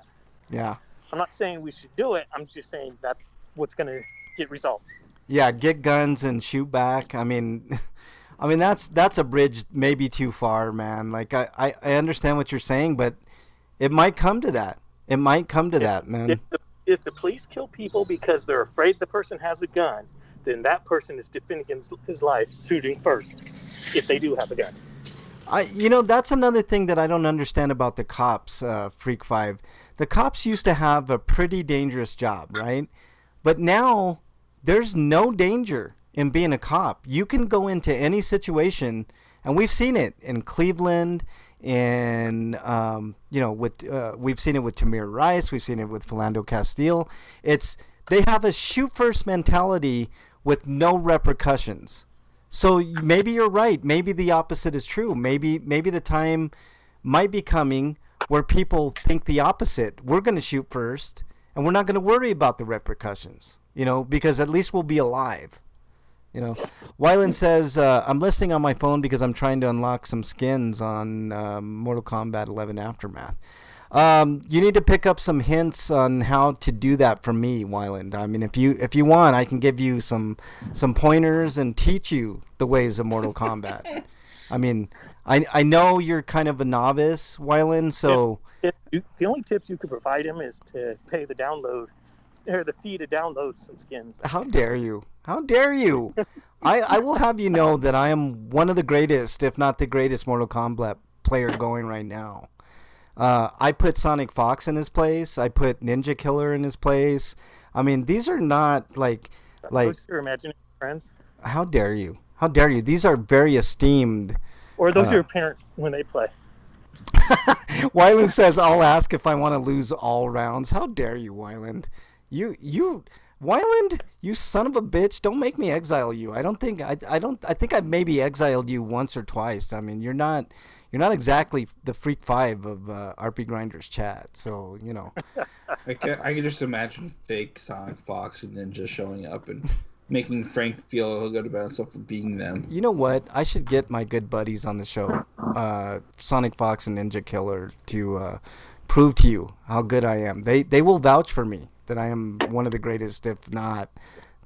Yeah. I'm not saying we should do it. I'm just saying that's what's going to get results. Yeah, get guns and shoot back. I mean that's a bridge maybe too far, man. Like I understand what you're saying, but it might come to that. It might come to that, man. If the police kill people because they're afraid the person has a gun, then that person is defending his life shooting first, if they do have a gun. That's another thing that I don't understand about the cops, Freak 5. The cops used to have a pretty dangerous job, right? But now there's no danger in being a cop. You can go into any situation, and we've seen it in Cleveland, we've seen it with Tamir Rice, we've seen it with Philando Castile. They have a shoot first mentality with no repercussions. So maybe you're right. Maybe the opposite is true. Maybe the time might be coming where people think the opposite. We're going to shoot first, and we're not going to worry about the repercussions, because at least we'll be alive. Wyland says, I'm listening on my phone because I'm trying to unlock some skins on Mortal Kombat 11 Aftermath. You need to pick up some hints on how to do that from me, Wyland. I mean, if you want, I can give you some pointers and teach you the ways of Mortal Kombat. I mean, I know you're kind of a novice, Wyland, so... The only tips you could provide him is to pay the fee to download some skins. How dare you? How dare you? I will have you know that I am one of the greatest, if not the greatest, Mortal Kombat player going right now. I put Sonic Fox in his place. I put Ninja Killer in his place. I mean, these are not like Those are your imaginary friends. How dare you? How dare you? These are very esteemed. Or those are your parents when they play. Wyland says, I'll ask if I want to lose all rounds. How dare you, Wyland? Wyland, you son of a bitch, don't make me exile you. I think I've maybe exiled you once or twice. I mean, you're not exactly the Freak 5 of RP Grinders chat, so I can just imagine fake Sonic Fox and Ninja showing up and making Frank feel good about himself for being them. You know what? I should get my good buddies on the show, Sonic Fox and Ninja Killer, to prove to you how good I am. They will vouch for me that I am one of the greatest, if not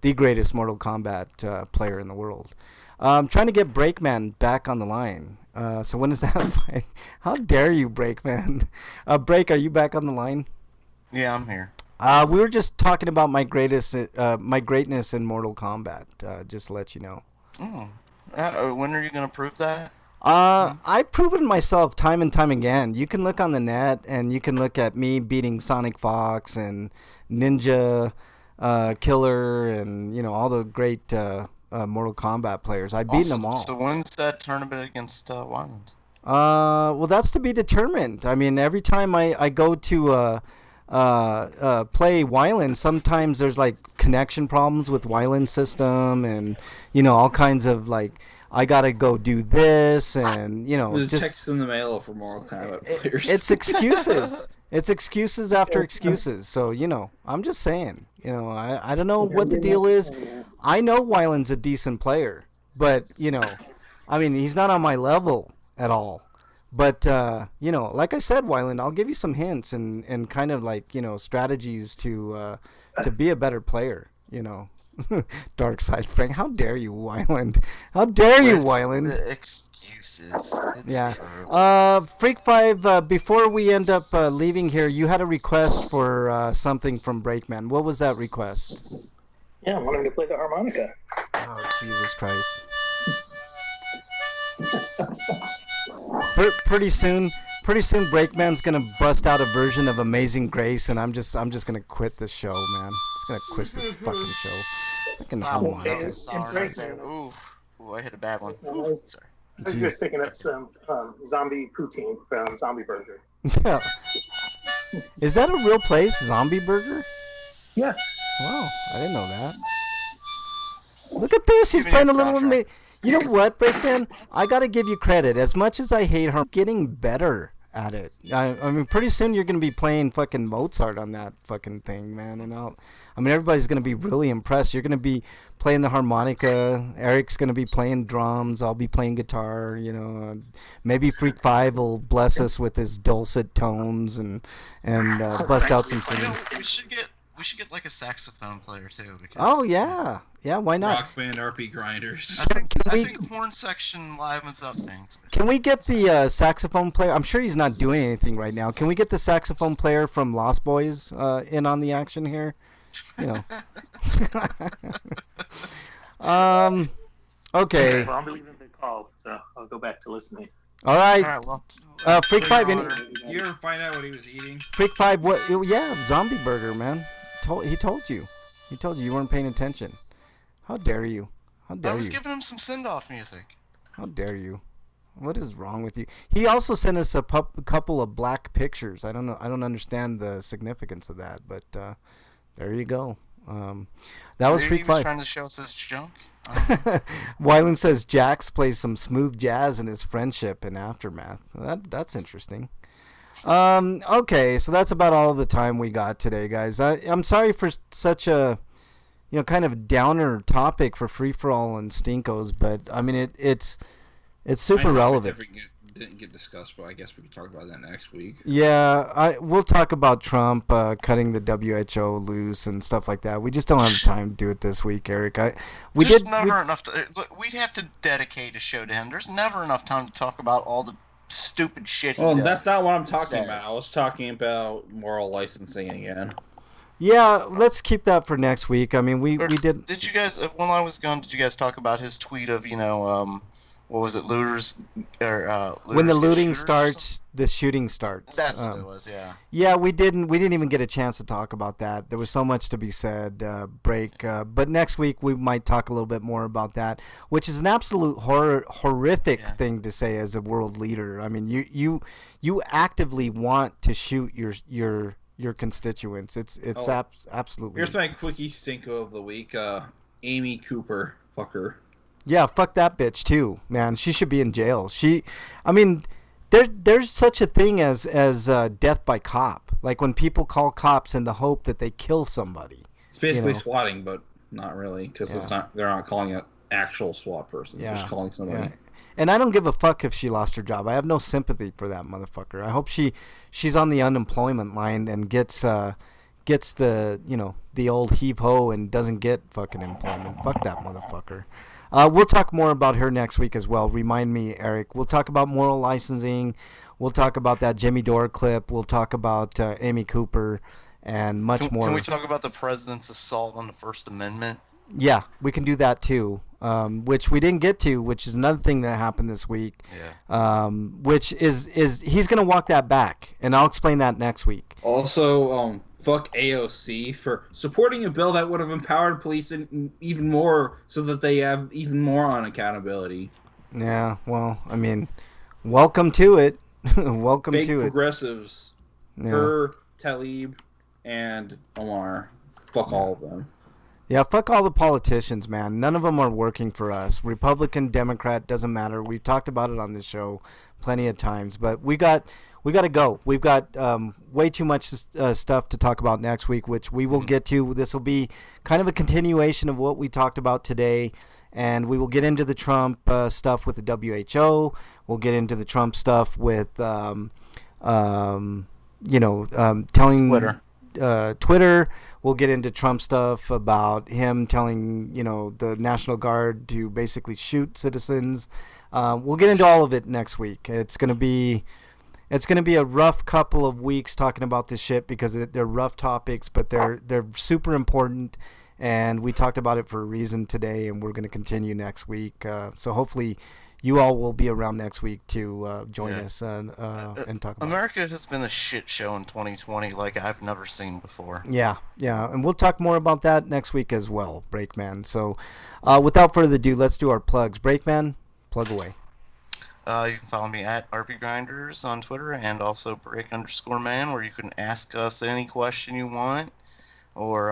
the greatest, Mortal Kombat player in the world. I'm trying to get Breakman back on the line. So when is that fight? How dare you, Breakman? Break, are you back on the line? Yeah, I'm here. We were just talking about my greatness in Mortal Kombat. Just to let you know. When are you going to prove that? I've proven myself time and time again. You can look on the net, and you can look at me beating Sonic Fox and Ninja Killer, and all the great Mortal Kombat players. I've beaten them all. So when's that tournament against Wyland? Well, that's to be determined. I mean, every time I go to play Wyland, sometimes there's like connection problems with Wyland system, and all kinds of like, I gotta go do this, and There's just checks in the mail for Mortal Kombat players. it's excuses. It's excuses after excuses. So I'm just saying. I don't know what the deal is. I know Wyland's a decent player, but I mean, he's not on my level at all. But like I said, Wyland, I'll give you some hints and kind of like strategies to be a better player. Dark side, Frank. How dare you, Wyland? How dare you, Wyland? The excuses. Yeah. True. Freak 5, before we end up leaving here, you had a request for something from Breakman. What was that request? Yeah, I want him to play the harmonica. Oh, Jesus Christ. Pretty soon, Breakman's gonna bust out a version of Amazing Grace, and I'm just gonna quit this show, man. I'm just gonna quit this fucking show. Fucking Wow, that was and sour right there. Ooh, I hit a bad one. Ooh, sorry. I was just picking up some zombie poutine from Zombie Burger. Yeah. Is that a real place, Zombie Burger? Yeah. Wow, I didn't know that. Look at this. He's Give me playing a a little. soundtrack. You know what, Breakman? I gotta give you credit. As much as I hate her, getting better at it. I mean, pretty soon you're gonna be playing fucking Mozart on that fucking thing, man. And everybody's gonna be really impressed. You're gonna be playing the harmonica. Eric's gonna be playing drums. I'll be playing guitar. Maybe Freak 5 will bless us with his dulcet tones and bust out some singing. We should get like a saxophone player too. Because, Oh yeah, why not? Rock Band RP Grinders. I we- think horn section livens up things. Can we get the saxophone player? I'm sure he's not doing anything right now. Can we get the saxophone player from Lost Boys in on the action here? Okay. Well, I'm leaving the call, so I'll go back to listening. All All right. right, well, Freak 5. Did you ever find out what he was eating? Freak 5. What? Yeah, Zombie Burger, man. He told you. He told you weren't paying attention. How dare you? How I dare was you? giving him some send-off music. How dare you? What is wrong with you? He also sent us a couple of black pictures. I don't know. I don't understand the significance of that, but there you go. That was Maybe Freak he was 5. trying to show us his junk. Wyland says Jax plays some smooth jazz in his friendship in Aftermath. That's interesting. Okay, so that's about all the time we got today, guys. I'm sorry for such a kind of downer topic for Free For All and Stinkos, but I mean it's super relevant. Didn't get discussed, but I guess we can talk about that next week. Yeah, we'll talk about Trump cutting the WHO loose and stuff like that. We just don't have the time to do it this week, Eric. We'd have to dedicate a show to him. There's never enough time to talk about all the stupid shit he Well, does. that's not what I'm and talking says. about. I was talking about moral licensing again. Yeah, let's keep that for next week. I mean, we did. Did you guys, when I was gone, did you guys talk about his tweet of, what was it, looters, or When the looters get looting shooters or starts, the shooting starts. That's what it was, yeah. Yeah, we didn't even get a chance to talk about that. There was so much to be said. But next week we might talk a little bit more about that, which is an absolute horrific thing to say as a world leader. I mean, you actively want to shoot your constituents. It's absolutely. Here's my quickie stinko of the week. Amy Cooper, fucker. Yeah, fuck that bitch too, man. She should be in jail. There's such a thing as death by cop. Like when people call cops in the hope that they kill somebody. It's basically swatting, but not really, because they're not calling an actual SWAT person. Yeah. They're just calling somebody. Yeah. And I don't give a fuck if she lost her job. I have no sympathy for that motherfucker. I hope she's on the unemployment line and gets the the old heave ho and doesn't get fucking employment. Fuck that motherfucker. We'll talk more about her next week as well. Remind me, Eric. We'll talk about moral licensing. We'll talk about that Jimmy Dore clip. We'll talk about Amy Cooper. and much more. Can we talk about the president's assault on the First Amendment? Yeah, we can do that too, which we didn't get to, which is another thing that happened this week. Yeah. Which is he's going to walk that back, and I'll explain that next week. Also, fuck AOC for supporting a bill that would have empowered police even more so that they have even more on accountability. Yeah, well, I mean, welcome to it. Welcome Fake to it. progressives, her, Tlaib, and Omar. Fuck all of them. Yeah, fuck all the politicians, man. None of them are working for us. Republican, Democrat, doesn't matter. We've talked about it on this show plenty of times, but we got to go. We've got way too much stuff to talk about next week, which we will get to. This will be kind of a continuation of what we talked about today, and we will get into the Trump stuff with the WHO. We'll get into the Trump stuff with, telling Twitter. We'll get into Trump stuff about him telling, the National Guard to basically shoot citizens. We'll get into all of it next week. It's gonna be a rough couple of weeks talking about this shit because they're rough topics, but they're super important. And we talked about it for a reason today, and we're going to continue next week. So hopefully you all will be around next week to join us and talk about America has been a shit show in 2020 like I've never seen before. Yeah. And we'll talk more about that next week as well, Breakman. So without further ado, let's do our plugs. Breakman, plug away. You can follow me at RPGrinders on Twitter and also Break_Man, where you can ask us any question you want. Or,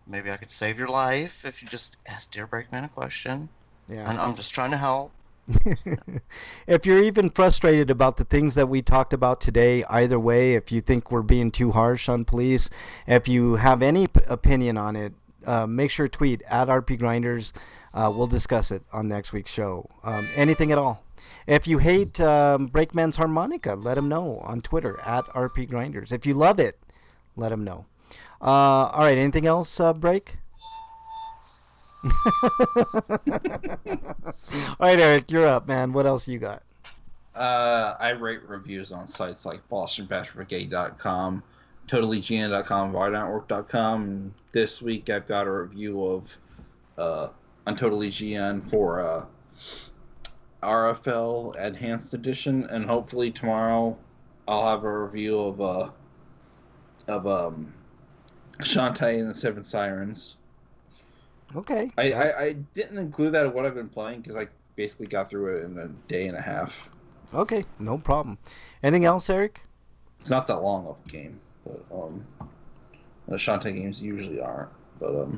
maybe I could save your life if you just ask Dear Breakman a question. Yeah. And I'm just trying to help. If you're even frustrated about the things that we talked about today, either way, if you think we're being too harsh on police, if you have any opinion on it, make sure to tweet at RPGrinders. We'll discuss it on next week's show. Anything at all. If you hate Breakman's harmonica, let him know on Twitter at RPGrinders. If you love it, let him know. All right, anything else, Break? All right, Eric, you're up, man. What else you got? I rate reviews on sites like BostonBashBrigade.com, TotallyGN.com, VideNetwork.com. And this week I've got a review of on TotallyGN for RFL Enhanced Edition, and hopefully tomorrow I'll have a review of Shantae and the Seven Sirens. Okay. I didn't include that in what I've been playing because I basically got through it in a day and a half. Okay, no problem. Anything else, Eric? It's not that long of a game, but the Shantae games usually aren't. But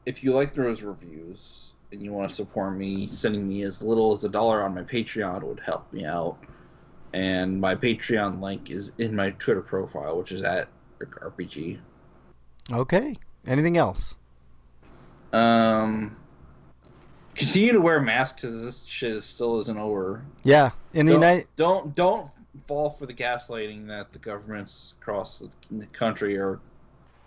if you like those reviews and you want to support me, sending me as little as $1 on my Patreon would help me out. And my Patreon link is in my Twitter profile, which is at RPG. Okay. Anything else? Continue to wear masks because this shit still isn't over. Yeah. Don't fall for the gaslighting that the governments across the country are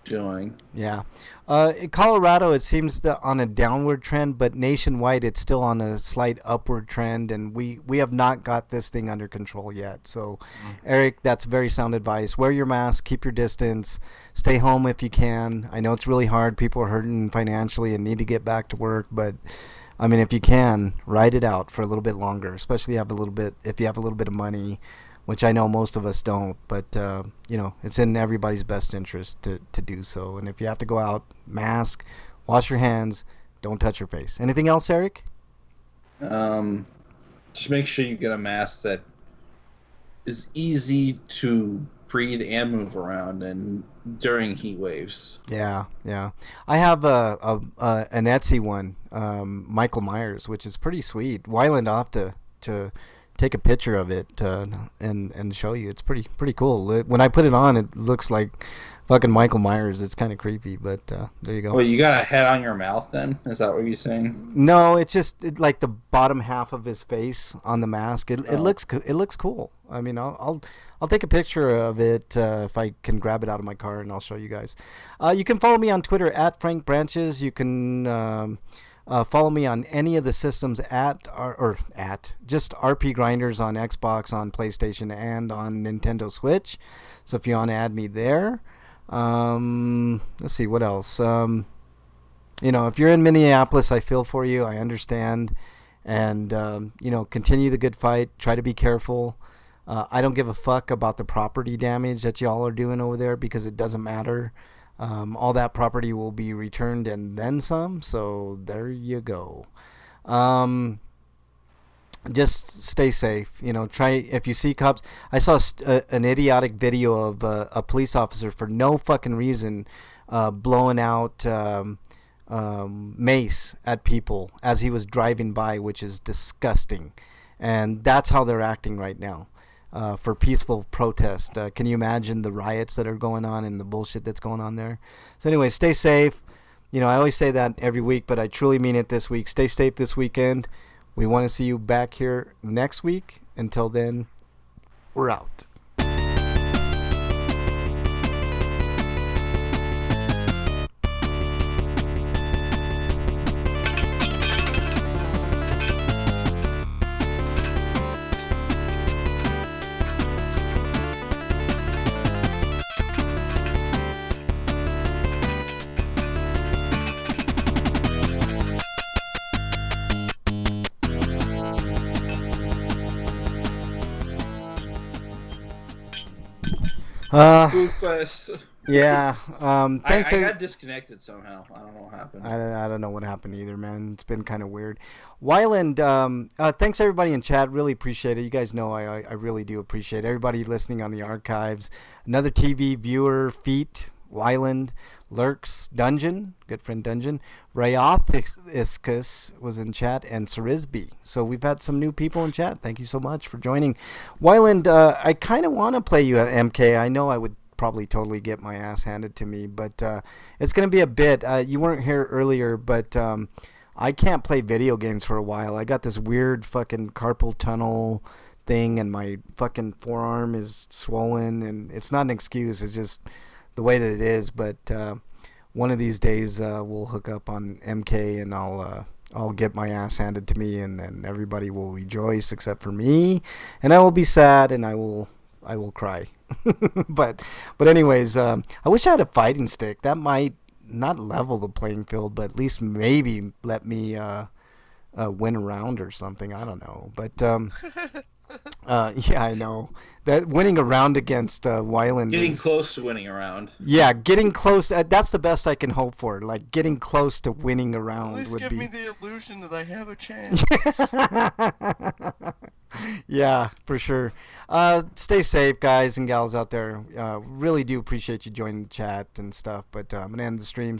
doing. Yeah. In Colorado, it seems on a downward trend, but nationwide, it's still on a slight upward trend, and we have not got this thing under control yet. So, Eric, that's very sound advice. Wear your mask, keep your distance, stay home if you can. I know it's really hard. People are hurting financially and need to get back to work, but I mean, if you can, ride it out for a little bit longer, especially if you have a little bit of money, which I know most of us don't, but it's in everybody's best interest to do so. And if you have to go out, mask, wash your hands, don't touch your face. Anything else, Eric? Just make sure you get a mask that is easy to breathe and move around and during heat waves. Yeah. I have an Etsy one, Michael Myers, which is pretty sweet. Wyland, I'll have to take a picture of it and show you. It's pretty cool. When I put it on, it looks like fucking Michael Myers. It's kind of creepy, but there you go. Well, you got a head on your mouth then? Is that what you're saying? No, it's just like the bottom half of his face on the mask. It looks cool. I mean, I'll take a picture of it if I can grab it out of my car, and I'll show you guys. You can follow me on Twitter at Frank Branches. You can Follow me on any of the systems just RP Grinders on Xbox, on PlayStation, and on Nintendo Switch. So if you want to add me there, let's see what else. If you're in Minneapolis, I feel for you. I understand, and continue the good fight. Try to be careful. I don't give a fuck about the property damage that y'all are doing over there because it doesn't matter. All that property will be returned and then some. So there you go. Just stay safe. Try, if you see cops. I saw an idiotic video of a police officer for no fucking reason blowing out mace at people as he was driving by, which is disgusting. And that's how they're acting right now. For peaceful protest. Can you imagine the riots that are going on and the bullshit that's going on there? So anyway, stay safe. I always say that every week, but I truly mean it this week. Stay safe this weekend. We want to see you back here next week. Until then, we're out. Yeah. Thanks. I got disconnected somehow. I don't know what happened. I don't know what happened either, man. It's been kind of weird. Wyland, thanks everybody in chat. Really appreciate it. You guys know I really do appreciate everybody listening on the archives. Another TV viewer, Feet, Wyland, Lurks, Dungeon, good friend Dungeon, Rayothiscus was in chat, and Sarisby. So we've had some new people in chat. Thank you so much for joining. Wyland, I kind of want to play you at MK. I know I would probably totally get my ass handed to me, but it's going to be a bit. You weren't here earlier, but I can't play video games for a while. I got this weird fucking carpal tunnel thing, and my fucking forearm is swollen, and it's not an excuse. It's just the way that it is. But one of these days we'll hook up on MK, and I'll get my ass handed to me, and then everybody will rejoice except for me, and I will be sad, and I will cry. but anyways, I wish I had a fighting stick. That might not level the playing field, but at least maybe let me win a round or something. I don't know. But yeah, I know that winning a round against Wyland Getting close to winning a round. Yeah, getting close. That's the best I can hope for. Like, getting close to winning a round At least would give be. me the illusion that I have a chance. Yeah, for sure. Stay safe, guys and gals out there. Really do appreciate you joining the chat and stuff. But I'm going to end the stream.